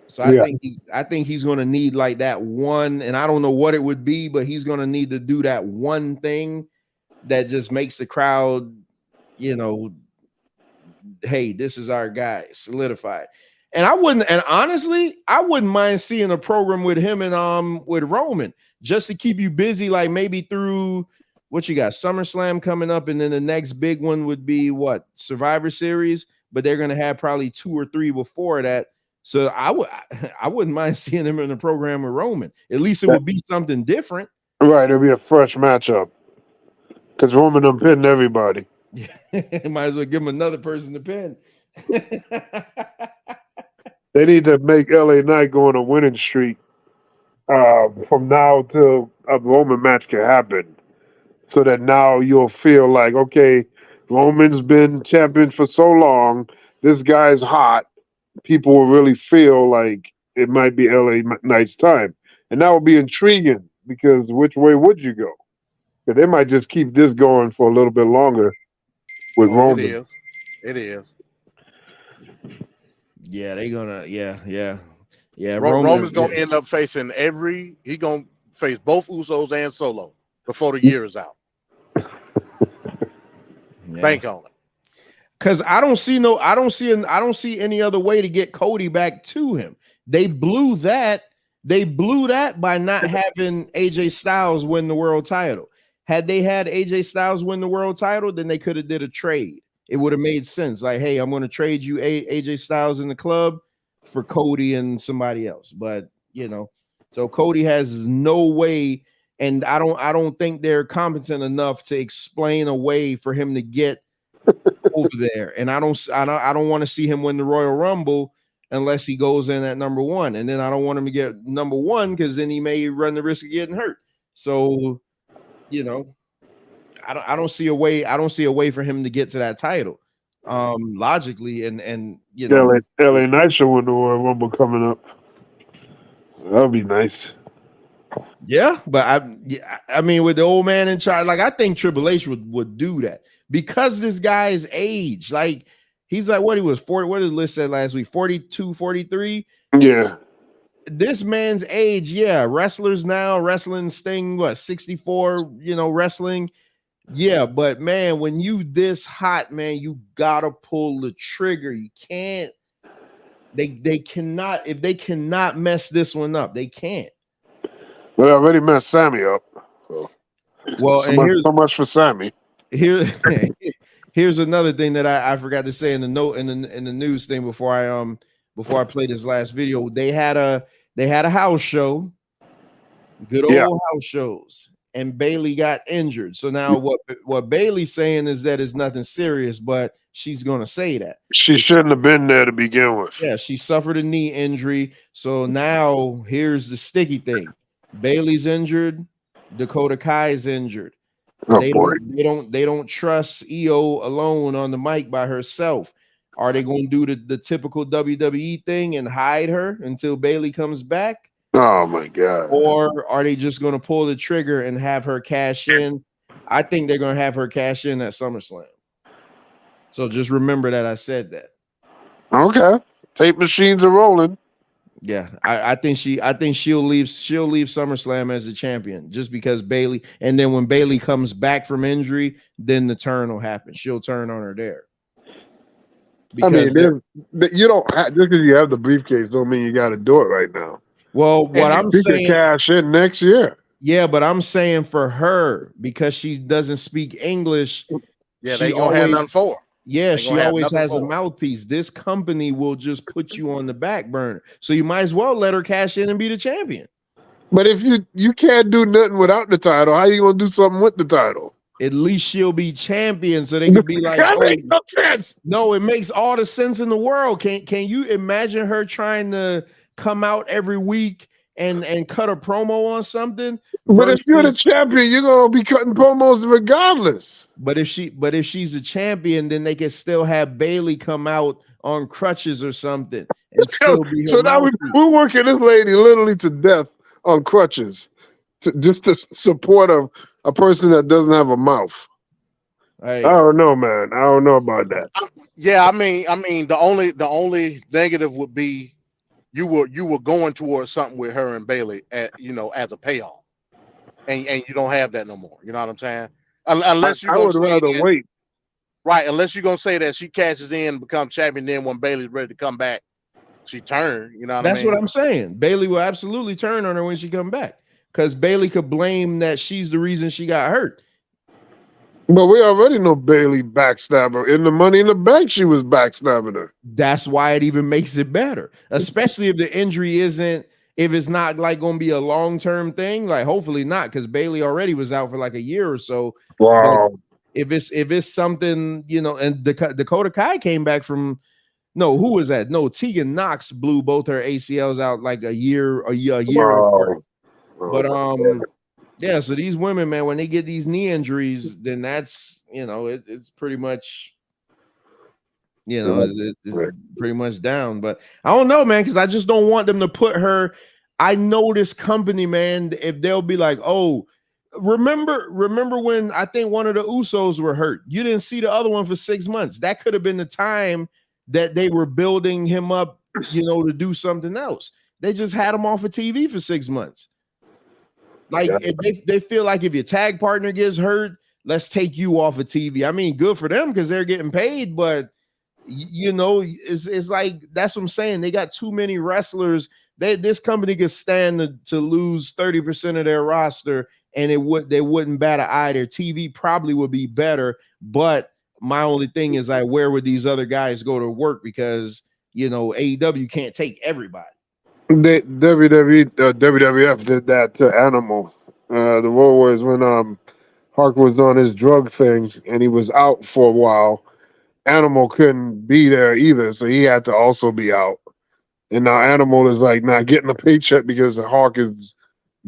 So I think he's going to need like that one, and I don't know what it would be, but he's going to need to do that one thing that just makes the crowd, hey, this is our guy, solidified. And honestly, I wouldn't mind seeing a program with him and with Roman just to keep you busy, like maybe through what you got, SummerSlam coming up, and then the next big one would be what, Survivor Series, but they're gonna have probably 2 or 3 before that. So I wouldn't mind seeing him in the program with Roman. At least it would be something different. Right, it'll be a fresh matchup because Roman done pinned everybody. Might as well give him another person to pin. They need to make LA Knight go on a winning streak from now till a Roman match can happen, so that now you'll feel like, okay, Roman's been champion for so long, this guy's hot. People will really feel like it might be LA Knight's time, and that would be intriguing because which way would you go? Because they might just keep this going for a little bit longer with Roman. It is. Yeah, they're gonna. Yeah. Roman's gonna end up facing he gonna face both Usos and Solo before the year is out. Bank on it. Because I don't see any other way to get Cody back to him. They blew that by not having AJ Styles win the world title. Had they had AJ Styles win the world title, then they could have did a trade. It would have made sense. Like, hey, I'm going to trade you AJ Styles in the club for Cody and somebody else. But, so Cody has no way. and I don't think they're competent enough to explain a way for him to get over there. And I don't want to see him win the Royal Rumble unless he goes in at number 1. And then I don't want him to get number 1 because then he may run the risk of getting hurt. So, you know, I don't see a way. I don't see a way for him to get to that title. Logically, and you know, LA Knight should win the Royal Rumble coming up. That would be nice. Yeah, but I mean, with the old man in charge, like I think Triple H would do that because this guy's age, like he's like what he was 40. What did Liz said last week? 42, 43. Yeah. This man's age, yeah. Wrestlers now, wrestling Sting, what 64? You know, wrestling. Yeah, but man, when you this hot, man, you gotta pull the trigger. You can't. They cannot. If they cannot mess this one up, they can't. Well, I already messed Sammy up. So. Well, so much for Sammy. Here's another thing that I forgot to say in the note in the news thing before I played this last video. They had a house show, good old house shows, and Bailey got injured. So now what Bailey's saying is that it's nothing serious, but she's gonna say that she shouldn't have been there to begin with. Yeah, she suffered a knee injury. So now here's the sticky thing. Bailey's injured, Dakota Kai's injured. Oh, they don't trust EO alone on the mic by herself. Are they going to do the typical WWE thing and hide her until Bailey comes back? Oh my God. Or are they just going to pull the trigger and have her cash in? I think they're going to have her cash in at SummerSlam. So just remember that I said that. Okay. Tape machines are rolling. Yeah, I think she'll leave SummerSlam as a champion just because Bailey, and then when Bailey comes back from injury, then the turn will happen. She'll turn on her there. Because you don't just because you have the briefcase don't mean you got to do it right now. Well, what I'm saying, can cash in next year. Yeah, but I'm saying for her because she doesn't speak English. Yeah, they gonna have nothing for her. Yeah, she always has a mouthpiece. This company will just put you on the back burner. So you might as well let her cash in and be the champion. But if you can't do nothing without the title, how you gonna do something with the title? At least she'll be champion, so they can be like, that makes no sense. No, it makes all the sense in the world. Can you imagine her trying to come out every week and cut a promo on something? But if you're the champion, you're gonna be cutting promos regardless. But if she's a champion, then they can still have Bailey come out on crutches or something and still be her so now we're working this lady literally to death on crutches, just to support a person that doesn't have a mouth. Hey. I don't know, man. I don't know about that. Yeah, I mean, the only negative would be you were going towards something with her and Bailey as a payoff, and you don't have that no more. You know what I'm saying? Unless I would rather wait. Right, unless you're gonna say that she cashes in and becomes champion, then when Bailey's ready to come back, she turn. You know That's what I'm saying. Bailey will absolutely turn on her when she come back because Bailey could blame that she's the reason she got hurt. But we already know Bailey backstabbed her. In the Money in the Bank, she was backstabbing her. That's why it even makes it better, especially if the injury if it's not like going to be a long-term thing, like hopefully not, because Bailey already was out for like a year or so. Wow. But if it's something, and Dakota Kai came back from, no, who was that? No, Tegan Knox blew both her ACLs out like a year apart. But yeah, so these women, man, when they get these knee injuries, then that's it's pretty much it's pretty much down. But I don't know, man, because I just don't want them to put her. I know this company, man, if they'll be like, oh, remember when I think one of the Usos were hurt, you didn't see the other one for 6 months. That could have been the time that they were building him up, to do something else. They just had him off of TV for 6 months. Like they feel like if your tag partner gets hurt, let's take you off of TV. I mean, good for them because they're getting paid, but it's like that's what I'm saying. They got too many wrestlers. This company could stand to lose 30% of their roster, and they wouldn't bat an eye. Their TV probably would be better. But my only thing is, like, where would these other guys go to work? Because AEW can't take everybody. WWF did that to Animal. The Road Warriors when Hawk was on his drug thing and he was out for a while. Animal couldn't be there either, so he had to also be out. And now Animal is like not getting a paycheck because Hawk is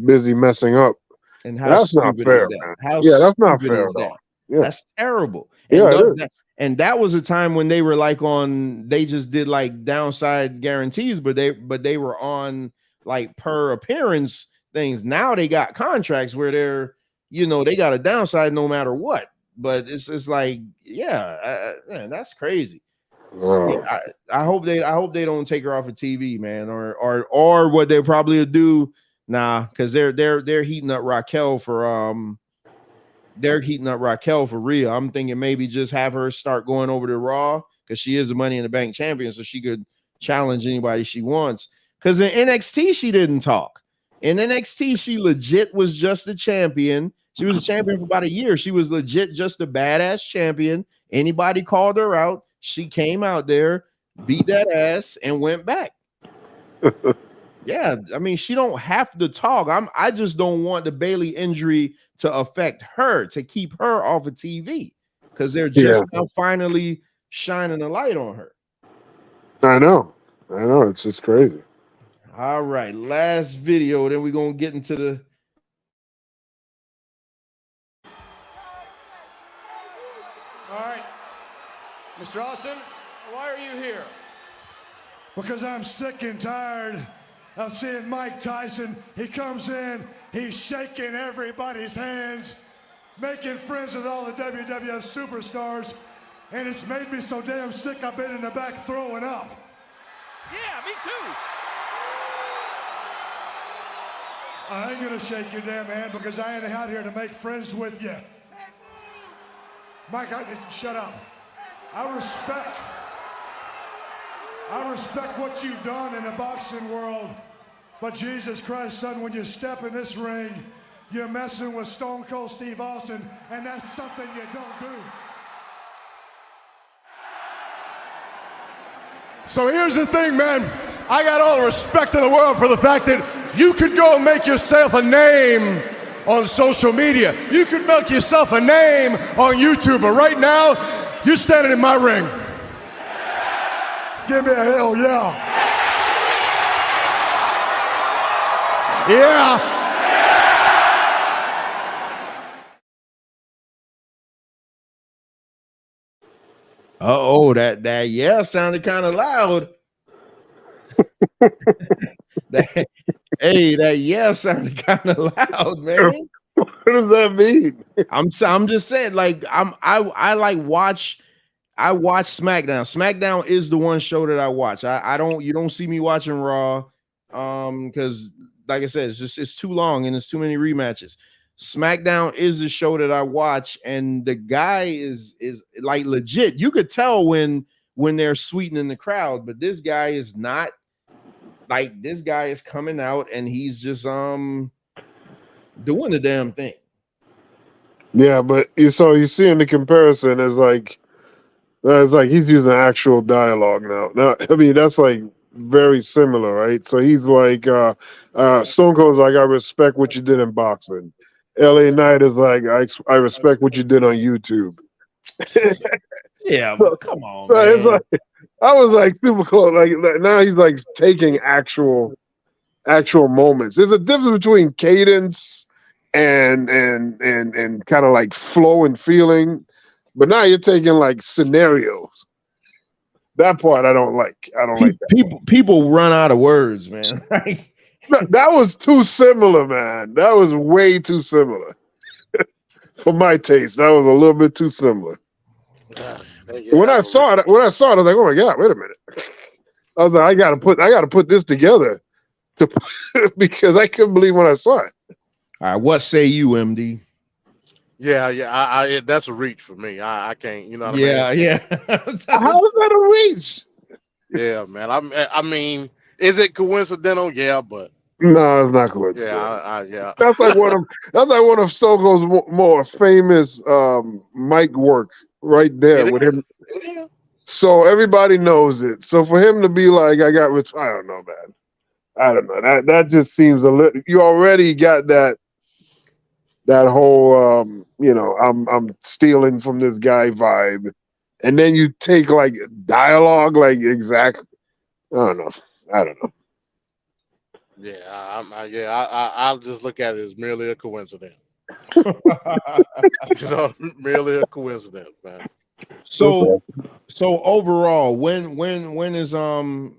busy messing up. And And how that's not stupid is fair, that? man. How Yeah, that's not stupid fair is at that? all. Yeah, That's terrible. yeah, And it that is. and that was a time when they were like on they just did like downside guarantees, but they were on like per appearance things. Now they got contracts where they're they got a downside no matter what. But it's like man, that's crazy. Yeah, Wow. I hope they don't take her off of TV, man, or what they probably do. Nah, because they're heating up Raquel for Rhea. I'm thinking maybe just have her start going over to Raw because she is the Money in the Bank champion, so she could challenge anybody she wants. Because in NXT she didn't talk. In NXT she legit was just a champion. She was a champion for about a year. She was legit just a badass champion. Anybody called her out, she came out there, beat that ass, and went back. Yeah, I mean, she don't have to talk. I just don't want the Bailey injury to affect her, to keep her off of TV because they're Yeah, just now finally shining a light on her. I know. It's just crazy. All right, last video, then we're gonna get into the All right. Mr. Austin, why are you here? Because I'm sick and tired of seeing Mike Tyson. He comes in, he's shaking everybody's hands, making friends with all the WWF superstars, and it's made me so damn sick I've been in the back throwing up. Yeah, me too. I ain't gonna shake your damn hand because I ain't out here to make friends with you. Mike, shut up. I respect what you've done in the boxing world, but Jesus Christ, son, when you step in this ring, you're messing with Stone Cold Steve Austin, and that's something you don't do. So here's the thing, man. I got all the respect in the world for the fact that you could go and make yourself a name on social media. You could make yourself a name on YouTube, but right now, you're standing in my ring. Give me a hell yeah. Yeah. oh that yeah sounded kind of loud. that yeah sounded kind of loud, man. What does that mean? I'm just saying, like I watch SmackDown. SmackDown is the one show that I watch. You don't see me watching Raw, because like I said, it's too long and it's too many rematches. SmackDown is the show that I watch, and the guy is like legit. You could tell when they're sweetening the crowd, but this guy is not. Like, this guy is coming out and he's just doing the damn thing. Yeah, but you see in the comparison is like he's using actual dialogue now. Now, I mean, that's like very similar, right? So he's like Stone Cold's like, I respect what you did in boxing. LA Knight is like, I respect what you did on YouTube. Yeah, so, but come on, so man. it's like I was like super close. Like now he's like taking actual moments. There's a difference between cadence and kind of like flow and feeling, but now you're taking like scenarios. That part I don't like. I don't like that. People run out of words, man. That was too similar, man. That was way too similar for my taste. That was a little bit too similar. When I saw it, I was like, "Oh my god, wait a minute!" I was like, "I gotta put this together," because I couldn't believe when I saw it. All right, what say you, MD? Yeah, I that's a reach for me. I can't, you know what I mean? Yeah. How is that a reach? Yeah, man. I mean, is it coincidental? Yeah, but no, it's not coincidental. Yeah. That's like one of Stone Cold's more famous mic work right there with him. So everybody knows it. So for him to be like, I don't know, man. I don't know. That just seems a little. You already got that that whole I'm stealing from this guy vibe, and then you take like dialogue, like exact. I don't know. Yeah, I'll just look at it as merely a coincidence. Merely a coincidence, man. So overall, when is damn,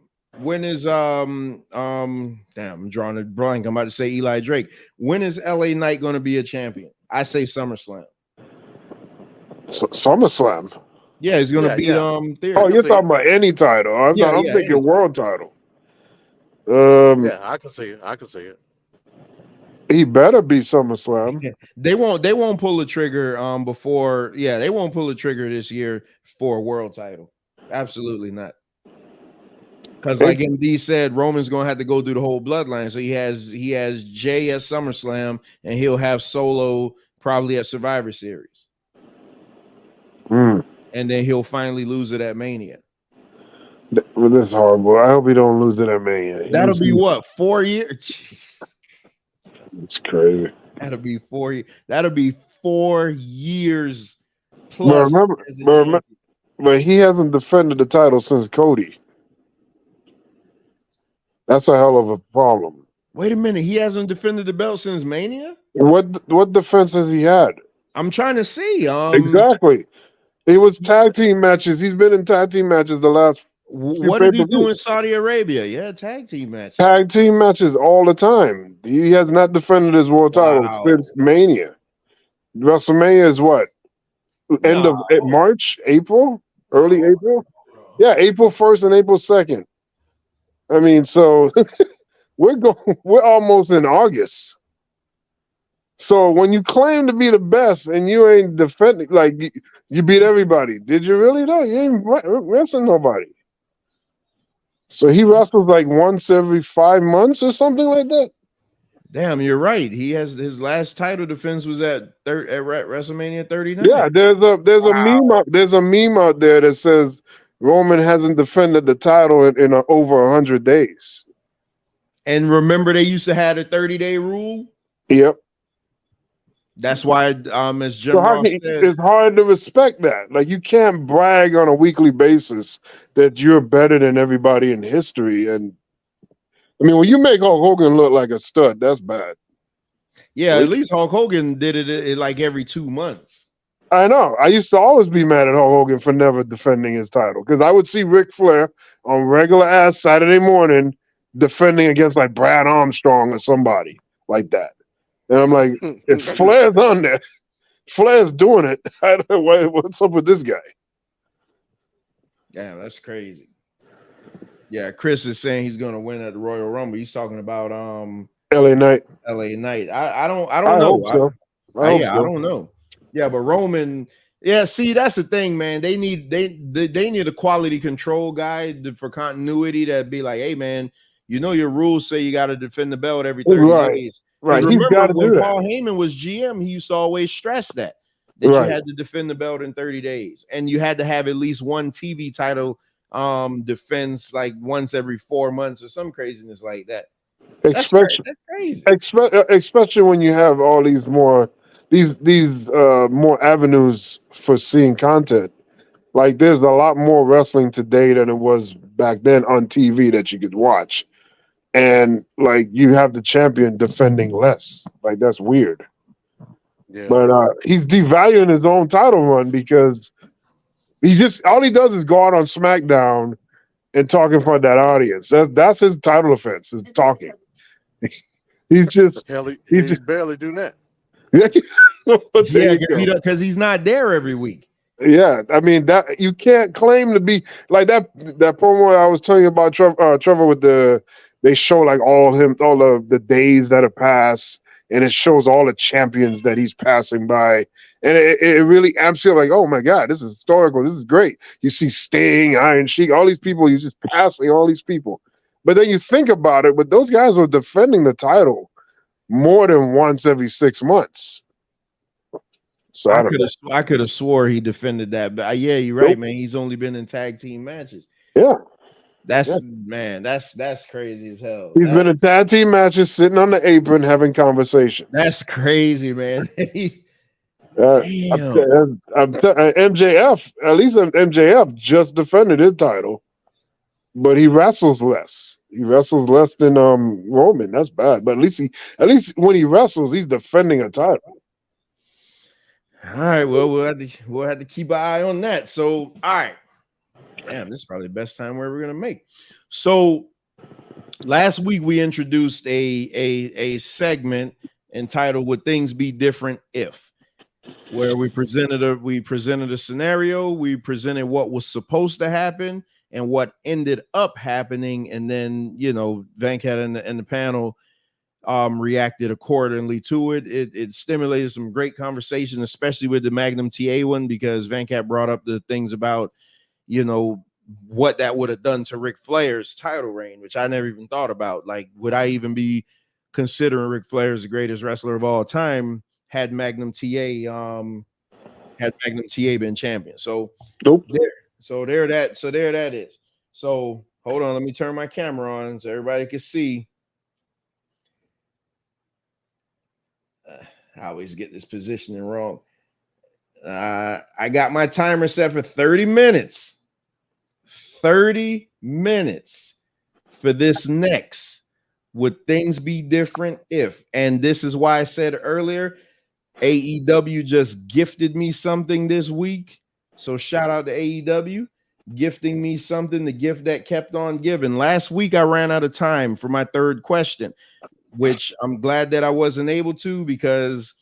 I'm drawing a blank. I'm about to say Eli Drake. When is LA Knight going to be a champion? I say SummerSlam. SummerSlam. Yeah, he's going to beat Theory. Oh, you're talking about any title. I'm thinking world title. Yeah, I can see it. I can see it. He better be SummerSlam. They won't pull the trigger before. Yeah, they won't pull the trigger this year for a world title. Absolutely not. Because like MD said, Roman's gonna have to go through the whole bloodline. So he has Jay at SummerSlam, and he'll have Solo probably at Survivor Series. Mm. And then he'll finally lose it at Mania. Well, this is horrible. I hope he don't lose it at Mania. That'll be what, 4 years? It's crazy. That'll be 4 years. That'll be 4 years But plus. but he hasn't defended the title since Cody. That's a hell of a problem. Wait a minute, he hasn't defended the belt since Mania? What defense has he had? I'm trying to see. Exactly. It was tag team matches. He's been in tag team matches the last few what did he do in pay-per-views. Saudi Arabia? Yeah, tag team matches. Tag team matches all the time. He has not defended his world title since Mania. WrestleMania is what? End of March, April, early April. Yeah, April 1st and April 2nd. I mean, so we're almost in August. So when you claim to be the best and you ain't defending, like you beat everybody, did you really? No, you ain't wrestling nobody. So he wrestles like once every 5 months or something like that. Damn, you're right. He has his last title defense was at WrestleMania 39. Yeah, there's a meme out there that says Roman hasn't defended the title in over 100 days. And remember, they used to have a 30-day rule. Yep. That's why, as Jim So Ross says, it's hard to respect that. Like you can't brag on a weekly basis that you're better than everybody in history. And I mean, when you make Hulk Hogan look like a stud, that's bad. yeah, at least Hulk Hogan did it like every 2 months. I know. I used to always be mad at Hulk Hogan for never defending his title because I would see Ric Flair on regular ass Saturday morning defending against like Brad Armstrong or somebody like that. And I'm like, if Flair's on there, Flair's doing it. I don't know what's up with this guy. Yeah, that's crazy. Yeah, Chris is saying he's going to win at the Royal Rumble. He's talking about LA Knight. LA Knight. I don't know. Hope so. I don't know. Yeah, but Roman. Yeah, see, that's the thing, man. They need a quality control guy for continuity that'd be like, hey, man, you know your rules say you got to defend the belt every 30 days. Right. Remember when Paul Heyman was GM, he used to always stress that you had to defend the belt in 30 days, and you had to have at least one TV title defense like once every 4 months or some craziness like that. That's crazy. Especially when you have all these more avenues for seeing content. Like there's a lot more wrestling today than it was back then on TV that you could watch. And like you have the champion defending less. Like that's weird. Yeah. But he's devaluing his own title run because all he does is go out on SmackDown and talk in front of that audience. That's his title offense, is talking. He's just barely do that. Because he's not there every week. Yeah, I mean that you can't claim to be like that promo I was telling you about Trevor with they show like all of the days that have passed, and it shows all the champions that he's passing by, and it really amps you like, oh my god, this is historical, this is great. You see Sting, Iron Sheik, all these people, you're just passing all these people, but then you think about it, but those guys were defending the title more than once every 6 months. So I could have swore he defended that, but yeah, you're right, man. He's only been in tag team matches. Yeah. That's man, that's crazy as hell. He's been in tag team matches, sitting on the apron, having conversations. That's crazy, man. Damn. Damn. MJF, at least MJF just defended his title, but he wrestles less. He wrestles less than Roman. That's bad. But at least when he wrestles, he's defending a title. All right, well, we'll have to keep an eye on that. So, all right. Damn, this is probably the best time we're ever gonna make. So last week we introduced a segment entitled "Would Things Be Different If?" where we presented a scenario, we presented what was supposed to happen and what ended up happening, and then Venkat and the panel reacted accordingly to it. It stimulated some great conversation, especially with the Magnum TA one, because Venkat brought up the things about what that would have done to Ric Flair's title reign, which I never even thought about. Like, would I even be considering Ric Flair as the greatest wrestler of all time had Magnum TA been champion? So nope. There that is. So hold on, let me turn my camera on so everybody can see. I always get this positioning wrong. I got my timer set for 30 minutes. 30 minutes for this next. Would things be different if? And this is why I said earlier, AEW just gifted me something this week. So shout out to AEW gifting me something, the gift that kept on giving. Last week I ran out of time for my third question, which I'm glad that I wasn't able to, because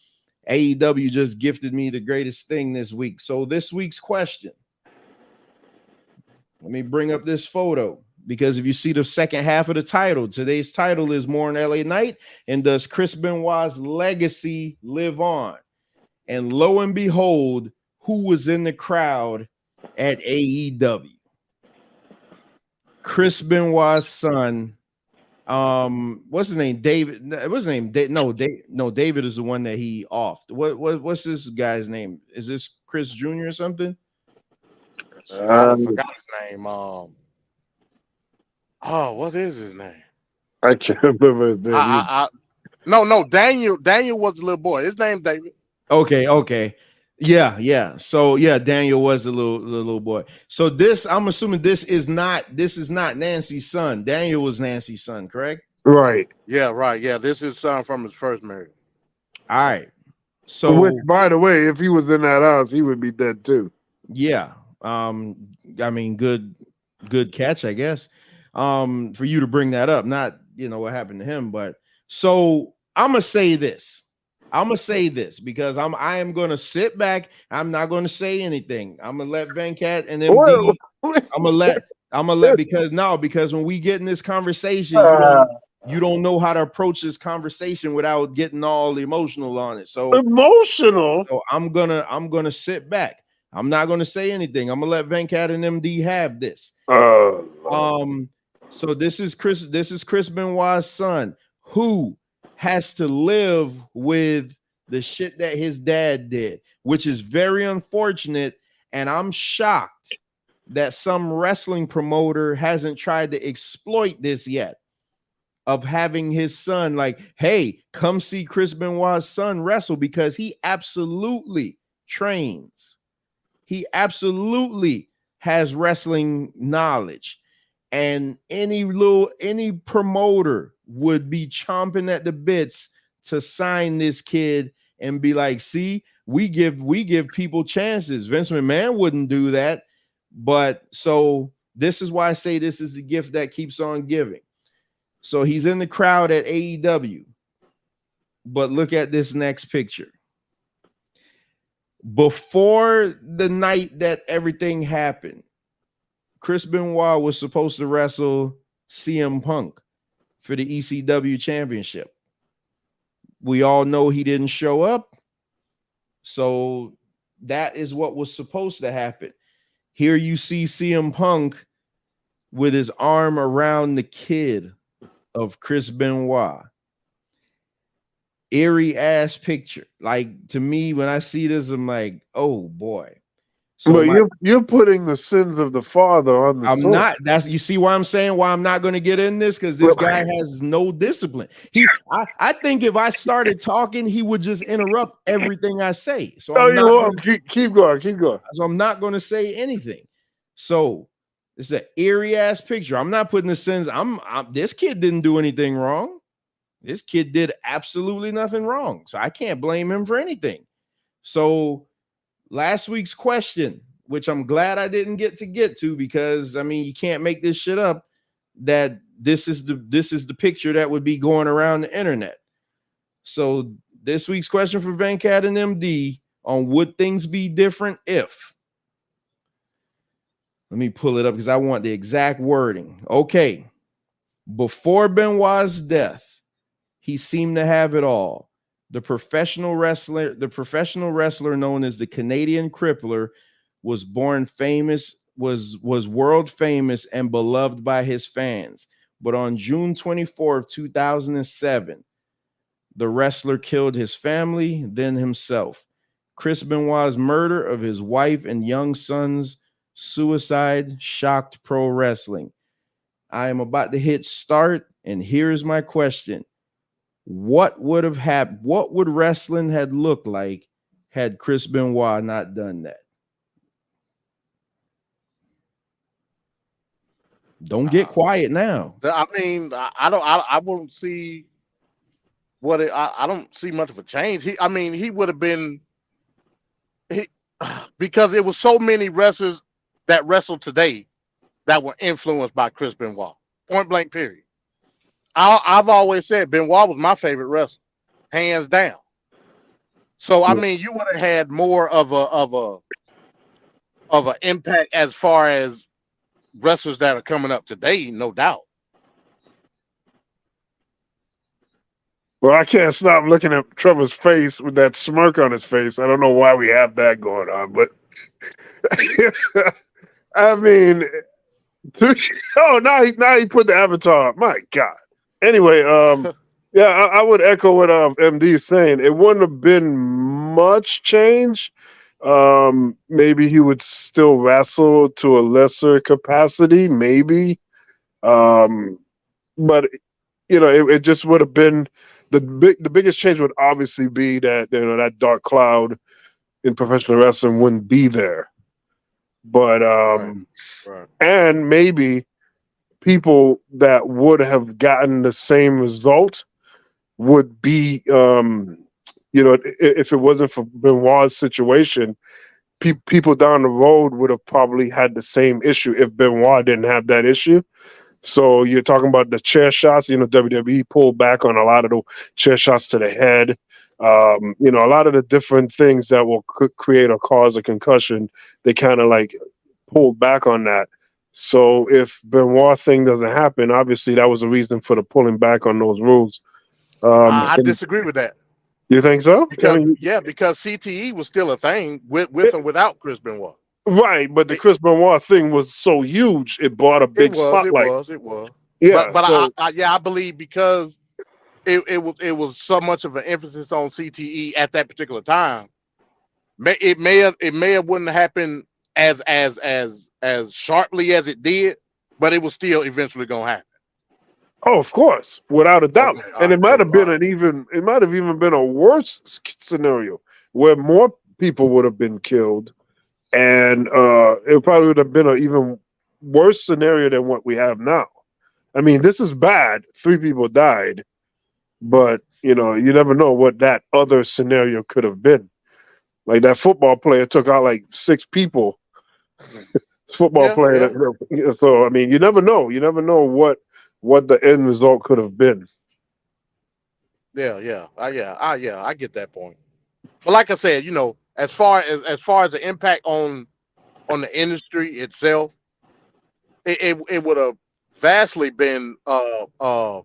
AEW just gifted me the greatest thing this week. So this week's question, let me bring up this photo, because if you see the second half of the title, today's title is More in LA Knight, and does Chris Benoit's legacy live on? And lo and behold, who was in the crowd at AEW? Chris Benoit's son. What's his name? David. What's his name? David is the one that he offed. What's this guy's name? Is this Chris Jr. or something? I forgot his name. What is his name? I can't remember his name. No, Daniel. Daniel was the little boy. His name David. Okay. Yeah. So yeah, Daniel was the little boy. So this, I'm assuming this is not Nancy's son. Daniel was Nancy's son, correct? Right. Yeah, right. Yeah, this is son from his first marriage. All right. So, which, by the way, if he was in that house, he would be dead too. Yeah. I mean, good catch, I guess. For you to bring that up, not what happened to him, but so I'm gonna say this. Because I am gonna sit back. I'm not gonna say anything. I'm gonna let Venkat and MD. I'm gonna let because when we get in this conversation, you don't know how to approach this conversation without getting all emotional on it. So emotional. So I'm gonna sit back. I'm not gonna say anything. I'm gonna let Venkat and MD have this. So this is Chris Benoit's son, who has to live with the shit that his dad did, which is very unfortunate. And I'm shocked that some wrestling promoter hasn't tried to exploit this yet, of having his son like, hey, come see Chris Benoit's son wrestle, because he absolutely trains. He absolutely has wrestling knowledge. And any promoter would be chomping at the bits to sign this kid and be like, see, we give people chances. Vince McMahon wouldn't do that. But so this is why I say this is a gift that keeps on giving. So he's in the crowd at AEW. But look at this next picture. Before the night that everything happened, Chris Benoit was supposed to wrestle CM Punk for the ECW championship. We all know he didn't show up. So that is what was supposed to happen. Here you see CM Punk with his arm around the kid of Chris Benoit. Eerie ass picture. Like, to me, when I see this, I'm like, oh boy. So but you're putting the sins of the father on the I'm son. not. You see why I'm saying why I'm not going to get in this, because this guy has no discipline. I think if I started talking, he would just interrupt everything I say. So I'm not. Keep going. So I'm not going to say anything. So it's an eerie ass picture. I'm not putting the sins. This kid didn't do anything wrong. This kid did absolutely nothing wrong. So I can't blame him for anything. So last week's question, which I'm glad I didn't get to, because I mean, you can't make this shit up, that this is the picture that would be going around the internet. So this week's question for Venkat and MD on would things be different if. Let me pull it up because I want the exact wording. Okay. Before Benoit's death, he seemed to have it all. The professional wrestler known as the Canadian Crippler was born famous, was world famous and beloved by his fans. But on June 24th, 2007, the wrestler killed his family, then himself. Chris Benoit's murder of his wife and young son's suicide shocked pro wrestling. I am about to hit start, and here's my question. What would have happened? What would wrestling had looked like had Chris Benoit not done that? Don't get quiet now. I mean, I won't see what I don't see much of a change. He would have been because it was so many wrestlers that wrestle today that were influenced by Chris Benoit. Point blank, period. I've always said Benoit was my favorite wrestler, hands down. So I mean, you would have had more of an impact as far as wrestlers that are coming up today, no doubt. Well, I can't stop looking at Trevor's face with that smirk on his face. I don't know why we have that going on, but I mean, now he put the avatar. My God. Anyway, yeah, I would echo what MD is saying. It wouldn't have been much change. Maybe he would still wrestle to a lesser capacity, maybe. But it just would have been the biggest change would obviously be that that dark cloud in professional wrestling wouldn't be there. But right. And maybe people that would have gotten the same result would be if it wasn't for Benoit's situation, people down the road would have probably had the same issue if Benoit didn't have that issue. So you're talking about the chair shots. WWE pulled back on a lot of the chair shots to the head. A lot of the different things that will create or cause a concussion, they kind of like pulled back on that. So if Benoit thing doesn't happen, obviously that was a reason for the pulling back on those rules. I disagree with that. You think so? Because because CTE was still a thing with and without Chris Benoit. Right, but the Chris Benoit thing was so huge, it brought a big spotlight. It was. Yeah, but so, I believe because it was so much of an emphasis on CTE at that particular time. It may have wouldn't happen as sharply as it did, but it was still eventually gonna happen. Oh, of course, without a doubt. Okay, and it might have been it might have even been a worse scenario where more people would have been killed, and it probably would have been an even worse scenario than what we have now. I mean, this is bad. 3 people died, but you never know what that other scenario could have been. Like that football player took out like 6 people. Football player. Yeah. So I mean, you never know. You never know what the end result could have been. I get that point. But like I said, as far as the impact on the industry itself, it would have vastly been a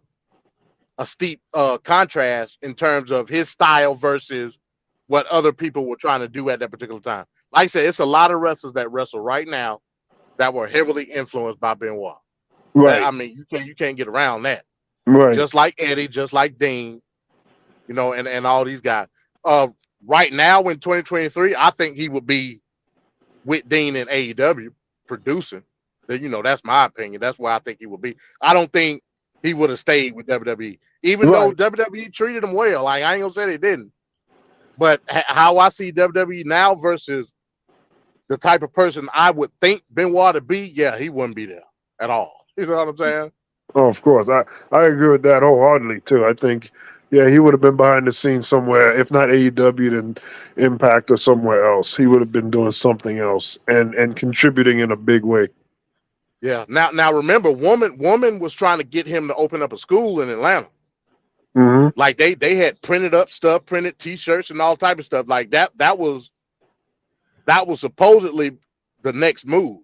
steep contrast in terms of his style versus what other people were trying to do at that particular time. Like I said, it's a lot of wrestlers that wrestle right now that were heavily influenced by Benoit. Right. I mean, you can't get around that. Right. Just like Eddie, just like Dean, and all these guys. Right now in 2023, I think he would be with Dean and AEW producing, then that's my opinion. That's where I think he would be. I don't think he would have stayed with WWE, even though Right. WWE treated him well. Like I ain't gonna say they didn't, but how I see WWE now versus the type of person I would think Benoit to be, yeah, he wouldn't be there at all. You know what I'm saying? Oh, of course. I agree with that wholeheartedly too. I think, yeah, he would have been behind the scenes somewhere, if not AEW, then Impact or somewhere else. He would have been doing something else and contributing in a big way. Yeah. Now remember, woman was trying to get him to open up a school in Atlanta. Mm-hmm. Like they had printed up stuff, printed T-shirts and all type of stuff like that. That was supposedly the next move.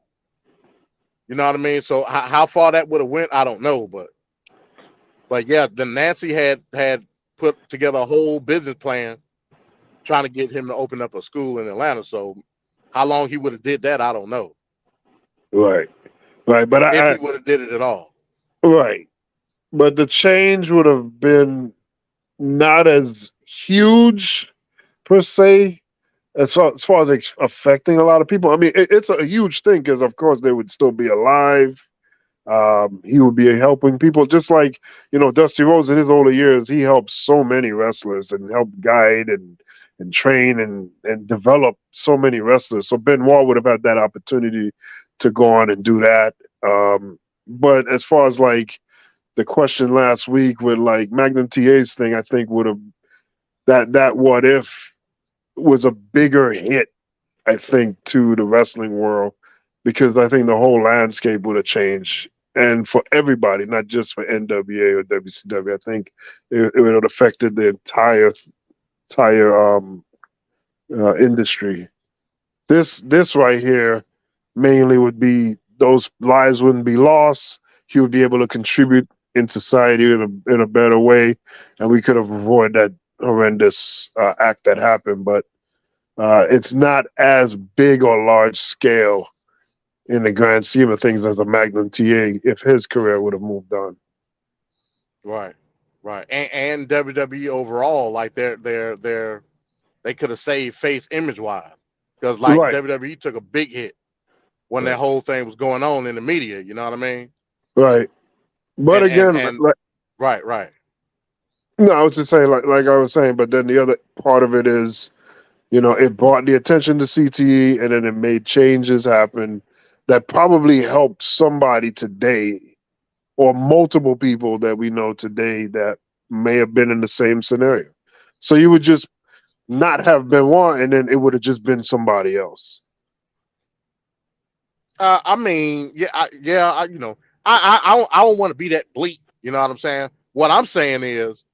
You know what I mean? So how far that would have went, I don't know, but yeah, then Nancy had put together a whole business plan trying to get him to open up a school in Atlanta. So how long he would have did that, I don't know. Right. Right. But If I he would have did it at all. right. But the change would have been not as huge per se as far as affecting a lot of people. I mean, it's a huge thing because, of course, they would still be alive. He would be helping people, just like Dusty Rhodes in his older years. He helped so many wrestlers and helped guide and train and develop so many wrestlers. So Benoit would have had that opportunity to go on and do that. But as far as like the question last week with like Magnum TA's thing, I think would have that what if was a bigger hit, I think, to the wrestling world, because I think the whole landscape would have changed. And for everybody, not just for NWA or WCW, I think it would have affected the entire industry. This right here mainly would be those lives wouldn't be lost. He would be able to contribute in society in a better way, and we could have avoided that horrendous act that happened. But it's not as big or large scale in the grand scheme of things as a Magnum TA if his career would have moved on. Right. Right. And WWE overall, like they could have saved face image wise. Because like Right. WWE took a big hit when that Right. whole thing was going on in the media, you know what I mean? Right. But again, And like right. no, I was just saying, like I was saying, but then the other part of it is, it brought the attention to CTE, and then it made changes happen that probably helped somebody today or multiple people that we know today that may have been in the same scenario. So you would just not have been one, and then it would have just been somebody else. I mean, I don't want to be that bleak, you know what I'm saying? What I'm saying is,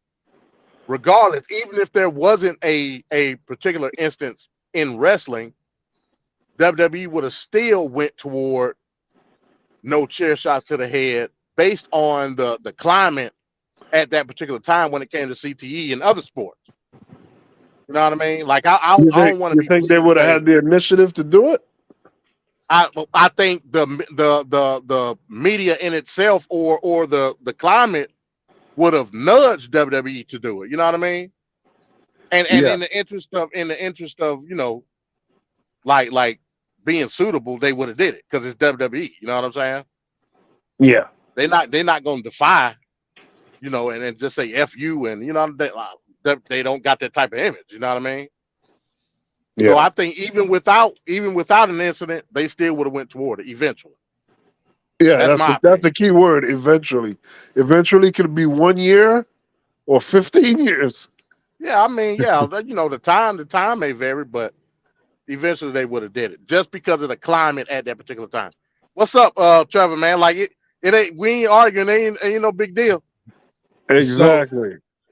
regardless, even if there wasn't a particular instance in wrestling, WWE would have still went toward no chair shots to the head based on the climate at that particular time when it came to CTE and other sports. You know what I mean? Like I don't want to You be think bleak they and would have say had the initiative to do it? I think the media in itself or the climate would have nudged WWE to do it. You know what I mean? And Yeah. in the interest of like being suitable, they would have did it because it's WWE. You know what I'm saying? Yeah. They're not going to defy, and then just say F you and they don't got that type of image. You know what I mean? So Yeah. I think even without an incident, they still would have went toward it eventually. Yeah, That's my that's the opinion. key word. Eventually, eventually could be 1 year or 15 years. Yeah, I mean, yeah, the time may vary, but eventually they would have did it just because of the climate at that particular time. What's up, Trevor, man? Like it ain't we ain't arguing, ain't no big deal. So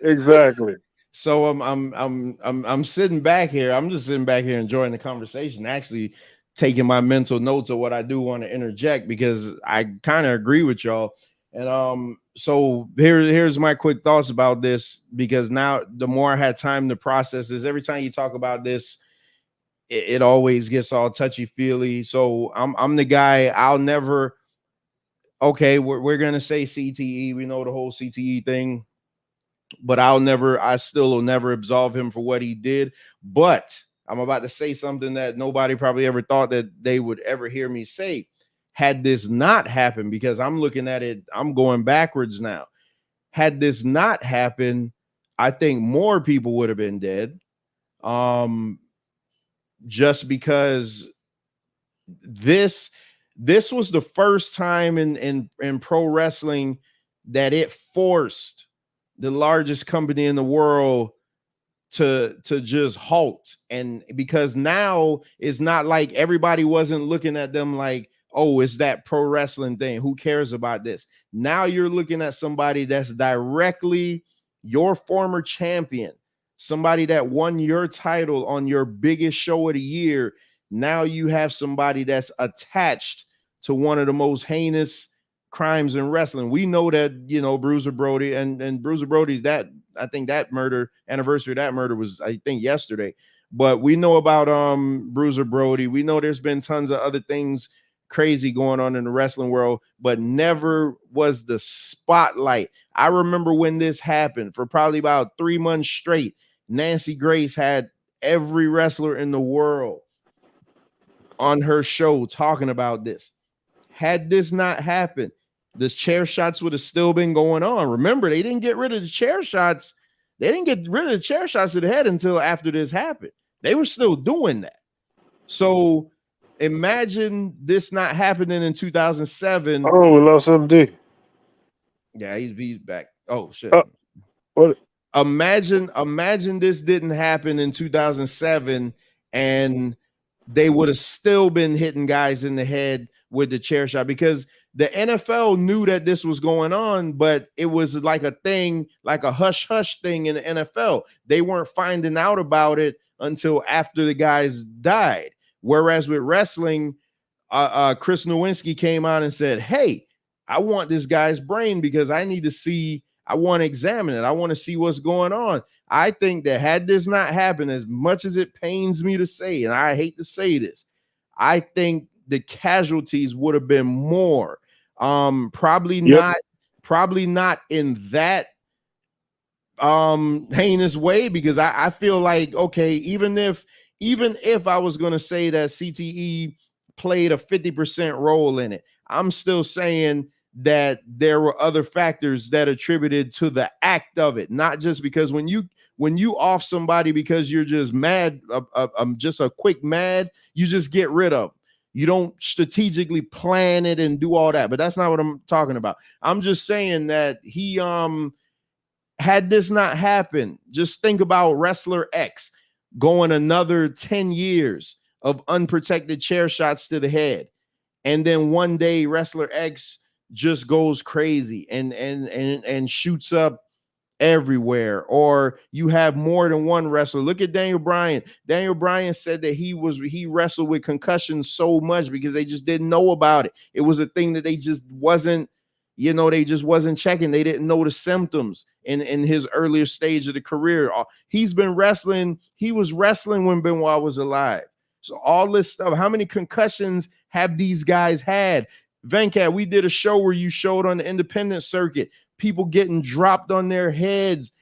Exactly. So I'm sitting back here. I'm just sitting back here enjoying the conversation, actually taking my mental notes of what I do want to interject because I kind of agree with y'all. And so here's my quick thoughts about this, because now the more I had time to process this, every time you talk about this, it always gets all touchy feely. So I'm the guy. I'll never. Okay, we're gonna say CTE. We know the whole CTE thing, but I still will never absolve him for what he did. But I'm about to say something that nobody probably ever thought that they would ever hear me say. Had this not happened, because I'm looking at it, I'm going backwards now. Had this not happened, I think more people would have been dead. Just because this was the first time in pro wrestling that it forced the largest company in the world to just halt. And because now it's not like everybody wasn't looking at them like, oh, it's that pro wrestling thing, who cares about this? Now you're looking at somebody that's directly your former champion, somebody that won your title on your biggest show of the year. Now you have somebody that's attached to one of the most heinous crimes in wrestling. We know that, you know, Bruiser Brody and Bruiser Brody's, that I think that anniversary of that murder was, I think, yesterday. But we know about Bruiser Brody. We know there's been tons of other things crazy going on in the wrestling world, but never was the spotlight. I remember when this happened for probably about 3 months straight. Nancy Grace had every wrestler in the world on her show talking about this. Had this not happened, the chair shots would have still been going on. Remember, they didn't get rid of the chair shots. They didn't get rid of the chair shots to the head until after this happened. They were still doing that. So imagine this not happening in 2007. Oh, we lost MD. Yeah, he's back. Oh shit. What? Imagine this didn't happen in 2007 and they would have still been hitting guys in the head with the chair shot, because the NFL knew that this was going on, but it was like a thing, like a hush hush thing in the NFL. They weren't finding out about it until after the guys died. Whereas with wrestling, Chris Nowinski came out and said, hey, I want this guy's brain because I need to see, I want to examine it. I want to see what's going on. I think that had this not happened, as much as it pains me to say, and I hate to say this, I think the casualties would have been more. Probably not in that heinous way, because I feel like, okay, even if I was going to say that CTE played a 50% role in it, I'm still saying that there were other factors that attributed to the act of it, not just because when you off somebody because you're just mad, just a quick mad, you just get rid of them. You don't strategically plan it and do all that, but that's not what I'm talking about. I'm just saying that he had this not happened, just think about Wrestler X going another 10 years of unprotected chair shots to the head. And then one day Wrestler X just goes crazy and shoots up everywhere. Or you have more than one wrestler. Look at Daniel Bryan. Daniel Bryan said that he wrestled with concussions so much because they just didn't know about it. It was a thing that they just wasn't, they just wasn't checking. They didn't know the symptoms in his earlier stage of the career. He's been wrestling. He was wrestling when Benoit was alive. So all this stuff, how many concussions have these guys had? Venkat, we did a show where you showed on the independent circuit, people getting dropped on their heads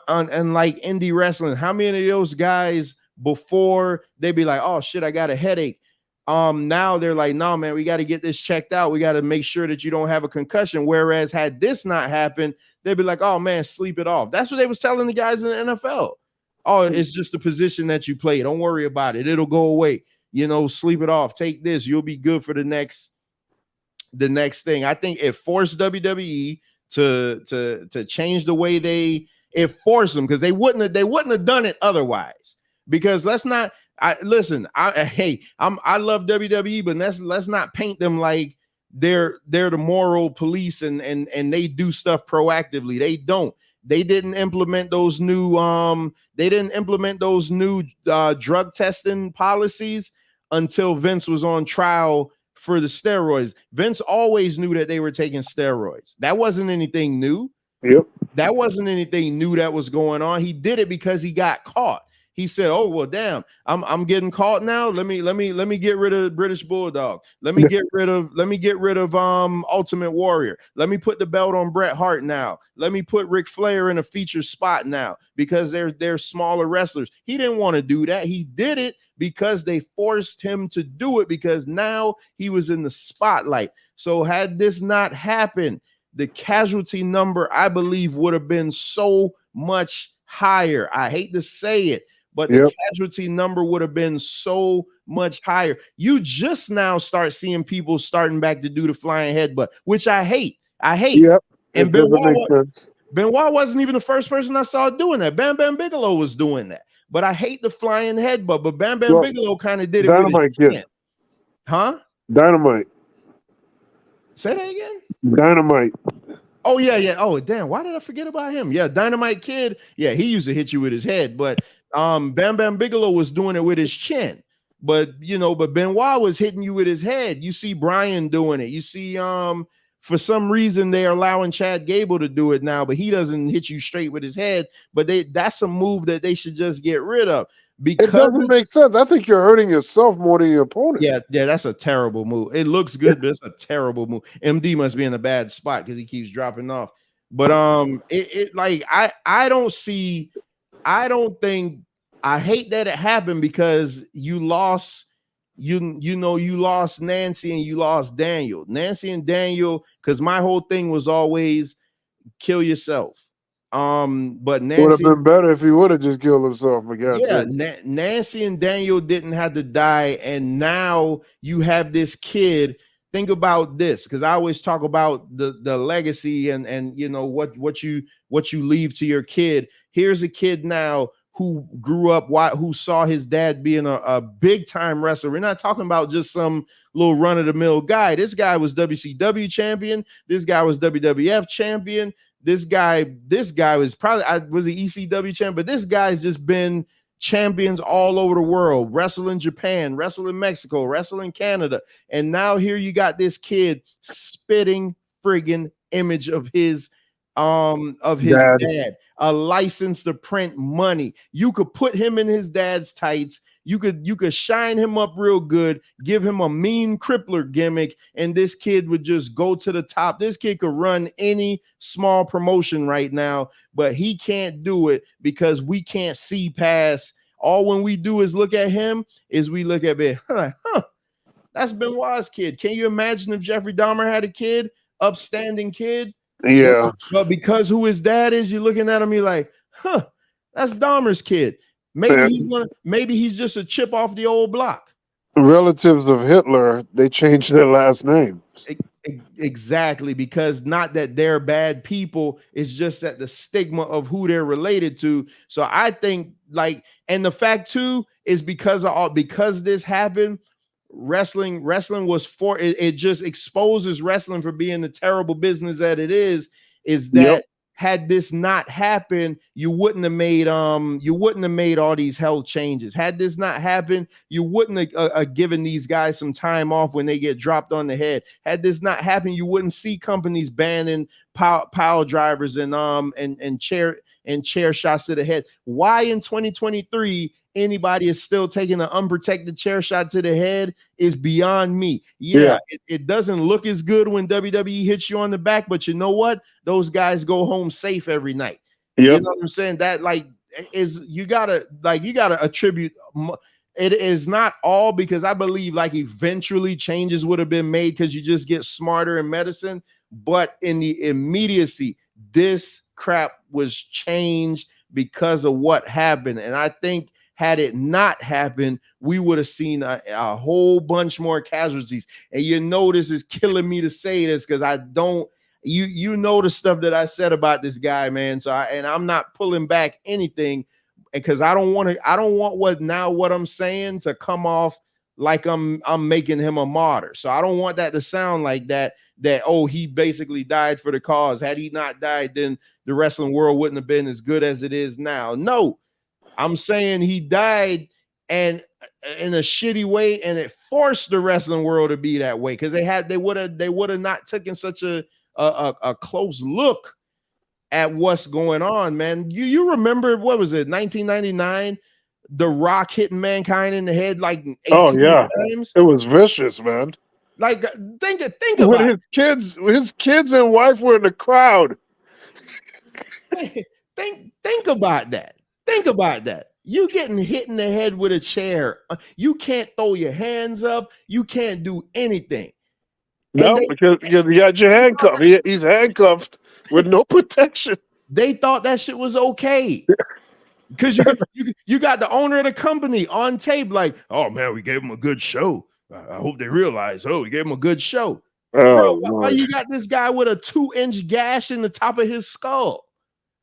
on like indie wrestling. How many of those guys before they'd be like, oh shit, I got a headache. Now they're like, no, man, we got to get this checked out. We got to make sure that you don't have a concussion. Whereas had this not happened, they'd be like, oh man, sleep it off. That's what they was telling the guys in the NFL. Oh, it's just the position that you play. Don't worry about it. It'll go away. Sleep it off. Take this. You'll be good for the next thing. I think it forced WWE to change the way it forced them, because they wouldn't have done it otherwise. Because let's not. I love WWE, but let's not paint them like they're the moral police and they do stuff proactively. They don't. They didn't implement those new drug testing policies until Vince was on trial for the steroids. Vince always knew that they were taking steroids. That wasn't anything new. Yep. That wasn't anything new that was going on. He did it because he got caught. He said, "Oh well, damn, I'm getting caught now. Let me get rid of British Bulldog. Let me get rid of Ultimate Warrior. Let me put the belt on Bret Hart now. Let me put Ric Flair in a featured spot now because they're smaller wrestlers." He didn't want to do that. He did it because they forced him to do it because now he was in the spotlight. So had this not happened, the casualty number, I believe, would have been so much higher. I hate to say it, but the casualty number would have been so much higher. You just now start seeing people starting back to do the flying headbutt, which I hate. Yep. And It doesn't make sense. Benoit wasn't even the first person I saw doing that. Bam Bam Bigelow was doing that. But I hate the flying headbutt. But Bam Bam Bigelow kind of did it with his chin. Huh? Dynamite. Say that again? Dynamite. Oh, yeah. Oh, damn. Why did I forget about him? Yeah, Dynamite Kid. Yeah, he used to hit you with his head. But Bam Bam Bigelow was doing it with his chin. But, but Benoit was hitting you with his head. You see Brian doing it. You see, for some reason, they're allowing Chad Gable to do it now, but he doesn't hit you straight with his head. But that's a move that they should just get rid of. Because it doesn't make sense. I think you're hurting yourself more than your opponent. Yeah, that's a terrible move. It looks good, but it's a terrible move. MD must be in a bad spot because he keeps dropping off. But I hate that it happened because you lost. You lost Nancy and you lost Daniel. Nancy and Daniel, because my whole thing was always kill yourself. But Nancy would have been better if he would have just killed himself. Nancy and Daniel didn't have to die, and now you have this kid. Think about this, because I always talk about the legacy and what you leave to your kid. Here's a kid now who grew up, who saw his dad being a big time wrestler. We're not talking about just some little run of the mill guy. This guy was WCW champion. This guy was WWF champion. This guy was probably was the ECW champion, but this guy's just been champions all over the world, wrestle in Japan, wrestle in Mexico, wrestle in Canada. And now here you got this kid spitting friggin' image of his dad, a license to print money. You could put him in his dad's tights. You could shine him up real good, give him a mean crippler gimmick, and this kid would just go to the top. This kid could run any small promotion right now, but he can't do it because we can't see past. All when we do is look at him, is we look at it, that's Benoit's kid. Can you imagine if Jeffrey Dahmer had a kid, upstanding kid? Yeah. But because who his dad is, you're looking at him, you're like, that's Dahmer's kid. Maybe he's just a chip off the old block. Relatives of Hitler, they changed their last name. Exactly, because not that they're bad people, it's just that the stigma of who they're related to. So I think and the fact too is because this happened, wrestling was it just exposes wrestling for being the terrible business that it is that had this not happened, you wouldn't have made all these health changes. Had this not happened, you wouldn't have given these guys some time off when they get dropped on the head. Had this not happened, you wouldn't see companies banning power drivers and chair shots to the head. Why in 2023 anybody is still taking an unprotected chair shot to the head is beyond me. It doesn't look as good when WWE hits you on the back, but you know what? Those guys go home safe every night. You know what I'm saying? That you gotta attribute. It is not all, because I believe eventually changes would have been made because you just get smarter in medicine. But in the immediacy, this crap was changed because of what happened. And I think had it not happened, we would have seen a whole bunch more casualties. And this is killing me to say this because I don't. You know the stuff that I said about this guy, man. So I'm not pulling back anything because I don't want what I'm saying to come off like I'm making him a martyr. So I don't want that to sound like that he basically died for the cause. Had he not died, then the wrestling world wouldn't have been as good as it is now. No, I'm saying he died and in a shitty way, and it forced the wrestling world to be that way because they would have not taken such a close look at what's going on, man. You remember, what was it, 1999 The Rock hitting Mankind in the head like 18 Oh yeah, times. it was vicious, man. Like think When about his kids and wife were in the crowd. it. Think about that. Think about that. You getting hit in the head with a chair. You can't throw your hands up. You can't do anything. No, because you got your handcuff. He's handcuffed with no protection. They thought that shit was okay. Because you got the owner of the company on tape, like, oh man, we gave him a good show. I hope they realize, we gave him a good show. Oh, Bro, why you got this guy with a 2-inch gash in the top of his skull?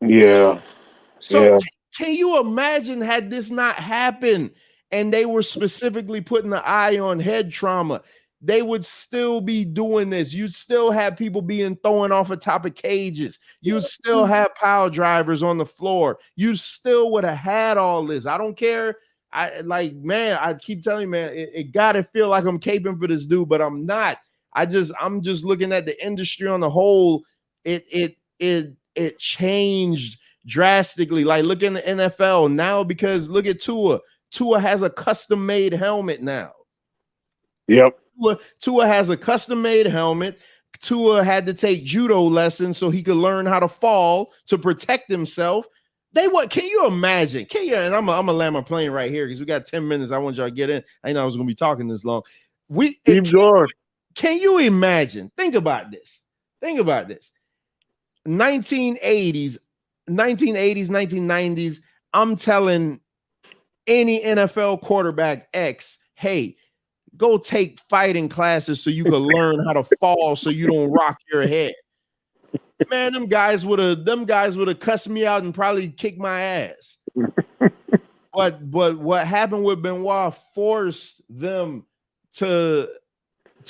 Yeah. So can you imagine had this not happened and they were specifically putting the eye on head trauma, they would still be doing this. You'd still have people being thrown off the top of cages. You'd still have pile drivers on the floor. You still would have had all this. I don't care. I keep telling you, man, it gotta feel like I'm caping for this dude, but I'm not. I'm just looking at the industry on the whole. It changed drastically. Like look in the NFL now, because look at Tua. Tua has a custom-made helmet now. Yep. Tua has a custom-made helmet. Tua had to take judo lessons so he could learn how to fall to protect himself. Can you imagine? And I'm gonna land my plane right here because we got 10 minutes. I want y'all to get in. I know I was gonna be talking this long. Can you imagine? Think about this. 1980s, 1990s. I'm telling any NFL quarterback X, hey, go take fighting classes so you can learn how to fall so you don't rock your head. Man, them guys would have cussed me out and probably kicked my ass. But what happened with Benoit forced them to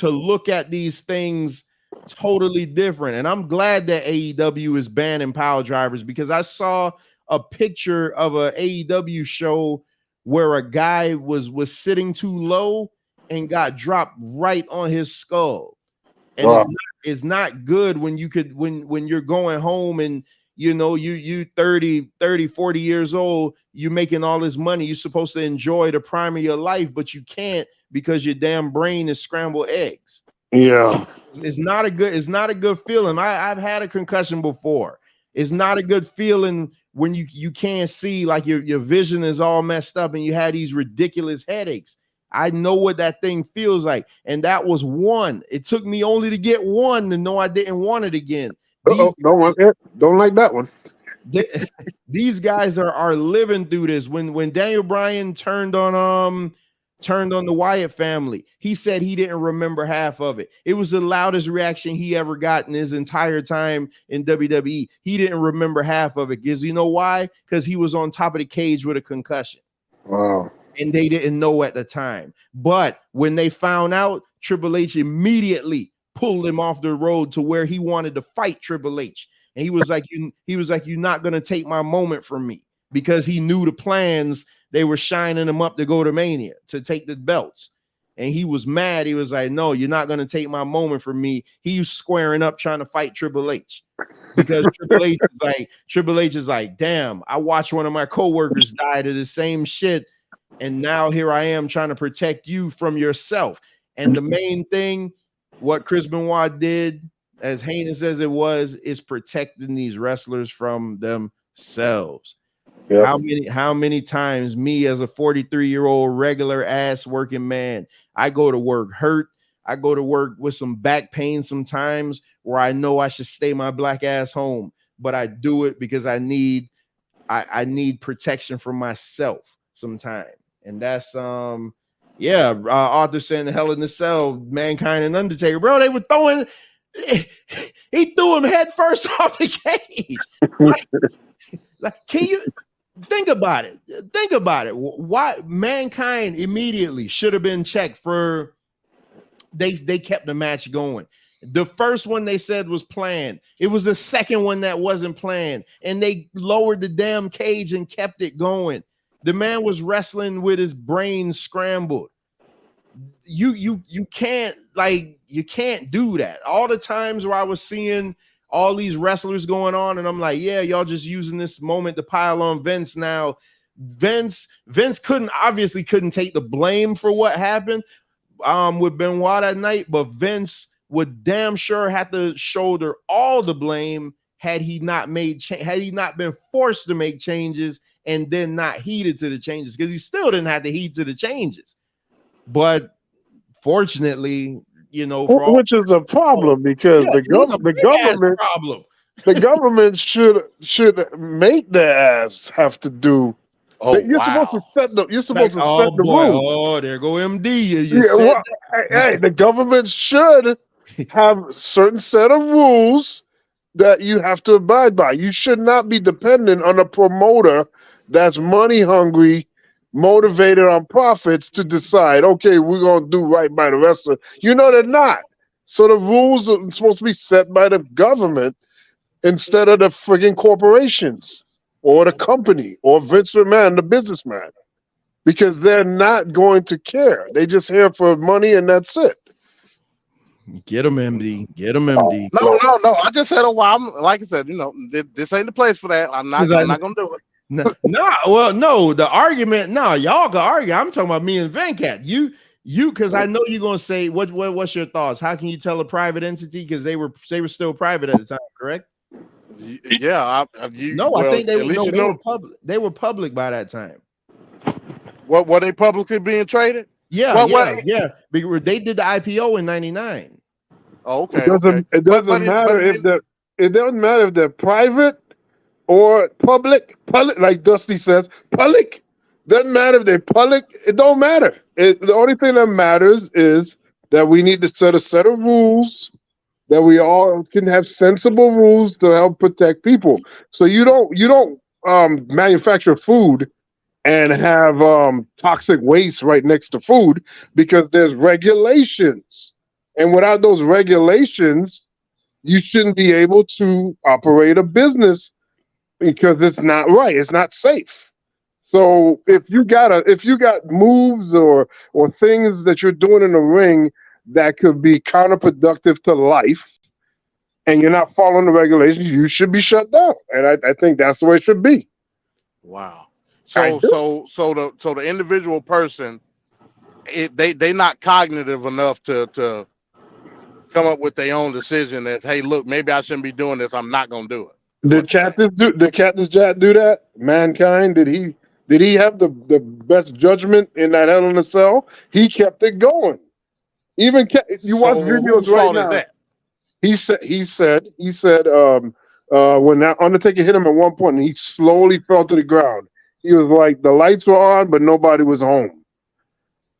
look at these things totally different. And I'm glad that AEW is banning pile drivers, because I saw a picture of a AEW show where a guy was sitting too low and got dropped right on his skull. And it's not good when you're going home and you 30, 40 years old, you're making all this money. You're supposed to enjoy the prime of your life, but you can't because your damn brain is scrambled eggs. Yeah. It's not a good feeling. I've had a concussion before. It's not a good feeling when you can't see, like your vision is all messed up and you had these ridiculous headaches. I know what that thing feels like. And that was one. It took me only to get one to know I didn't want it again. Don't like that one. These guys are living through this. When Daniel Bryan turned on the Wyatt family, he said he didn't remember half of it. It was the loudest reaction he ever got in his entire time in WWE. He didn't remember half of it. Because you know why? Because he was on top of the cage with a concussion. Wow. And they didn't know at the time. But when they found out, Triple H immediately pulled him off the road to where he wanted to fight Triple H. And he was like, you're not going to take my moment from me, because he knew the plans. They were shining him up to go to Mania to take the belts. And he was mad. He was like, no, you're not going to take my moment from me. He was squaring up trying to fight Triple H. Because Triple H is like, damn, I watched one of my coworkers die to the same shit. And now here I am trying to protect you from yourself. And the main thing, what Chris Benoit did, as heinous as it was, is protecting these wrestlers from themselves. Yep. How many times me as a 43-year-old regular ass working man, I go to work hurt. I go to work with some back pain sometimes where I know I should stay my black ass home, but I do it because I need protection for myself sometimes. And that's Arthur saying the Hell in the Cell, Mankind and Undertaker, bro, they were throwing, he threw him head first off the cage. Like, can you think about it? Why Mankind immediately should have been checked for, they kept the match going. The first one they said was planned. It was the second one that wasn't planned, and they lowered the damn cage and kept it going. The man was wrestling with his brain scrambled. You can't do that. All the times where I was seeing all these wrestlers going on, and I'm like, yeah, y'all just using this moment to pile on Vince now. Vince couldn't take the blame for what happened with Benoit that night, but Vince would damn sure have to shoulder all the blame had he not been forced to make changes and then not heeded to the changes, because he still didn't have to heed to the changes. But fortunately, which is a problem, because the government problem. The government should make their ass have to do. Oh, You're supposed to set the. You're supposed to set the boy. rules. Oh, there go MD. Hey, the government should have a certain set of rules that you have to abide by. You should not be dependent on a promoter that's money hungry, motivated on profits to decide, okay, we're going to do right by the wrestler. They're not. So the rules are supposed to be set by the government instead of the friggin' corporations or the company or Vince McMahon, the businessman, because they're not going to care. They just here for money and that's it. Get him, MD. Get him, MD. No. I just said, like I said, this ain't the place for that. I'm not gonna do it. No. The argument, y'all can argue. I'm talking about me and Venkat. You, because I know you're gonna say, what's your thoughts? How can you tell a private entity, because they were still private at the time, correct? Yeah. I think they were public. They were public by that time. What were they publicly being traded? Yeah. Because they did the IPO in '99. Oh, okay. It doesn't matter if they're private or public. Public, like Dusty says, public. Doesn't matter if they're public. It don't matter. The only thing that matters is that we need to set a set of rules, that we all can have sensible rules to help protect people. So you don't manufacture food and have toxic waste right next to food, because there's regulations. And without those regulations, you shouldn't be able to operate a business, because it's not right. It's not safe. So if you got moves or things that you're doing in the ring that could be counterproductive to life, and you're not following the regulations, you should be shut down. And I think that's the way it should be. Wow. So the individual person, they not cognitive enough to come up with their own decision that, hey, look, maybe I shouldn't be doing this. I'm not gonna do it. Did Cactus Jack do that? Mankind, did he have the best judgment in that Hell in a Cell? He kept it going. Even you watch videos right now. He said when that Undertaker hit him at one point and he slowly fell to the ground, he was like, the lights were on, but nobody was home.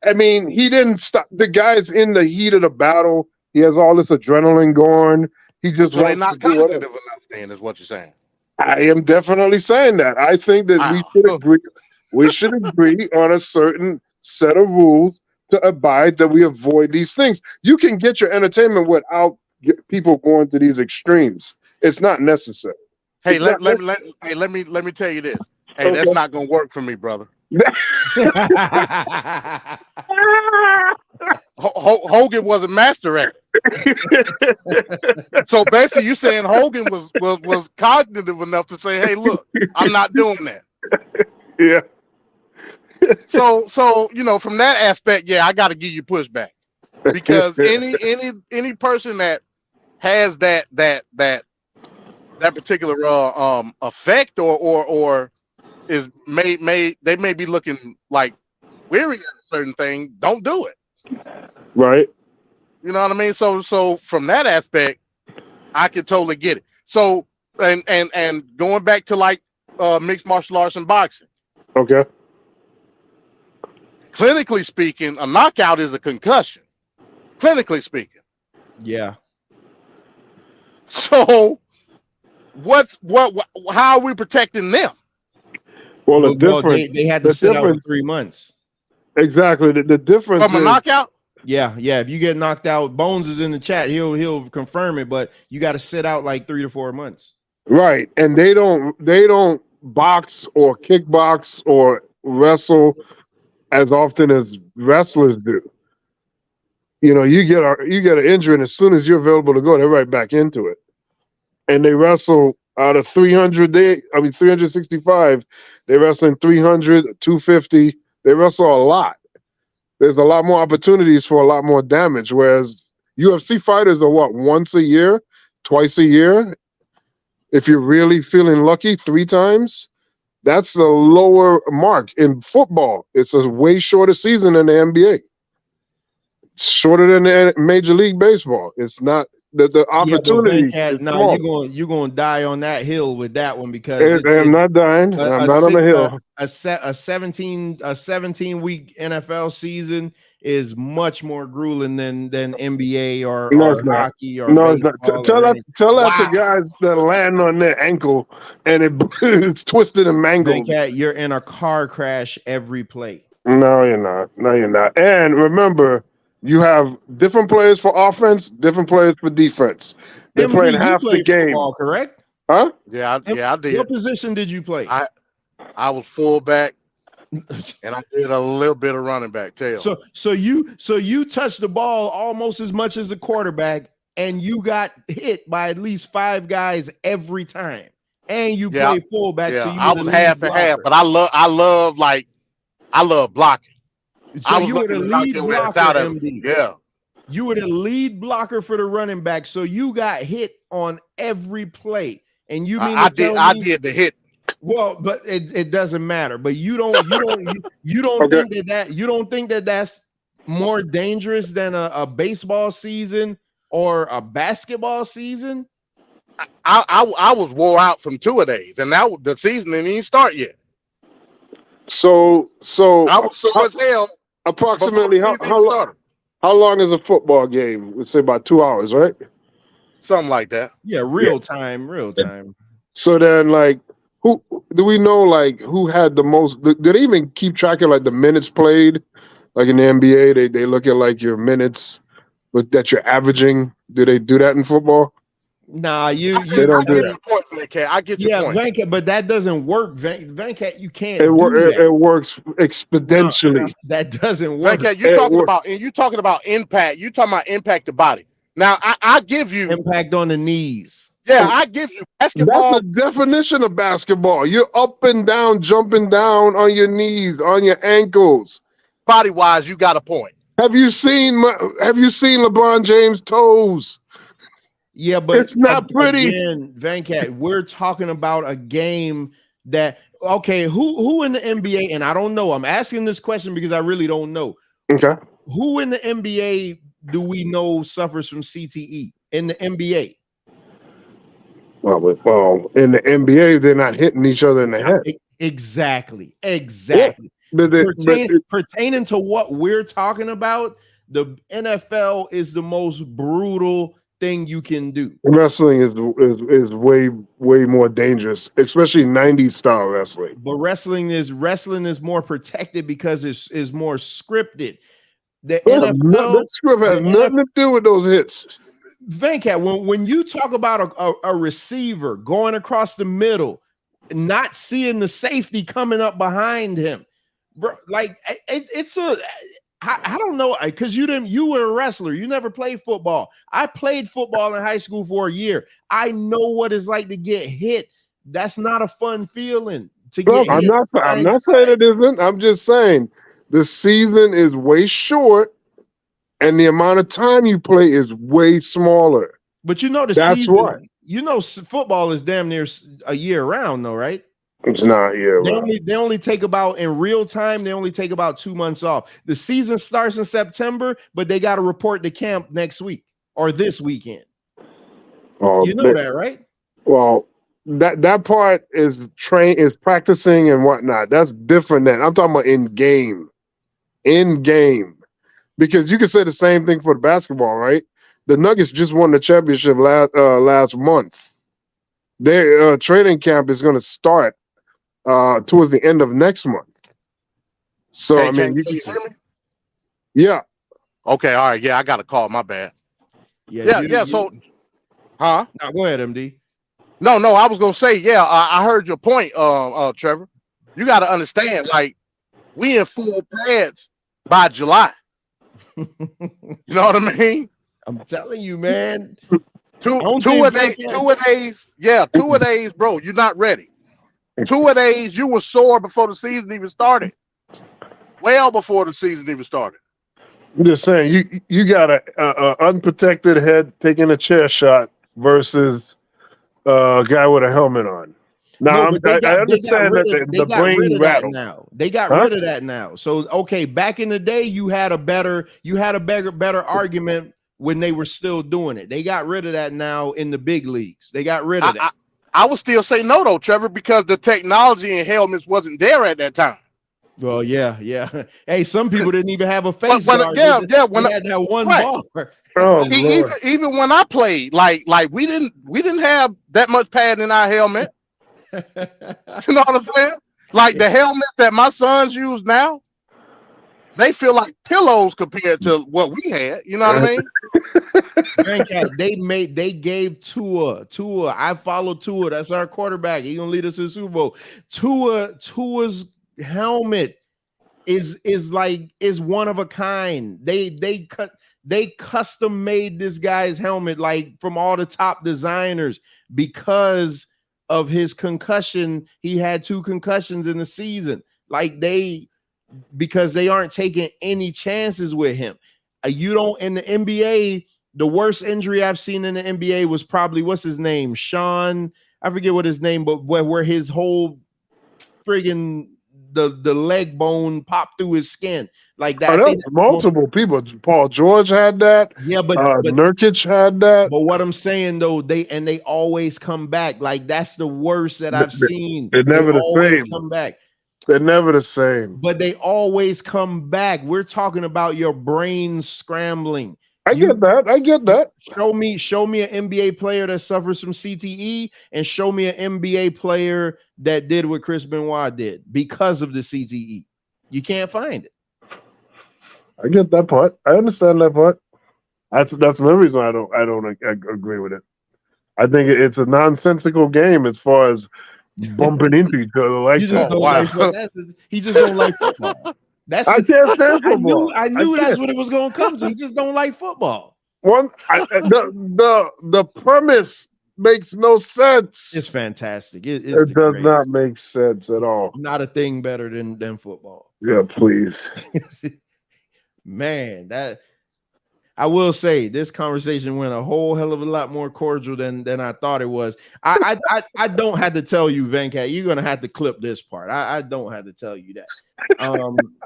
I mean, he didn't stop. The guy's in the heat of the battle. He has all this adrenaline going. He just so they're not cognitive enough, then, is what you're saying. I am definitely saying that. I think that we should agree. We should agree on a certain set of rules to abide, that we avoid these things. You can get your entertainment without people going to these extremes. It's not necessary. Hey, let me tell you this. Hey, that's not gonna work for me, brother. Hogan was a master at it. So basically, you saying Hogan was cognitive enough to say, "Hey, look, I'm not doing that." Yeah. So from that aspect, yeah, I got to give you pushback, because any person that has that particular effect or is they may be looking like weary at a certain thing, don't do it. Right. You know what I mean? So from that aspect, I can totally get it. So and going back to like mixed martial arts and boxing. Okay. Clinically speaking, a knockout is a concussion. Clinically speaking. Yeah. So how are we protecting them? Well, the difference, they had to sit out for 3 months. Exactly. The difference from a knockout. Yeah. If you get knocked out, Bones is in the chat. He'll confirm it, but you got to sit out like 3 to 4 months. Right, and they don't box or kickbox or wrestle as often as wrestlers do. You get an injury, and as soon as you're available to go, they're right back into it. And they wrestle Out of 365, they wrestling 300, 250. They wrestle a lot. There's a lot more opportunities for a lot more damage. Whereas UFC fighters are what, once a year, twice a year? If you're really feeling lucky, 3 times. That's a lower mark. In football, it's a way shorter season than the NBA. It's shorter than the Major League Baseball. It's not the Yeah, but opportunity Venkat, is no, small. you're gonna die on that hill with that one because I'm not dying. I'm not on the hill. a 17 week NFL season is much more grueling than NBA No, it's or not. hockey or No, it's not. baseball Tell or that anything. tell that to guys that land on their ankle and it's twisted and mangled. Venkat, you're in a car crash every play. No, you're not. No, you're not. And remember, you have different players for offense, different players for defense. They're playing MD, you half the played game. football, correct? Huh? Yeah, I did. What position did you play? I was fullback, and I did a little bit of running back tail. So you touched the ball almost as much as the quarterback, and you got hit by at least 5 guys every time. And you play fullback, so you I was half and half, but I love blocking. So I was you were the looking to knock lead your ass blocker, out of MD. it. Yeah. You were the lead blocker for the running back, so you got hit on every play. And you mean I did the hit. Well, but it doesn't matter. But you don't think that that's more dangerous than a baseball season or a basketball season? I was wore out from 2 of days, and now the season didn't even start yet. So I was sore as hell. Approximately how long is a football game? Let's say about 2 hours, right? Something like that. Yeah, real time. So then, like, who do we know? Like, who had the most? Did they even keep track of like the minutes played? Like in the NBA, they look at like your minutes, that you're averaging. Do they do that in football? Nah, they don't do that. I get your point. Venkat, but that doesn't work. Venkat, you can't. It No, works exponentially. that doesn't work. Venkat, you talking about impact. You talking about impact the body. Now I give you impact on the knees. Yeah, I give you basketball. That's the definition of basketball. You're up and down, jumping down on your knees, on your ankles. Body wise, you got a point. Have you seen LeBron James' toes? Yeah, but it's not pretty. Again, Venkat, we're talking about a game that who in the NBA, and I don't know. I'm asking this question because I really don't know. Okay. Who in the NBA do we know suffers from CTE in the NBA? Well, in the NBA, they're not hitting each other in the head. Exactly. Yeah. Pertaining to what we're talking about, the NFL is the most brutal thing you can do. Wrestling is way more dangerous, especially 90s style wrestling. But wrestling is more protected because it's more scripted. The NFL, that script has nothing to do with those hits. Venkat, when you talk about a receiver going across the middle, not seeing the safety coming up behind him, bro, like I don't know, because you were a wrestler, you never played football. I played football in high school for a year. I know what it's like to get hit. That's not a fun feeling to get hit. I'm not saying it isn't. I'm just saying the season is way short. And the amount of time you play is way smaller. But that's season, what. Football is damn near a year round, though, right? It's not a year round. They only take about, in real time, they only take about 2 months off. The season starts in September, but they got to report to camp next week or this weekend. You know that, right? Well, that part is practicing and whatnot. That's different than I'm talking about in game. Because you can say the same thing for the basketball, right? The Nuggets just won the championship last month. Their training camp is going to start towards the end of next month. So, hey, I mean, you can can you hear me? Yeah. Okay, all right. Yeah, I got a call. My bad. So, huh? No, go ahead, MD. No, I was going to say, I heard your point, Trevor. You got to understand, like, we in full pads by July. You know what I mean? I'm telling you, man. Two a days, yeah, 2 a days, bro. You're not ready. 2 a days, you were sore before the season even started. Well before the season even started. I'm just saying, you got a unprotected head taking a chair shot versus a guy with a helmet on. Now, No, but I they got understand rid that of the brain of that rattle. now. They got Huh? rid of that now. So okay, back in the day, you had a better argument when they were still doing it. They got rid of that now in the big leagues. They got rid of that. I would still say no though, Trevor, because the technology in helmets wasn't there at that time. Well, yeah. Hey, some people didn't even have a face guard. They They had that one bar. Oh, Lord. Even when I played, like we didn't have that much pad in our helmet. You know what I'm saying? Like the helmet that my sons use now, they feel like pillows compared to what we had. You know what I mean? They gave Tua. I follow Tua. That's our quarterback. He's gonna lead us to the Super Bowl. Tua's helmet is one of a kind. They custom made this guy's helmet like from all the top designers because of his concussion. He had 2 concussions in the season. Because they aren't taking any chances with him. You don't in the NBA. The worst injury I've seen in the NBA was probably what's his name, Sean. I forget what his name, but where his whole friggin' the leg bone popped through his skin like that. Oh, that's multiple people. Paul George had that. Yeah, but Nurkic had that. But what I'm saying though, they always come back. Like that's the worst that I've seen. They're never the same. Come back. They're never the same. But they always come back. We're talking about your brain scrambling. I get that. Show me an NBA player that suffers from CTE and show me an NBA player that did what Chris Benoit did because of the CTE. You can't find it. I get that part. I understand that part. That's another reason I don't agree with it. I think it's a nonsensical game as far as bumping into each other like that. He just don't like football. I can't stand football. I knew that's what it was going to come to. He just don't like football. The premise makes no sense. It's fantastic. It does not make sense at all. Not a thing better than football. Yeah, please. Man, that I will say this conversation went a whole hell of a lot more cordial than I thought it was. I don't have to tell you, Venkat, you're gonna have to clip this part. I don't have to tell you that.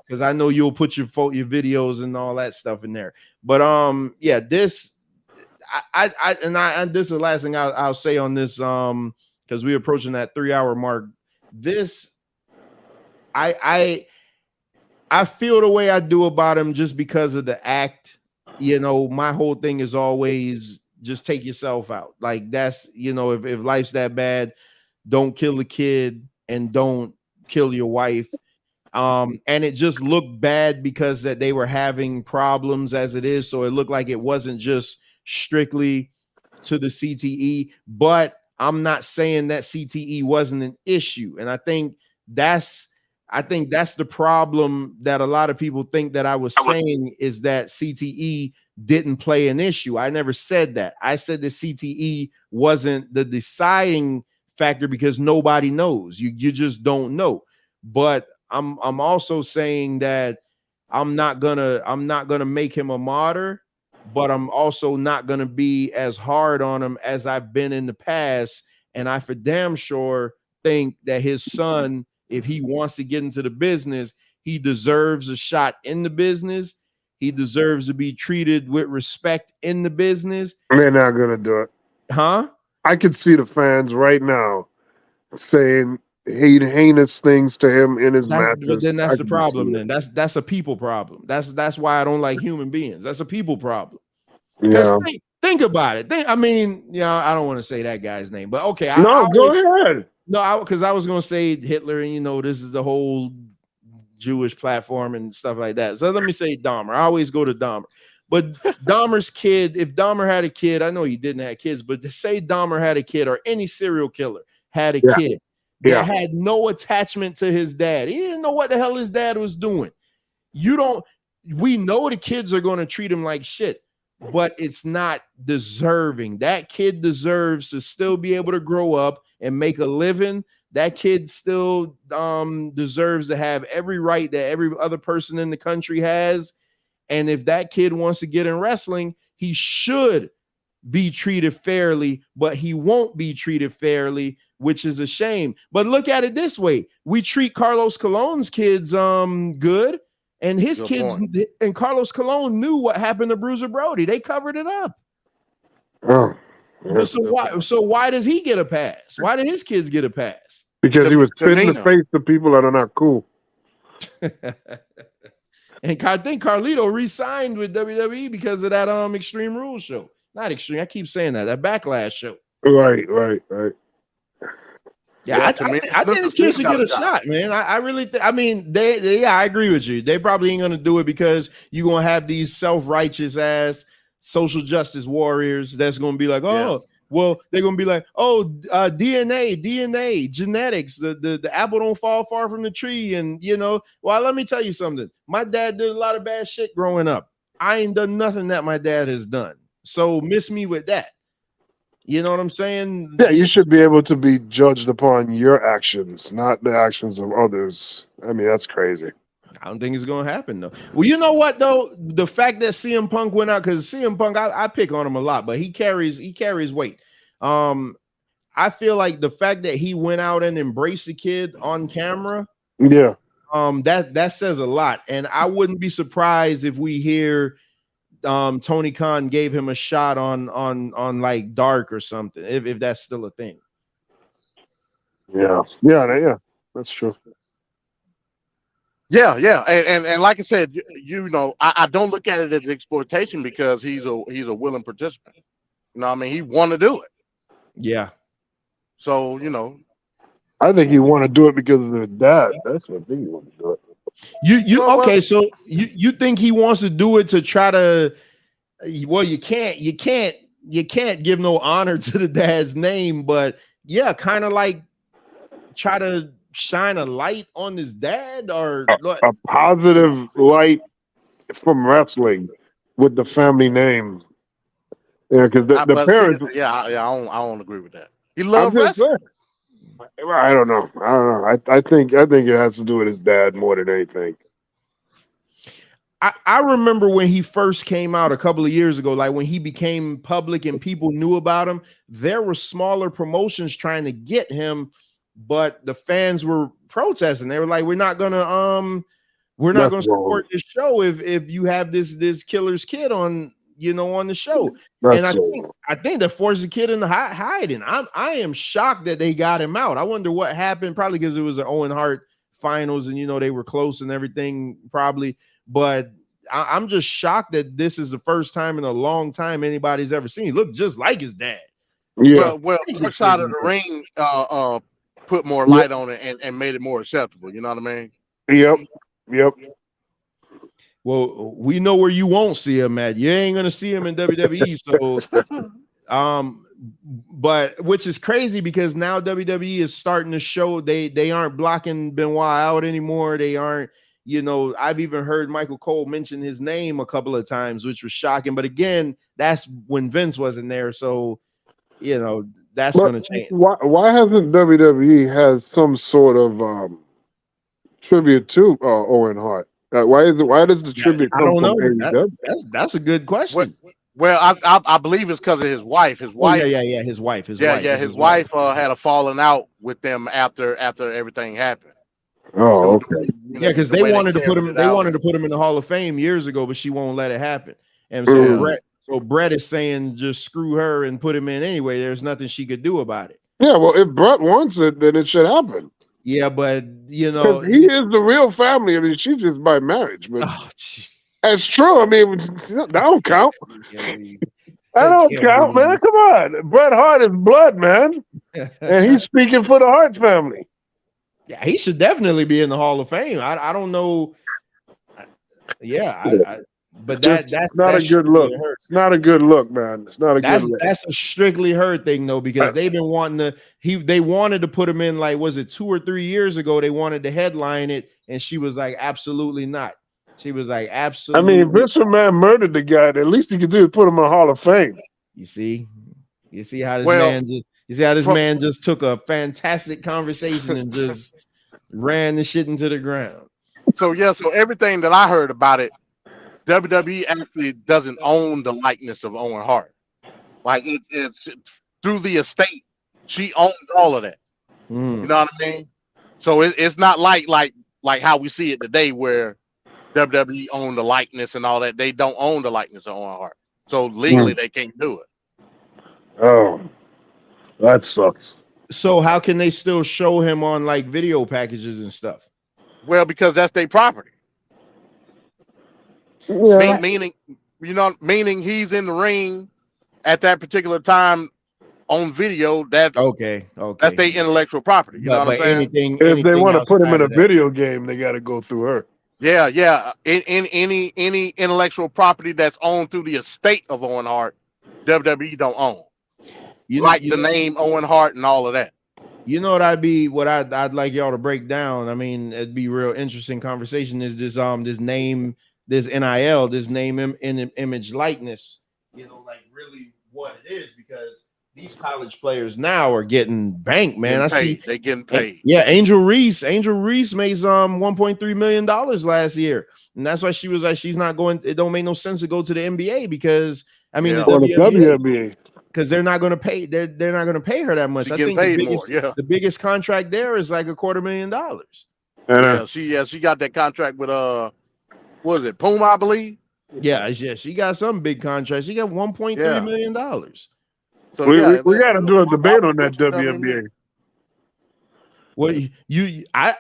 Because I know you'll put your videos and all that stuff in there. But yeah, this this is the last thing I'll say on this because we're approaching that 3-hour mark. This I feel the way I do about him just because of the act. You know, my whole thing is always just take yourself out. Like that's, you know, if life's that bad, don't kill the kid and don't kill your wife. And it just looked bad because that they were having problems as it is. So it looked like it wasn't just strictly to the CTE, but I'm not saying that CTE wasn't an issue. And I think that's the problem that a lot of people think that I was saying is that CTE didn't play an issue. I never said that. I said the CTE wasn't the deciding factor because nobody knows. You just don't know. But I'm also saying that I'm not gonna make him a martyr, but I'm also not gonna be as hard on him as I've been in the past. And I for damn sure think that his son, if he wants to get into the business, he deserves a shot in the business. He deserves to be treated with respect in the business. They're not gonna do it. Huh? I could see the fans right now saying heinous things to him in his matches. But then that's the problem. Then that's a people problem. That's why I don't like human beings. That's a people problem. Yeah. Think about it. I mean, I don't want to say that guy's name, but okay. Go ahead. No, because I was going to say Hitler, and this is the whole Jewish platform and stuff like that. So let me say Dahmer. I always go to Dahmer. But Dahmer's kid, if Dahmer had a kid, I know he didn't have kids, but to say Dahmer had a kid or any serial killer had a kid that had no attachment to his dad. He didn't know what the hell his dad was doing. We know the kids are going to treat him like shit, but it's not deserving. That kid deserves to still be able to grow up and make a living. That kid still deserves to have every right that every other person in the country has. And if that kid wants to get in wrestling, he should be treated fairly, but he won't be treated fairly, which is a shame. But look at it this way: we treat Carlos Colon's kids good, and his Good kids point. and Carlos Colon knew what happened to Bruiser Brody. They covered it up. Oh, But so why does he get a pass? Why did his kids get a pass? because he was spitting in the Tamina. face to people that are not cool. And I think Carlito re-signed with WWE because of that Extreme Rules show. Not Extreme. I keep saying that Backlash show. Right. Yeah, I think the kids should get a shot, man. I really I mean, they I agree with you. They probably ain't gonna do it because you're gonna have these self-righteous ass social justice warriors that's gonna be like, well, they're gonna be like, DNA, genetics, the apple don't fall far from the tree. And well, let me tell you something. My dad did a lot of bad shit growing up. I ain't done nothing that my dad has done. So miss me with that. You know what I'm saying? Yeah, you should be able to be judged upon your actions, not the actions of others. I mean, that's crazy. I don't think it's gonna happen though. Well, you know what though? The fact that CM Punk went out, because CM Punk, I pick on him a lot, but he carries weight. I feel like the fact that he went out and embraced the kid on camera, yeah, that says a lot. And I wouldn't be surprised if we hear Tony Khan gave him a shot on like Dark or something, if that's still a thing. Yeah, that's true. Yeah, and like I said, I don't look at it as exploitation because he's a willing participant. You know what I mean? He want to do it. Yeah. So I think he want to do it because of his dad. That's what I think he want to do it. Okay, so you think he wants to do it to try to? Well, you can't give no honor to the dad's name, but yeah, kind of like try to shine a light on his dad or a positive light from wrestling with the family name. Yeah, because the parents. I don't agree with that. He I'm loved just wrestling. saying. I don't know. I think it has to do with his dad more than anything. I remember when he first came out a couple of years ago, like when he became public and people knew about him, there were smaller promotions trying to get him, but the fans were protesting. They were like, we're not gonna support this show if you have this killer's kid on the show. And I think that forced the kid into hiding. I am shocked that they got him out. I wonder what happened, probably because it was an Owen Hart finals and they were close and everything, probably. But I'm just shocked that this is the first time in a long time anybody's ever seen. He looked just like his dad. Yeah. Well, Dark Side of the Ring put more light on it and made it more acceptable. You know what I mean? Yep. Well, we know where you won't see him at. You ain't gonna see him in WWE. So, but which is crazy because now WWE is starting to show they aren't blocking Benoit out anymore. They aren't. I've even heard Michael Cole mention his name a couple of times, which was shocking. But again, that's when Vince wasn't there. So, that's going to change. Why hasn't WWE has some sort of tribute to Owen Hart? Why does the tribute come from AEW? That's a good question. Well, I believe it's because of his wife. His wife. His wife. His wife had a falling out with them after everything happened. Oh, okay. Yeah, because they wanted to put him. They wanted to put him in the Hall of Fame years ago, but she won't let it happen. And so Brett is saying just screw her and put him in anyway. There's nothing she could do about it. Yeah, well, if Brett wants it, then it should happen. Yeah, but because he is the real family. I mean, she's just by marriage, but that's true. I mean, that don't count. That don't count, man. Come on, Bret Hart is blood, man, and he's speaking for the Hart family. Yeah, he should definitely be in the Hall of Fame. I don't know. Yeah, but that's not a good look. It's not a good look, man. It's not a good look. That's a strictly her thing, though, because they've been wanting to. They wanted to put him in, like, was it 2 or 3 years ago? They wanted to headline it, and she was like, absolutely not. She was like, I mean, absolutely. Vince McMahon murdered the guy. The least he could do is put him in the Hall of Fame. You see, you see how this Well, man just you see how this from man just took a fantastic conversation and just ran the shit into the ground. so yeah, so everything that I heard about it, WWE actually doesn't own the likeness of Owen Hart. Like it's through the estate. She owns all of that. You know what I mean? So it's not like how we see it today, where WWE own the likeness and all that. They don't own the likeness of Owen Hart. So legally, they can't do it. Oh, that sucks. So how can they still show him on like video packages and stuff? Well, because that's their property. Yeah. Meaning he's in the ring at that particular time on video. That's okay. That's their intellectual property. You know what I'm saying? If they want to put him in a video game, they got to go through her. Yeah. In any intellectual property that's owned through the estate of Owen Hart, WWE don't own. The name Owen Hart and all of that. You know what I'd like y'all to break down. I mean, it'd be real interesting conversation. Is this name, this NIL, this name image likeness, like really what it is, because these college players now are getting banked, man. They getting paid. Yeah, Angel Reese made $1.3 million last year, and that's why she was like, she's not going. It don't make no sense to go to the NBA because the WNBA. Because they're not going to pay. They're not going to pay her that much. She I getting think paid more. Yeah, the biggest contract there is like $250,000. Yeah, she got that contract with what is it, Puma, I believe. Yeah, she got some big contracts. She got $1.3 million. So we got to do a debate on that WNBA. Well, I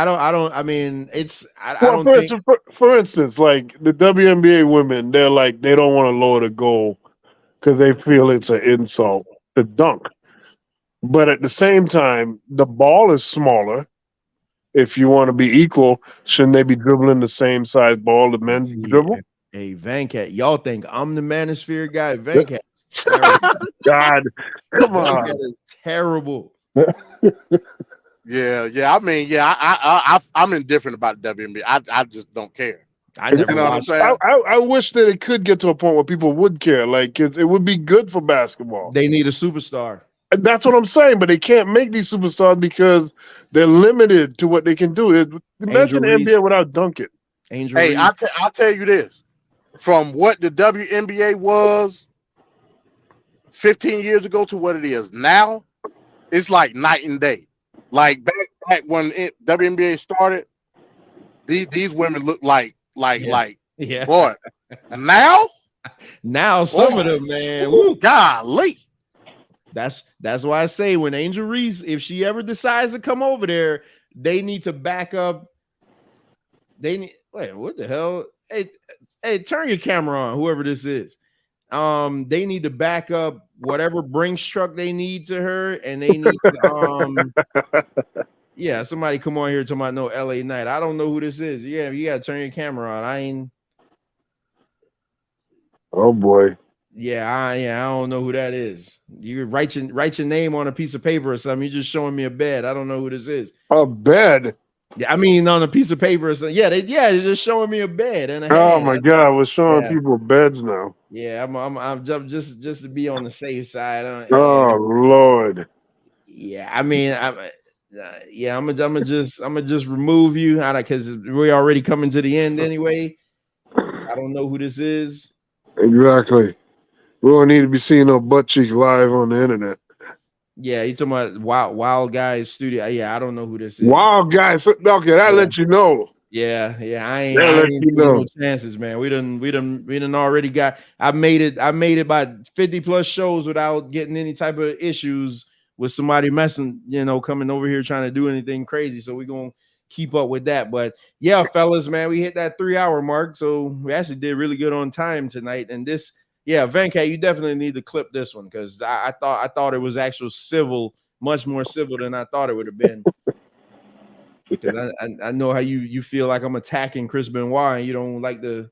don't. I mean, it's. I don't think. For instance, like the WNBA women, they're like they don't want to lower the goal because they feel it's an insult to dunk. But at the same time, the ball is smaller. If you want to be equal, shouldn't they be dribbling the same size ball the men dribble? Hey, Vancat, y'all think I'm the manosphere guy? Vancat, God, come on, that is terrible. Yeah. I mean, I'm indifferent about the WNBA. I just don't care. I never watched. I wish that it could get to a point where people would care. Like it would be good for basketball. They need a superstar. That's what I'm saying, but they can't make these superstars because they're limited to what they can do. Imagine the NBA without Duncan. I'll tell you this: from what the WNBA was 15 years ago to what it is now, it's like night and day. Like back when WNBA started, these women look like boy. Now some of them, man. Woo. Golly. That's why I say when Angel Reese, if she ever decides to come over there, they need to back up. Wait, what the hell? Hey, turn your camera on, whoever this is. They need to back up whatever Brinks truck they need to her, and they need to yeah, somebody come on here talking about no LA Knight. I don't know who this is. Yeah, you gotta turn your camera on. Oh boy. I don't know who that is. You write your name on a piece of paper or something. You're just showing me a bed. I don't know who this is. A bed? Yeah, I mean on a piece of paper or something. Yeah, they're just showing me a bed and a oh hand. My God, we're showing people beds now. Yeah, I'm just to be on the safe side. Oh Lord. Yeah, I mean, I'm gonna just remove you because we're already coming to the end anyway. I don't know who this is. Exactly. We don't need to be seeing no butt cheeks live on the internet. Yeah, you talking about Wild Guys Studio? Yeah, I don't know who this is. Wild Guys. Okay, that let you know. Yeah, I ain't no chances, man. We done already got. I made it by 50 plus shows without getting any type of issues with somebody messing, coming over here trying to do anything crazy. So we're gonna keep up with that. But yeah, fellas, man, we hit that 3-hour mark, so we actually did really good on time tonight. And this. Yeah, Vancat, you definitely need to clip this one because I thought it was actual civil, much more civil than I thought it would have been. Because I know how you feel like I'm attacking Chris Benoit and you don't like to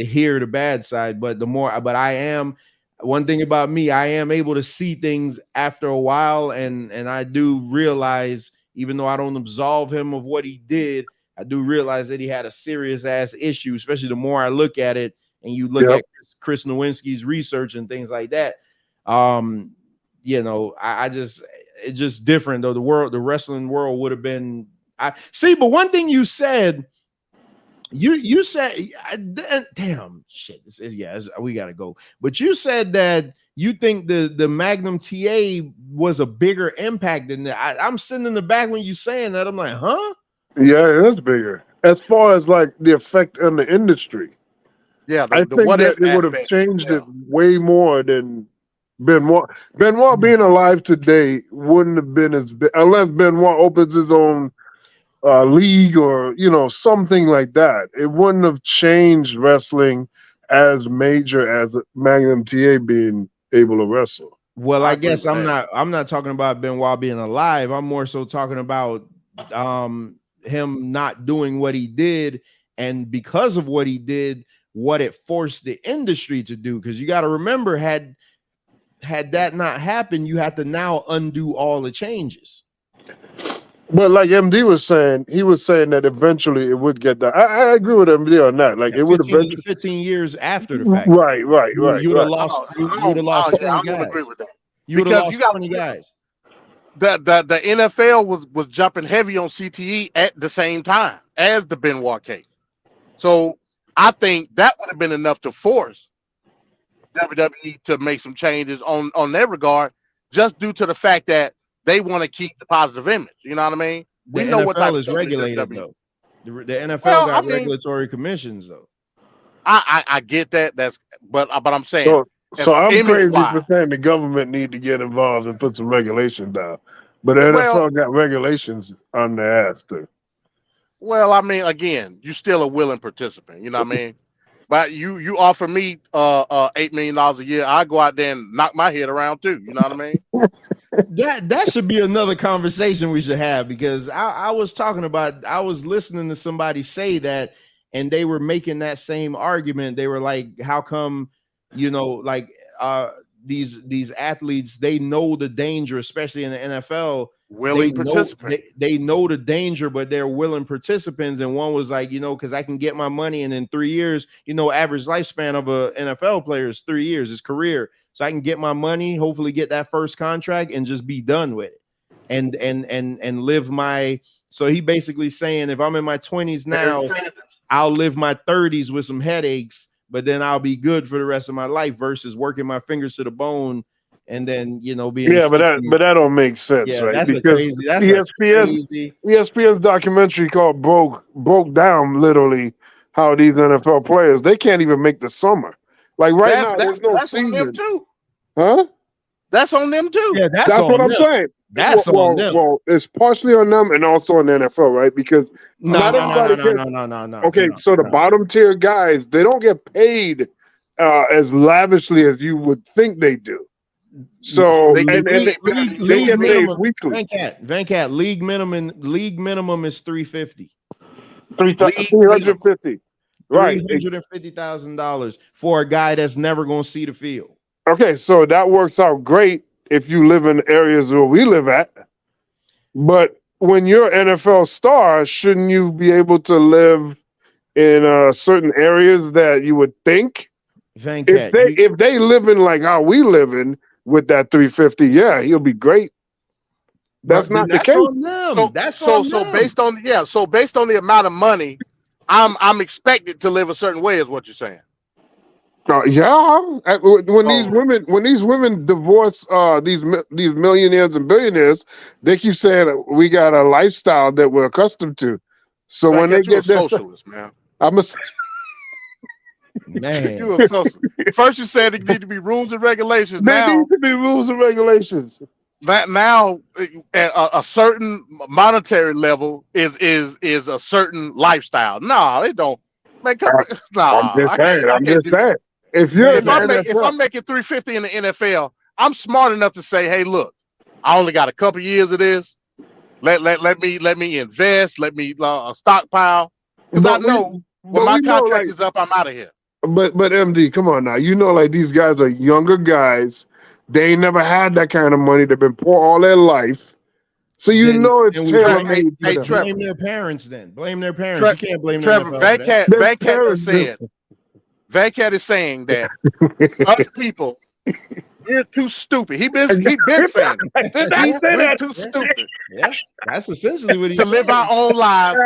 hear the bad side, but I am. One thing about me, I am able to see things after a while, and I do realize, even though I don't absolve him of what he did, I do realize that he had a serious ass issue, especially the more I look at it and you look Yep. at Chris Nowinski's research and things like that. You know, I just it's just different though. The wrestling world would have been. I see, but one thing you said. You said, damn shit. We gotta go. But you said that you think the Magnum TA was a bigger impact than that. I'm sitting in the back when you saying that. I'm like, huh? Yeah, it is bigger. As far as like the effect on the industry, Yeah, I the think what that if it would have aspect. changed Yeah. it way more than Benoit. Benoit being alive today wouldn't have been as big unless Benoit opens his own league or something like that. It wouldn't have changed wrestling as major as Magnum TA being able to wrestle. Well, I I agree guess with that. I'm not talking about Benoit being alive. I'm more so talking about him not doing what he did, and because of what he did, what it forced the industry to do. Because you got to remember, had that not happened, you had to now undo all the changes. But like MD was saying, he was saying that eventually it would get that. I agree with MD on that. Like Yeah, it would eventually. 15 years after the fact. Right. You would have lost. Oh, You would have lost yeah, 20 I don't agree guys. with that. You would have Because you lost got 20 guys. the NFL was jumping heavy on CTE at the same time as the Benoit case. So I think that would have been enough to force WWE to make some changes on their regard, just due to the fact that they want to keep the positive image. You know what I mean? The We know what type NFL of is company regulated WWE. though. The NFL Well, got I mean, regulatory commissions though. I get that. But I'm saying, So I'm image crazy for wise, saying the government need to get involved and put some regulation down. But the well, NFL got regulations on their ass too. I mean, again, you're still a willing participant. You know what I mean? But you offer me $8 million a year, I go out there and knock my head around too. You know what I mean? That should be another conversation we should have, because I was listening to somebody say that, and they were making that same argument. They were like, how come, like these athletes, they know the danger, especially in the NFL. Willing participant. They know the danger, but they're willing participants. And one was like, because I can get my money, and in 3 years, average lifespan of a NFL player is 3 years, his career. So I can get my money, hopefully get that first contract, and just be done with it, and live my. So he basically saying, if I'm in my 20s now, I'll live my 30s with some headaches, but then I'll be good for the rest of my life, versus working my fingers to the bone and then being Yeah, but that don't make sense, yeah, right? that's Because ESPN's documentary called broke down literally how these NFL players, they can't even make the summer. Like right now, there's no that's on them season. too. Huh? That's on them too. Yeah, That's what I'm saying. That's on them. Well, it's partially on them and also on the NFL, right? Because not everybody gets. No. Okay, so the bottom tier guys, they don't get paid as lavishly as you would think they do. So they get paid weekly. Vancat, league minimum is $350. $350. Right. $350,000 for a guy that's never going to see the field. Okay, so that works out great if you live in areas where we live at. But when you're an NFL star, shouldn't you be able to live in certain areas that you would think? Vancat, if they live in like how we live in with that 350, yeah, he'll be great. That's not the case. On them. So based on the amount of money, I'm expected to live a certain way, is what you're saying. Yeah, when these women divorce these millionaires and billionaires, they keep saying we got a lifestyle that we're accustomed to. So when they get this, socialist, man. I'm a man. You a socialist. First you said there need to be rules and regulations. There need to be rules and regulations. That now a certain monetary level is a certain lifestyle. No, it don't. Man, I'm just saying. If I'm making 350 in the NFL, I'm smart enough to say, hey, look, I only got a couple years of this. Let me invest. Let me stockpile, because I know when my contract is up, I'm out of here. But MD, come on now. Like these guys are younger guys. They ain't never had that kind of money. They've been poor all their life. So you know it's tailor made for Hey, them. Trevor. Blame their parents then. Blame their parents. You can't blame the Trevor, NFL for that. Their Van Cat is saying that us people, we're too stupid. He been saying it. I did not say We're that. too stupid Yeah, that's essentially what he's to live our own lives.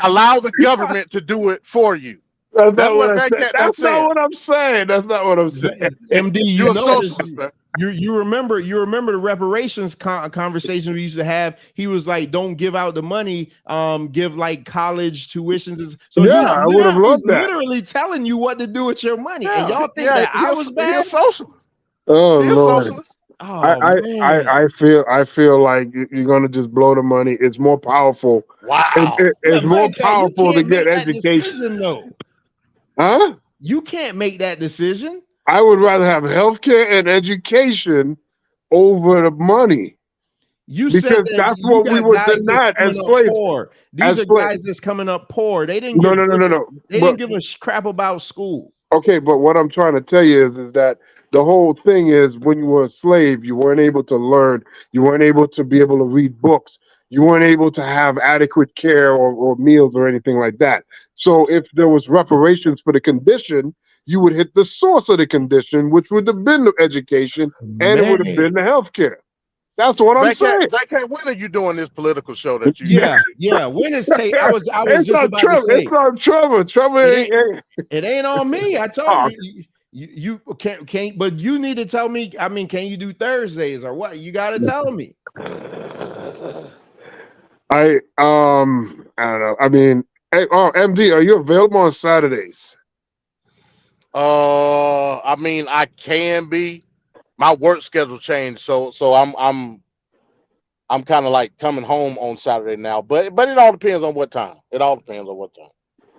Allow the government to do it for you. That's That's not what what I Van said. Cat That's not said. what I'm saying. That's not what I'm saying. MD, You're a notice, socialist, man. you remember the reparations conversation we used to have. He was like, "Don't give out the money, give like college tuitions." So Yeah, I would have he's loved that. literally telling you what to do with your money, and Yeah, y'all think that I was He a bad. socialist. Oh He a Lord. socialist. Oh man, I feel like you're gonna just blow the money. It's more powerful. Wow. It's more Cat, you powerful to can't get make that education. decision though. Huh? You can't make that decision. I would rather have healthcare and education over the money. You Because said that that's you what we got were guys that's denied coming as up slaves. poor. These As are slaves. guys that's coming up poor. They didn't No. They But didn't give a crap about school. okay, but what I'm trying to tell you is that the whole thing is when you were a slave, you weren't able to learn, you weren't able to be able to read books, you weren't able to have adequate care or meals or anything like that. So if there was reparations for the condition, you would hit the source of the condition, which would have been the education and it would have been the health care. That's what I'm saying. Van Cat, when are you doing this political show that you? Yeah. When is Tate? I was It's just on about Trevor. to say It's on Trevor. Trevor ain't. it ain't on me. I told you can't. But you need to tell me. I mean, can you do Thursdays or what? You got to tell me. I don't know. I mean, MD, are you available on Saturdays? I mean, I can be. My work schedule changed, so I'm kind of like coming home on Saturday now. But it all depends on what time. It all depends on what time.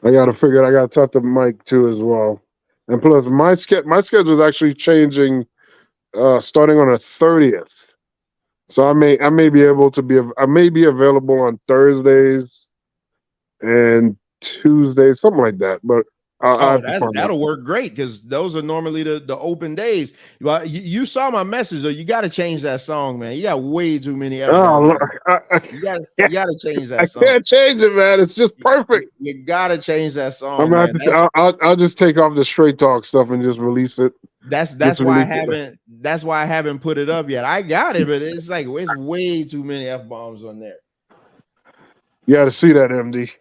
I gotta figure it. I gotta talk to Mike too as well. And plus, my schedule is actually changing, starting on the 30th. So I may be able to be. I may be available on Thursdays and Tuesdays, something like that. But that'll work great because those are normally the open days. You saw my message, though. You got to change that song, man. You got way too many. You got to change that song. I can't change it, man. It's just perfect. You got to change that song. I'm gonna have to. I'll just take off the straight talk stuff and just release it. That's why I haven't put it up yet. I got it, but it's like it's way too many F-bombs on there. You got to see that, MD.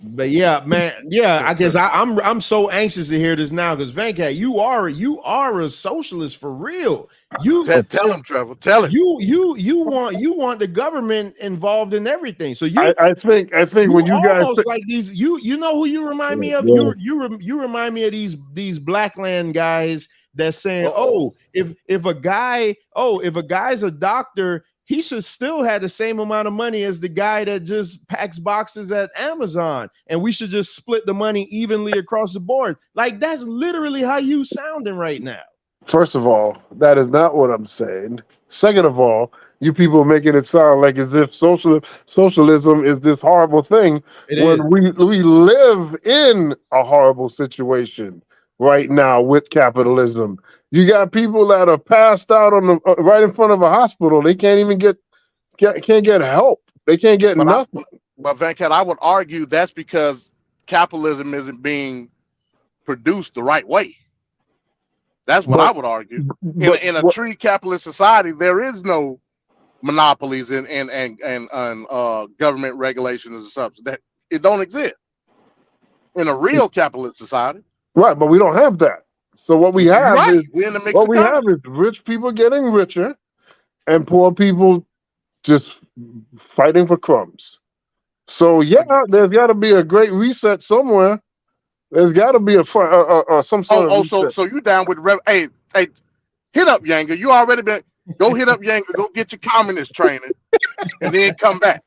But yeah, man, I guess I'm so anxious to hear this now because Van Cat, you are a socialist for real. You tell him, Trevor. Tell him. You want the government involved in everything. So I think when you guys say, like these, you know who you remind me of. Yeah. You remind me of these Blackland guys that's saying, if a guy's a doctor, he should still have the same amount of money as the guy that just packs boxes at Amazon, and we should just split the money evenly across the board. Like that's literally how you sounding right now. First of all, that is not what I'm saying. Second of all, you people are making it sound like as if socialism is this horrible thing when we live in a horrible situation right now with capitalism. You got people that are passed out on the right in front of a hospital. They can't even get help. They can't get nothing. But Van Cat, I would argue that's because capitalism isn't being produced the right way. That's what I would argue. In a true capitalist society, there is no monopolies and government regulations and stuff. That it don't exist in a real capitalist society. Right, but we don't have that. So what we have is have is rich people getting richer, and poor people just fighting for crumbs. So yeah, there's got to be a great reset somewhere. There's got to be some sort of reset. So you down with hey, hit up Younger. You already been go hit up Younger. Go get your communist training, and then come back.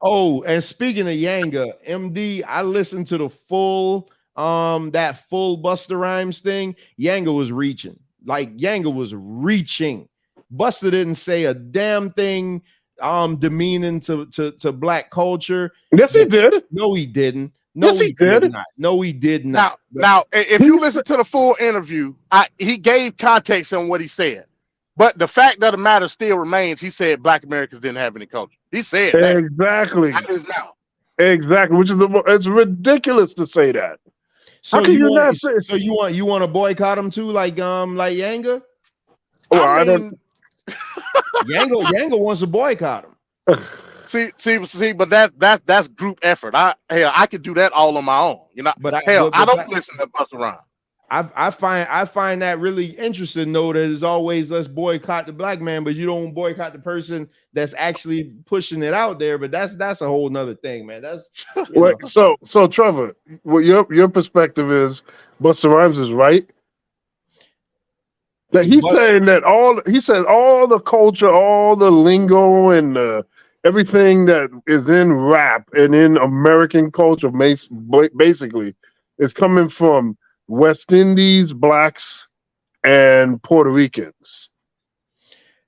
Oh, and speaking of Yanga, MD, I listened to the full that full Busta Rhymes thing. Yanga was reaching. Like Yanga was reaching. Busta didn't say a damn thing demeaning to black culture. Yes, he did. No, he didn't. No, yes, he did not. No, he did not. Now, if you listen to the full interview, he gave context on what he said. But the fact of the matter still remains. He said Black Americans didn't have any culture. He said that. Exactly. Out of his mouth. Exactly. Which is it's ridiculous to say that. So How can you want not say? so you want to boycott him too, like Yanga? Well, I mean, Yanga wants to boycott him. See, but that's group effort. I could do that all on my own. You know, But I don't listen to Busta Rhymes. I find that really interesting. Though that is always let's boycott the black man, but you don't boycott the person that's actually pushing it out there. But that's a whole nother thing, man. That's Wait, so Trevor, what your perspective is? Busta Rhymes is right. That he's saying that all the culture, all the lingo, and everything that is in rap and in American culture, basically, is coming from West Indies, blacks, and Puerto Ricans.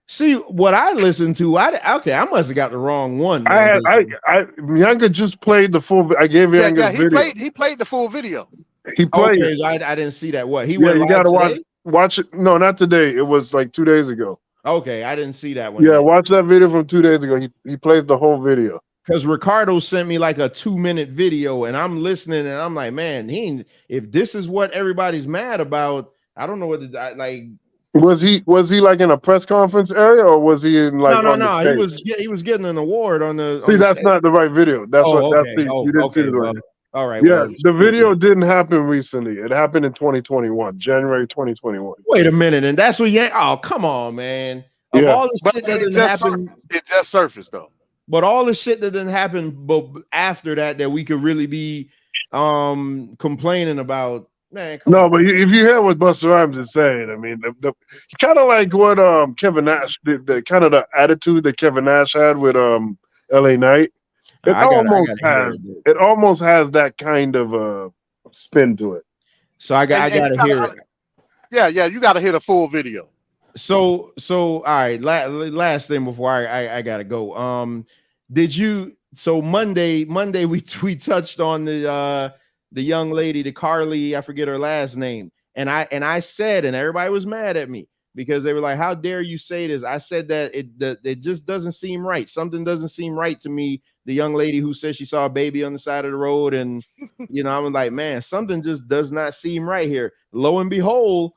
See what I listened to. I must have got the wrong one. Man, Younger just played the full. I gave Younger video. He played the full video. He played. Okay, I didn't see that. What he went? You got to watch it. No, not today. It was like 2 days ago. Okay, I didn't see that one. Yeah, watch that video from 2 days ago. He plays the whole video. Because Ricardo sent me like a 2-minute video, and I'm listening, and I'm like, man, if this is what everybody's mad about, I don't know what like. Was he like in a press conference area, or was he in like on the stage? He was getting an award on the. See, that's not the right video. That's you didn't see the right. All right. Yeah, the video didn't happen recently. It happened in 2021, January 2021. Wait a minute, and that's what oh, come on, man. Of all the shit that didn't happen, it just surfaced though. But all the shit that didn't happen, but after that we could really be complaining about, man. No, but if you hear what Busta Rhymes is saying, I mean, kind of like what Kevin Nash, the kind of the attitude that Kevin Nash had with LA Knight. It almost has that kind of spin to it. So I gotta hear it. Yeah, you gotta hear the full video. So all right. Last thing before I gotta go. Did you? So Monday we touched on the young lady, the Carly, I forget her last name, and I said, and everybody was mad at me because they were like, "How dare you say this?" I said that it just doesn't seem right. Something doesn't seem right to me. The young lady who said she saw a baby on the side of the road, and I was like, man, something just does not seem right here. Lo and behold,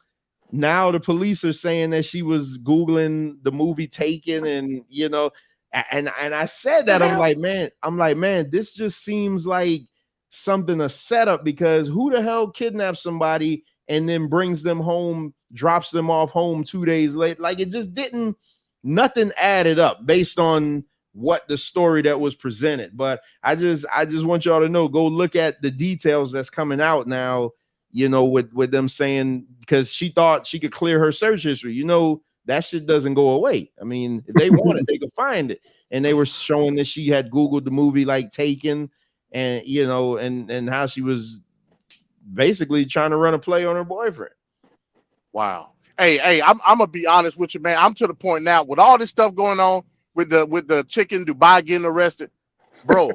now the police are saying that she was Googling the movie Taken, and and I said that I'm like, man, this just seems like something a setup, because who the hell kidnaps somebody and then brings them home, drops them off home 2 days later? Like, it just nothing added up based on what the story that was presented. But I just want y'all to know, go look at the details that's coming out now, with them saying, because she thought she could clear her search history. That shit doesn't go away. I mean, if they want it, they could find it. And they were showing that she had Googled the movie like Taken, and and how she was basically trying to run a play on her boyfriend. Wow. Hey, I'm gonna be honest with you, man. I'm to the point now with all this stuff going on with the chick in Dubai getting arrested, bro.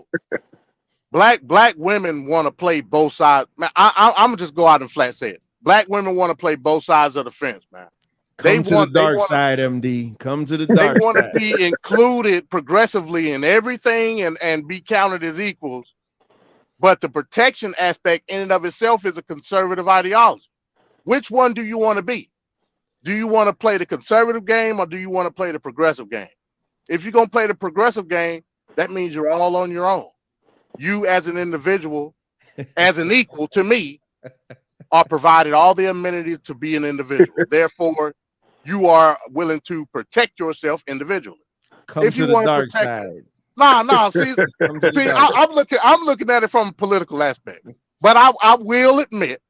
Black women want to play both sides. Man, I'm gonna just go out and flat say it. Black women want to play both sides of the fence, man. Come to the dark side, MD. Come to the dark side. They want to be included progressively in everything and be counted as equals. But the protection aspect in and of itself is a conservative ideology. Which one do you want to be? Do you want to play the conservative game, or do you want to play the progressive game? If you're going to play the progressive game, that means you're all on your own. You as an individual, as an equal to me, are provided all the amenities to be an individual. Therefore, you are willing to protect yourself individually. Come if you want to protect side. No. See, I'm looking at it from a political aspect. But I will admit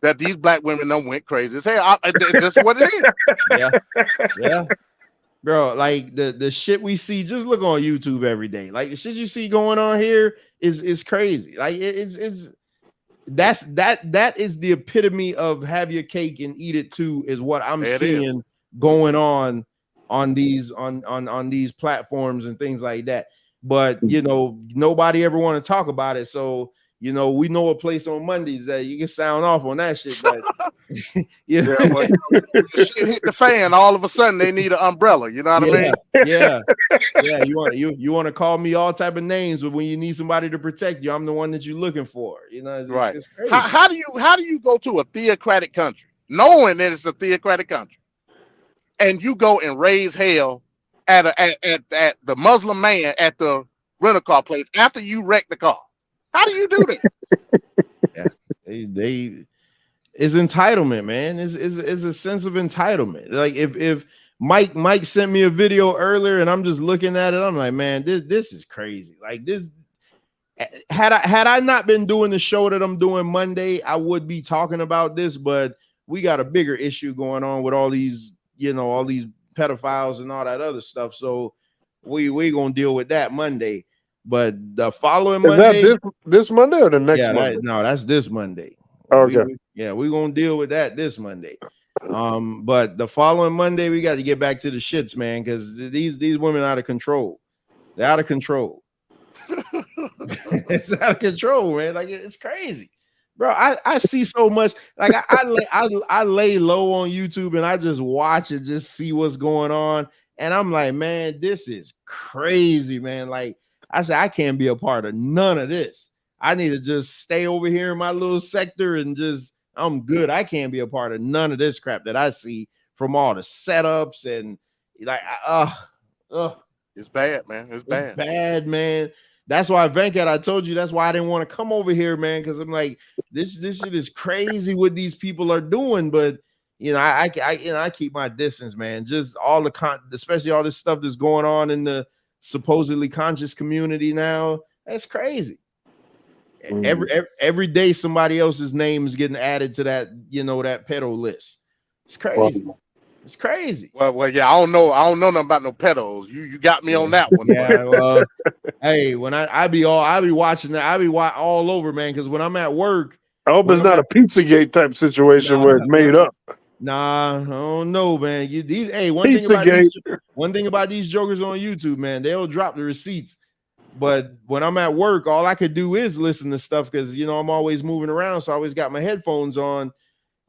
that these black women done went crazy as hell. That's what it is. Yeah. Bro, like the shit we see, just look on YouTube every day. Like, the shit you see going on here is crazy. Like, that is the epitome of have your cake and eat it too, is what I'm seeing going on these on these platforms and things like that. But nobody ever want to talk about it. So you know, we know a place on Mondays that you can sound off on that shit, but you know, Yeah, well, shit hit the fan. All of a sudden, they need an umbrella. You know what I mean? yeah. You want to call me all type of names, but when you need somebody to protect you, I'm the one that you're looking for. You know, Right. it's crazy. How do you go to a theocratic country, knowing that it's a theocratic country, and you go and raise hell at the Muslim man at the rental car place after you wreck the car? How do you do that? Yeah, they it's entitlement, man. It's a sense of entitlement. Like if Mike sent me a video earlier and I'm just looking at it, I'm like, man, this is crazy. Like this, had I not been doing the show that I'm doing Monday, I would be talking about this, but we got a bigger issue going on with all these, you know, all these pedophiles and all that other stuff. So we gonna deal with that Monday. But the following Monday, that this Monday or the next Monday? No, that's this Monday. Okay. We're gonna deal with that this Monday. But the following Monday, we got to get back to the shits, man, because these women are out of control. They're out of control. It's out of control, man. Like it's crazy, bro. I see so much. Like I lay low on YouTube and I just watch it, just see what's going on, and I'm like, man, this is crazy, man. Like I said, I can't be a part of none of this. I need to just stay over here in my little sector and just I'm good. I can't be a part of none of this crap that I see from all the setups and like it's bad, man. It's bad. It's bad, man. That's why Venkat, I told you that's why I didn't want to come over here, man, because I'm like, this shit is crazy what these people are doing. But you know, I keep my distance, man. Just all the especially all this stuff that's going on in the supposedly conscious community now. That's crazy. Every day somebody else's name is getting added to that, you know, that pedo list. It's crazy. Wow. It's crazy. Well, yeah, I don't know nothing about no pedos. You got me on that one. Yeah, well, hey, when I be watching that, I be all over, man, because when I'm at work, I hope it's not a Pizzagate type situation where it's made up. Nah, I don't know, man. One thing about these jokers on YouTube, man, they'll drop the receipts. But when I'm at work, all I could do is listen to stuff because, you know, I'm always moving around. So I always got my headphones on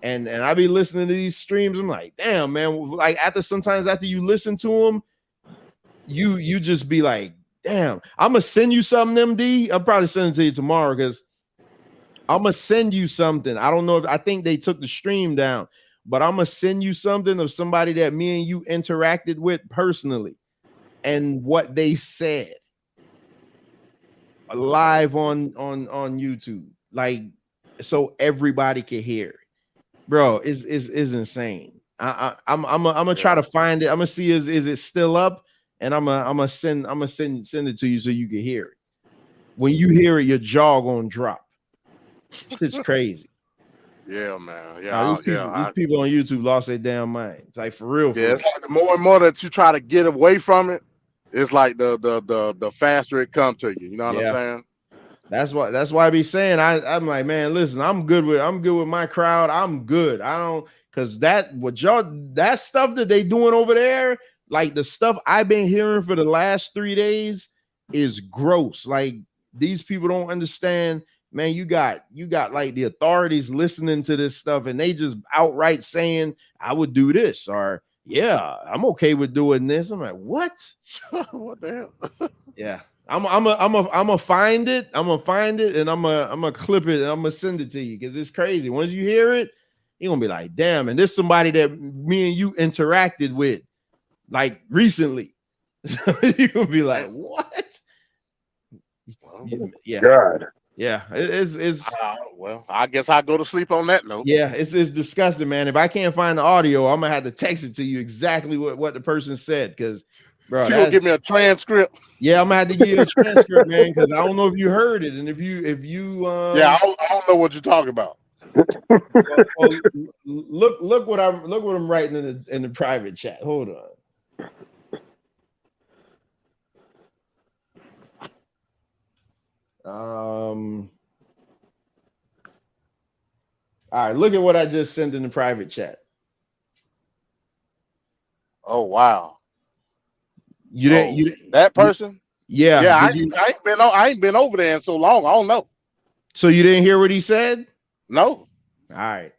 and I be listening to these streams. I'm like, damn, man. Like sometimes after you listen to them, you just be like, damn, I'm going to send you something, MD. I'll probably send it to you tomorrow because I'm going to send you something. I don't know I think they took the stream down, but I'm going to send you something of somebody that me and you interacted with personally and what they said. Live on YouTube, like so everybody can hear it, bro. Is insane. I'm gonna try to find it. I'm gonna see is it still up, and I'm gonna send it to you so you can hear it. When you hear it, your jaw gonna drop. It's crazy. Yeah, man. Yeah, these people on YouTube lost their damn mind. It's like for real. Yeah, it's like the more and more that you try to get away from it, it's like the faster it comes to you. You know what I'm saying? That's why I be saying I'm like, man, listen, I'm good with my crowd. I'm good. I don't because that stuff that they doing over there, like the stuff I've been hearing for the last 3 days is gross. Like these people don't understand, man. You got like the authorities listening to this stuff and they just outright saying, I would do this or yeah, I'm okay with doing this. I'm like, what? What the hell? Yeah. I'm gonna find it. I'm gonna find it and I'm gonna clip it and I'm gonna send it to you because it's crazy. Once you hear it, you're gonna be like, damn, and this somebody that me and you interacted with like recently. You're gonna be like, what? Yeah. God. Yeah, it's well, I guess I'll go to sleep on that note. Yeah, it's disgusting, man. If I can't find the audio, I'm gonna have to text it to you exactly what the person said because bro, you'll give me a transcript. Yeah, I'm gonna have to give you a transcript, man, because I don't know if you heard it, and if you yeah, I don't know what you're talking about. well, look what I'm writing in the private chat. Hold on. All right, look at what I just sent in the private chat. Oh wow. That person? Yeah. Yeah, I ain't been over there in so long. I don't know. So you didn't hear what he said? No. All right.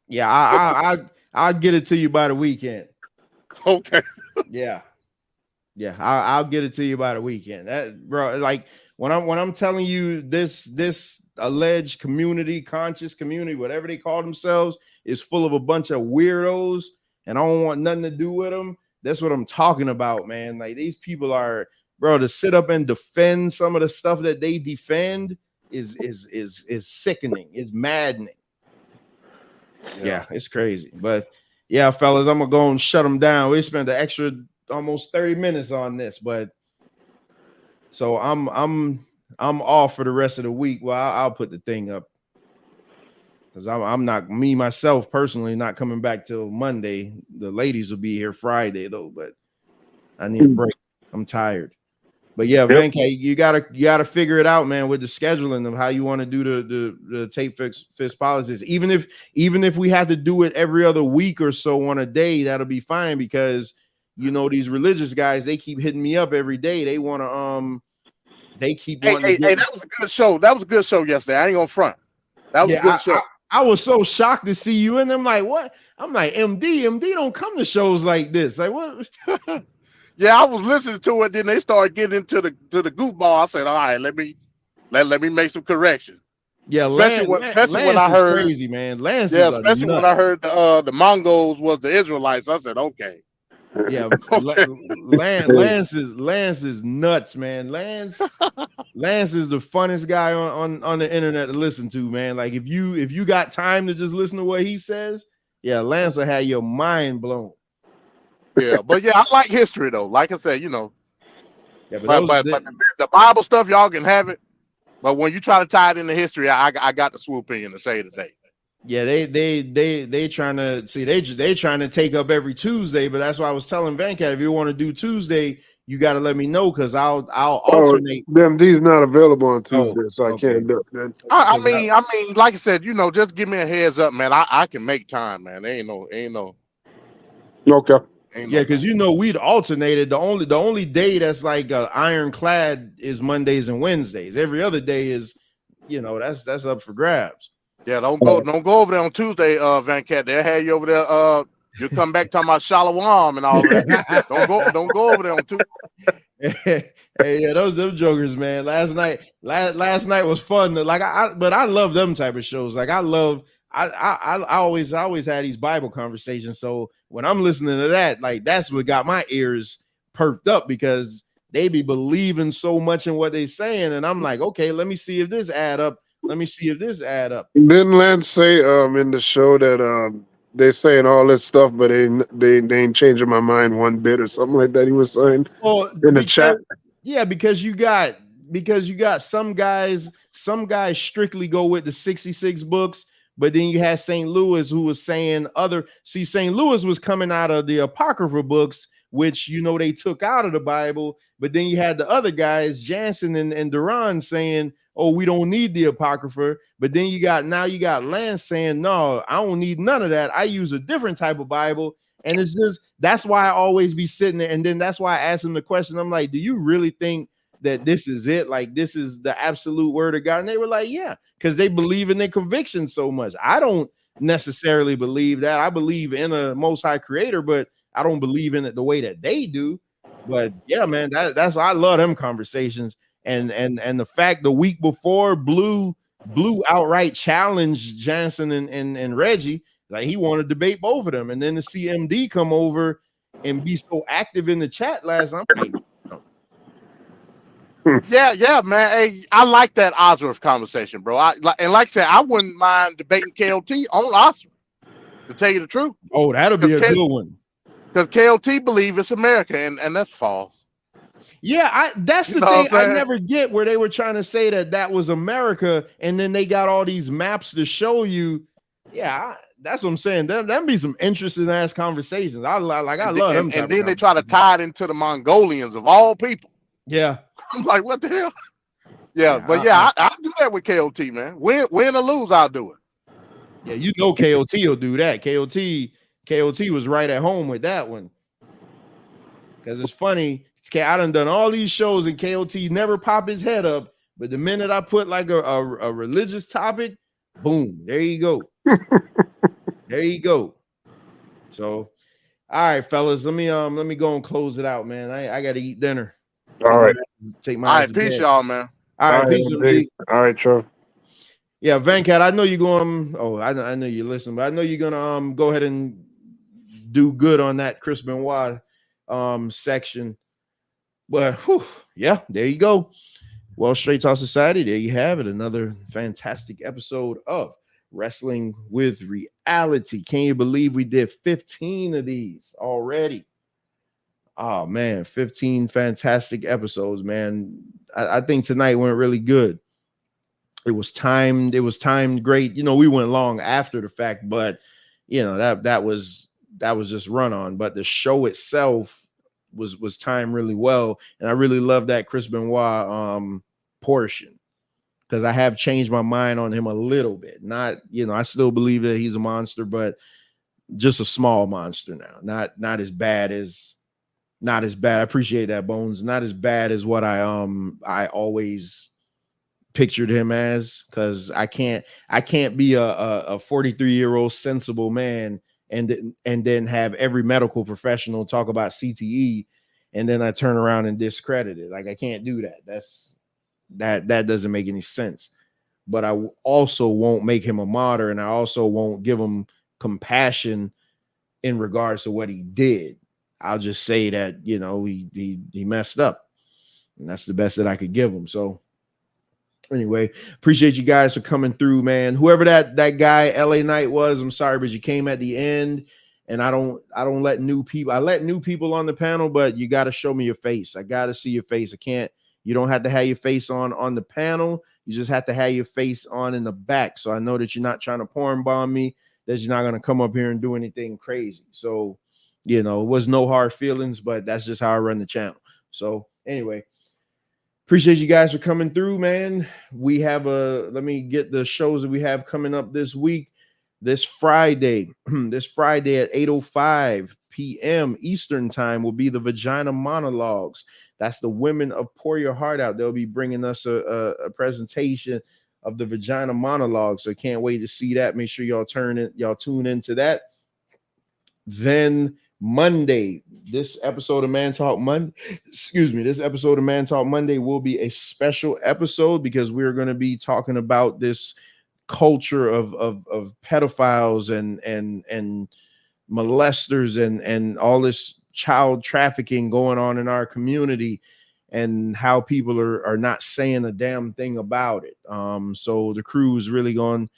Yeah, I'll get it to you by the weekend. Okay. Yeah. Yeah, I'll get it to you by the weekend. That, bro, like when I'm telling you this alleged community, conscious community, whatever they call themselves, is full of a bunch of weirdos, and I don't want nothing to do with them. That's what I'm talking about, man. Like these people are, bro, to sit up and defend some of the stuff that they defend is sickening, is maddening. Yeah, it's crazy. But yeah, fellas, I'm gonna go and shut them down. We spent the extra almost 30 minutes on this, but so I'm off for the rest of the week. Well, I'll put the thing up because I'm not, me myself personally, not coming back till Monday. The ladies will be here Friday though, but I need a break. I'm tired. But yeah, Venkat, you gotta figure it out, man, with the scheduling of how you want to do the tape fist policies. Even if we had to do it every other week or so on a day, that'll be fine, because you know these religious guys, they keep hitting me up every day. They want to they keep wanting to get. Hey, that was a good show. That was a good show yesterday. I ain't gonna front. That was a good show. I was so shocked to see you in them. Like, what? I'm like, MD don't come to shows like this. Like, what? Yeah, I was listening to it. Then they started getting into the goofball. I said, all right, let me make some corrections. Yeah, especially when I heard crazy, man. Lance, yeah, especially when I heard the Mongols was the Israelites. I said, okay. Yeah, Lance is nuts, man. Lance is the funnest guy on the internet to listen to, man. Like if you got time to just listen to what he says, yeah, Lance will have your mind blown. Yeah, but yeah, I like history though. Like I said, you know. Yeah, but the Bible stuff, y'all can have it. But when you try to tie it into history, I got the swoop in to say today. Yeah, they trying to see they trying to take up every Tuesday, but that's why I was telling Venkat, if you want to do Tuesday, you got to let me know, because I'll alternate. DMD's not available on Tuesday, so I can't do it. I mean, like I said, you know, just give me a heads up, man. I can make time, man. Ain't no. Okay. Yeah, because you know we'd alternated. The only day that's like ironclad is Mondays and Wednesdays. Every other day is, you know, that's up for grabs. Yeah, don't go over there on Tuesday, Venkat. They'll have you over there. You'll come back talking about Shalom and all that. don't go over there on Tuesday. Hey, yeah, them jokers, man. Last night was fun. Like but I love them type of shows. Like I always had these Bible conversations. So when I'm listening to that, like that's what got my ears perked up, because they be believing so much in what they saying, and I'm like, okay, let me see if this add up. Didn't Lance say in the show that they saying all this stuff, but they ain't changing my mind one bit or something like that? He was saying in the chat. Yeah, because you got some guys strictly go with the 66 books, but then you had St. Louis who was saying St. Louis was coming out of the Apocrypha books, which, you know, they took out of the Bible. But then you had the other guys, Jansen and Duran, saying, oh, we don't need the Apocrypha. But then you got Lance saying, no, I don't need none of that. I use a different type of Bible. And it's just, that's why I always be sitting there. And then that's why I asked him the question. I'm like, do you really think that this is it? Like, this is the absolute word of God? And they were like, yeah, because they believe in their conviction so much. I don't necessarily believe that. I believe in a Most High Creator, but I don't believe in it the way that they do. But yeah, man, that's why I love them conversations. And the fact the week before Blue outright challenged Jansen and Reggie, like he wanted to debate both of them. And then to see MD come over and be so active in the chat last night, I'm like, yeah, man. Hey, I like that Osworth conversation, bro. Like I said, I wouldn't mind debating KLT on Osworth, to tell you the truth. Oh, that'll be a good one. Because KLT believe it's America, and that's false. Yeah, that's the thing I never get, where they were trying to say that was America, and then they got all these maps to show you. Yeah, that's what I'm saying. That be some interesting ass conversations. I love them. And then they try to tie it into the Mongolians of all people. Yeah, I'm like, what the hell? Yeah, but I'll do that with KOT, man. Win or lose, I'll do it. Yeah, you know KOT will do that. KOT was right at home with that one. Because it's funny, I done all these shows and KOT never pop his head up, But the minute I put like a religious topic, boom, there you go. There you go. So, all right, fellas, let me go and close it out, man. I got to eat dinner. All right. Take All my ass right, to peace, bed. y'all, man. All right, peace, MD. MD. All right, Trev. Yeah, Venkat, I know you're going. Oh, I know you're listening, but I know you're gonna go ahead and do good on that Chris Benoit section. But whew, yeah, there you go. Well, Straight Talk Society, there you have it. Another fantastic episode of Wrestling with Reality. Can you believe we did 15 of these already? Oh man, 15 fantastic episodes, man. I think tonight went really good. It was timed great. You know, we went long after the fact, but you know, that was just run on. But the show itself was timed really well. And I really love that Chris Benoit portion, because I have changed my mind on him a little bit. Not, you know, I still believe that he's a monster, but just a small monster now. Not as bad as not as bad. I appreciate that, Bones. Not as bad as what I always pictured him as, because I can't be a 43-year-old sensible man and then have every medical professional talk about CTE and then I turn around and discredit it. Like, I can't do that. That doesn't make any sense. But I also won't make him a martyr, and I also won't give him compassion in regards to what he did. I'll just say that, you know, he messed up, and that's the best that I could give him. So anyway, appreciate you guys for coming through, man. Whoever that guy LA Knight was, I'm sorry, but you came at the end, and I don't let new people. I let new people on the panel, but you got to show me your face. I got to see your face. I can't. You don't have to have your face on the panel. You just have to have your face on in the back, so I know that you're not trying to porn bomb me. That you're not going to come up here and do anything crazy. So, you know, it was no hard feelings, but that's just how I run the channel. So anyway. Appreciate you guys for coming through, man. We have let me get the shows that we have coming up this week. This Friday, this Friday at 8:05 p.m. Eastern time will be the Vagina Monologues. That's the women of Pour Your Heart Out. They'll be bringing us a presentation of the Vagina Monologues. So can't wait to see that. Make sure y'all tune into that. Then Monday, this episode of Man Talk Monday, this episode of Man Talk Monday will be a special episode because we're going to be talking about this culture of pedophiles and molesters and all this child trafficking going on in our community, and how people are not saying a damn thing about it. So the crew is really going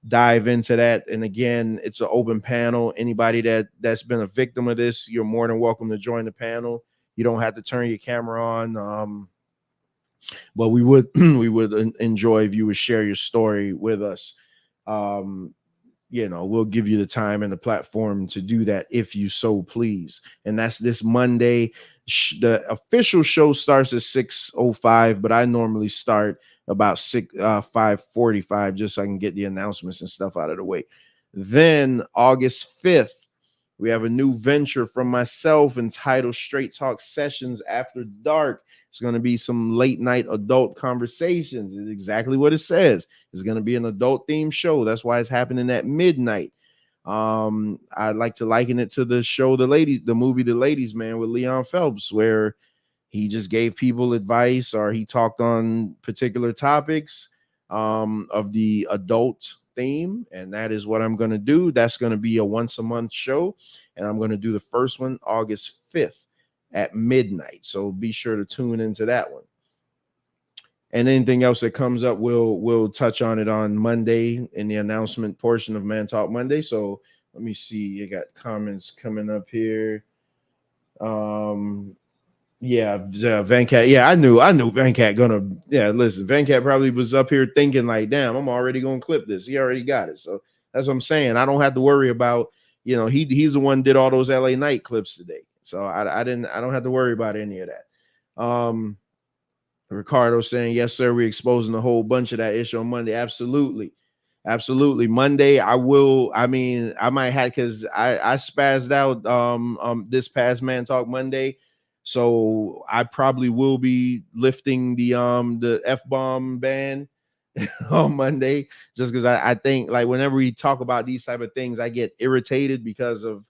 dive into that. And again, it's an open panel. Anybody that's been a victim of this, you're more than welcome to join the panel. You don't have to turn your camera on. But we would enjoy if you would share your story with us. You know, we'll give you the time and the platform to do that if you so please. And that's this Monday. The official show starts at 6:05, but I normally start about 5:45 just so I can get the announcements and stuff out of the way. Then August 5th, we have a new venture from myself entitled Straight Talk Sessions After Dark. It's going to be some late night adult conversations. It's exactly what it says. It's going to be an adult themed show. That's why it's happening at midnight. I like to liken it to the show, the movie The Ladies Man with Leon Phelps, where he just gave people advice or he talked on particular topics of the adult theme. And that is what I'm going to do. That's going to be a once a month show. And I'm going to do the first one August 5th at midnight. So be sure to tune into that one. And anything else that comes up, we'll touch on it on Monday in the announcement portion of Man Talk Monday. So let me see. You got comments coming up here. Yeah, Venkat. Yeah, I knew Venkat gonna. Yeah, listen, Venkat probably was up here thinking like, "Damn, I'm already gonna clip this." He already got it. So that's what I'm saying. I don't have to worry about. You know, he's the one did all those LA Knight clips today. So I don't have to worry about any of that. Ricardo saying, yes, sir, we're exposing a whole bunch of that issue on Monday. Absolutely. Monday, I might have, because I spazzed out this past Man Talk Monday. So I probably will be lifting the F-bomb ban on Monday, just because I think like whenever we talk about these type of things, I get irritated because of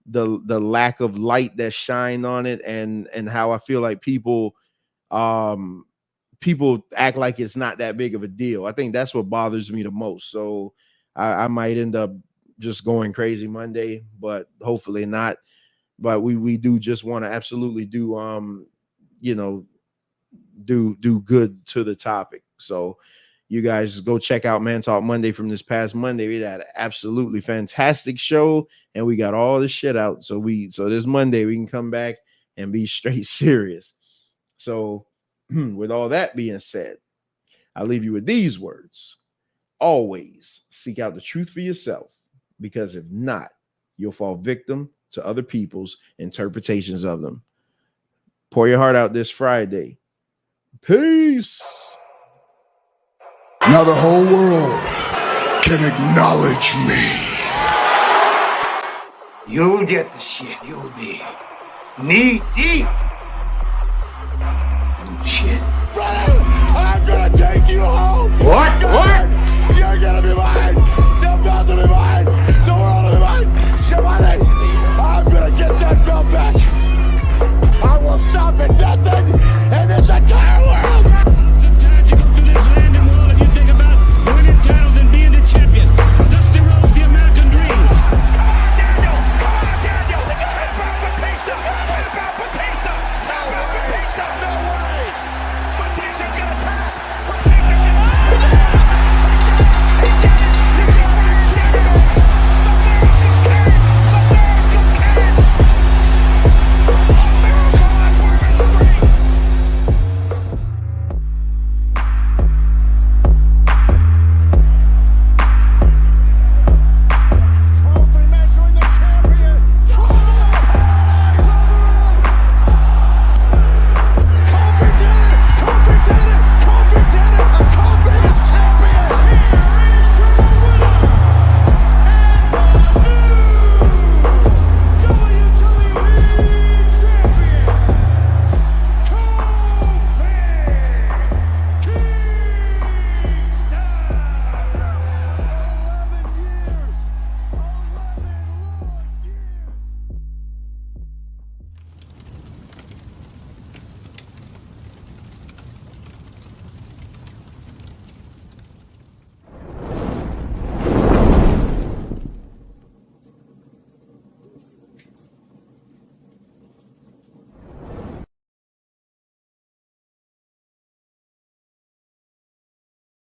the lack of light that shine on it, and how I feel like people act like it's not that big of a deal. I think that's what bothers me the most. So I might end up just going crazy Monday, but hopefully not. But we do just want to absolutely do do good to the topic. So you guys go check out Man Talk Monday from this past Monday. We had an absolutely fantastic show, and we got all the shit out. So this Monday we can come back and be straight serious. So with all that being said, I'll leave you with these words. Always seek out the truth for yourself, because if not, you'll fall victim to other people's interpretations of them. Pour your heart out this Friday. Peace. Now the whole world can acknowledge me. You'll get the shit. You'll be knee deep in shit. I'm gonna take you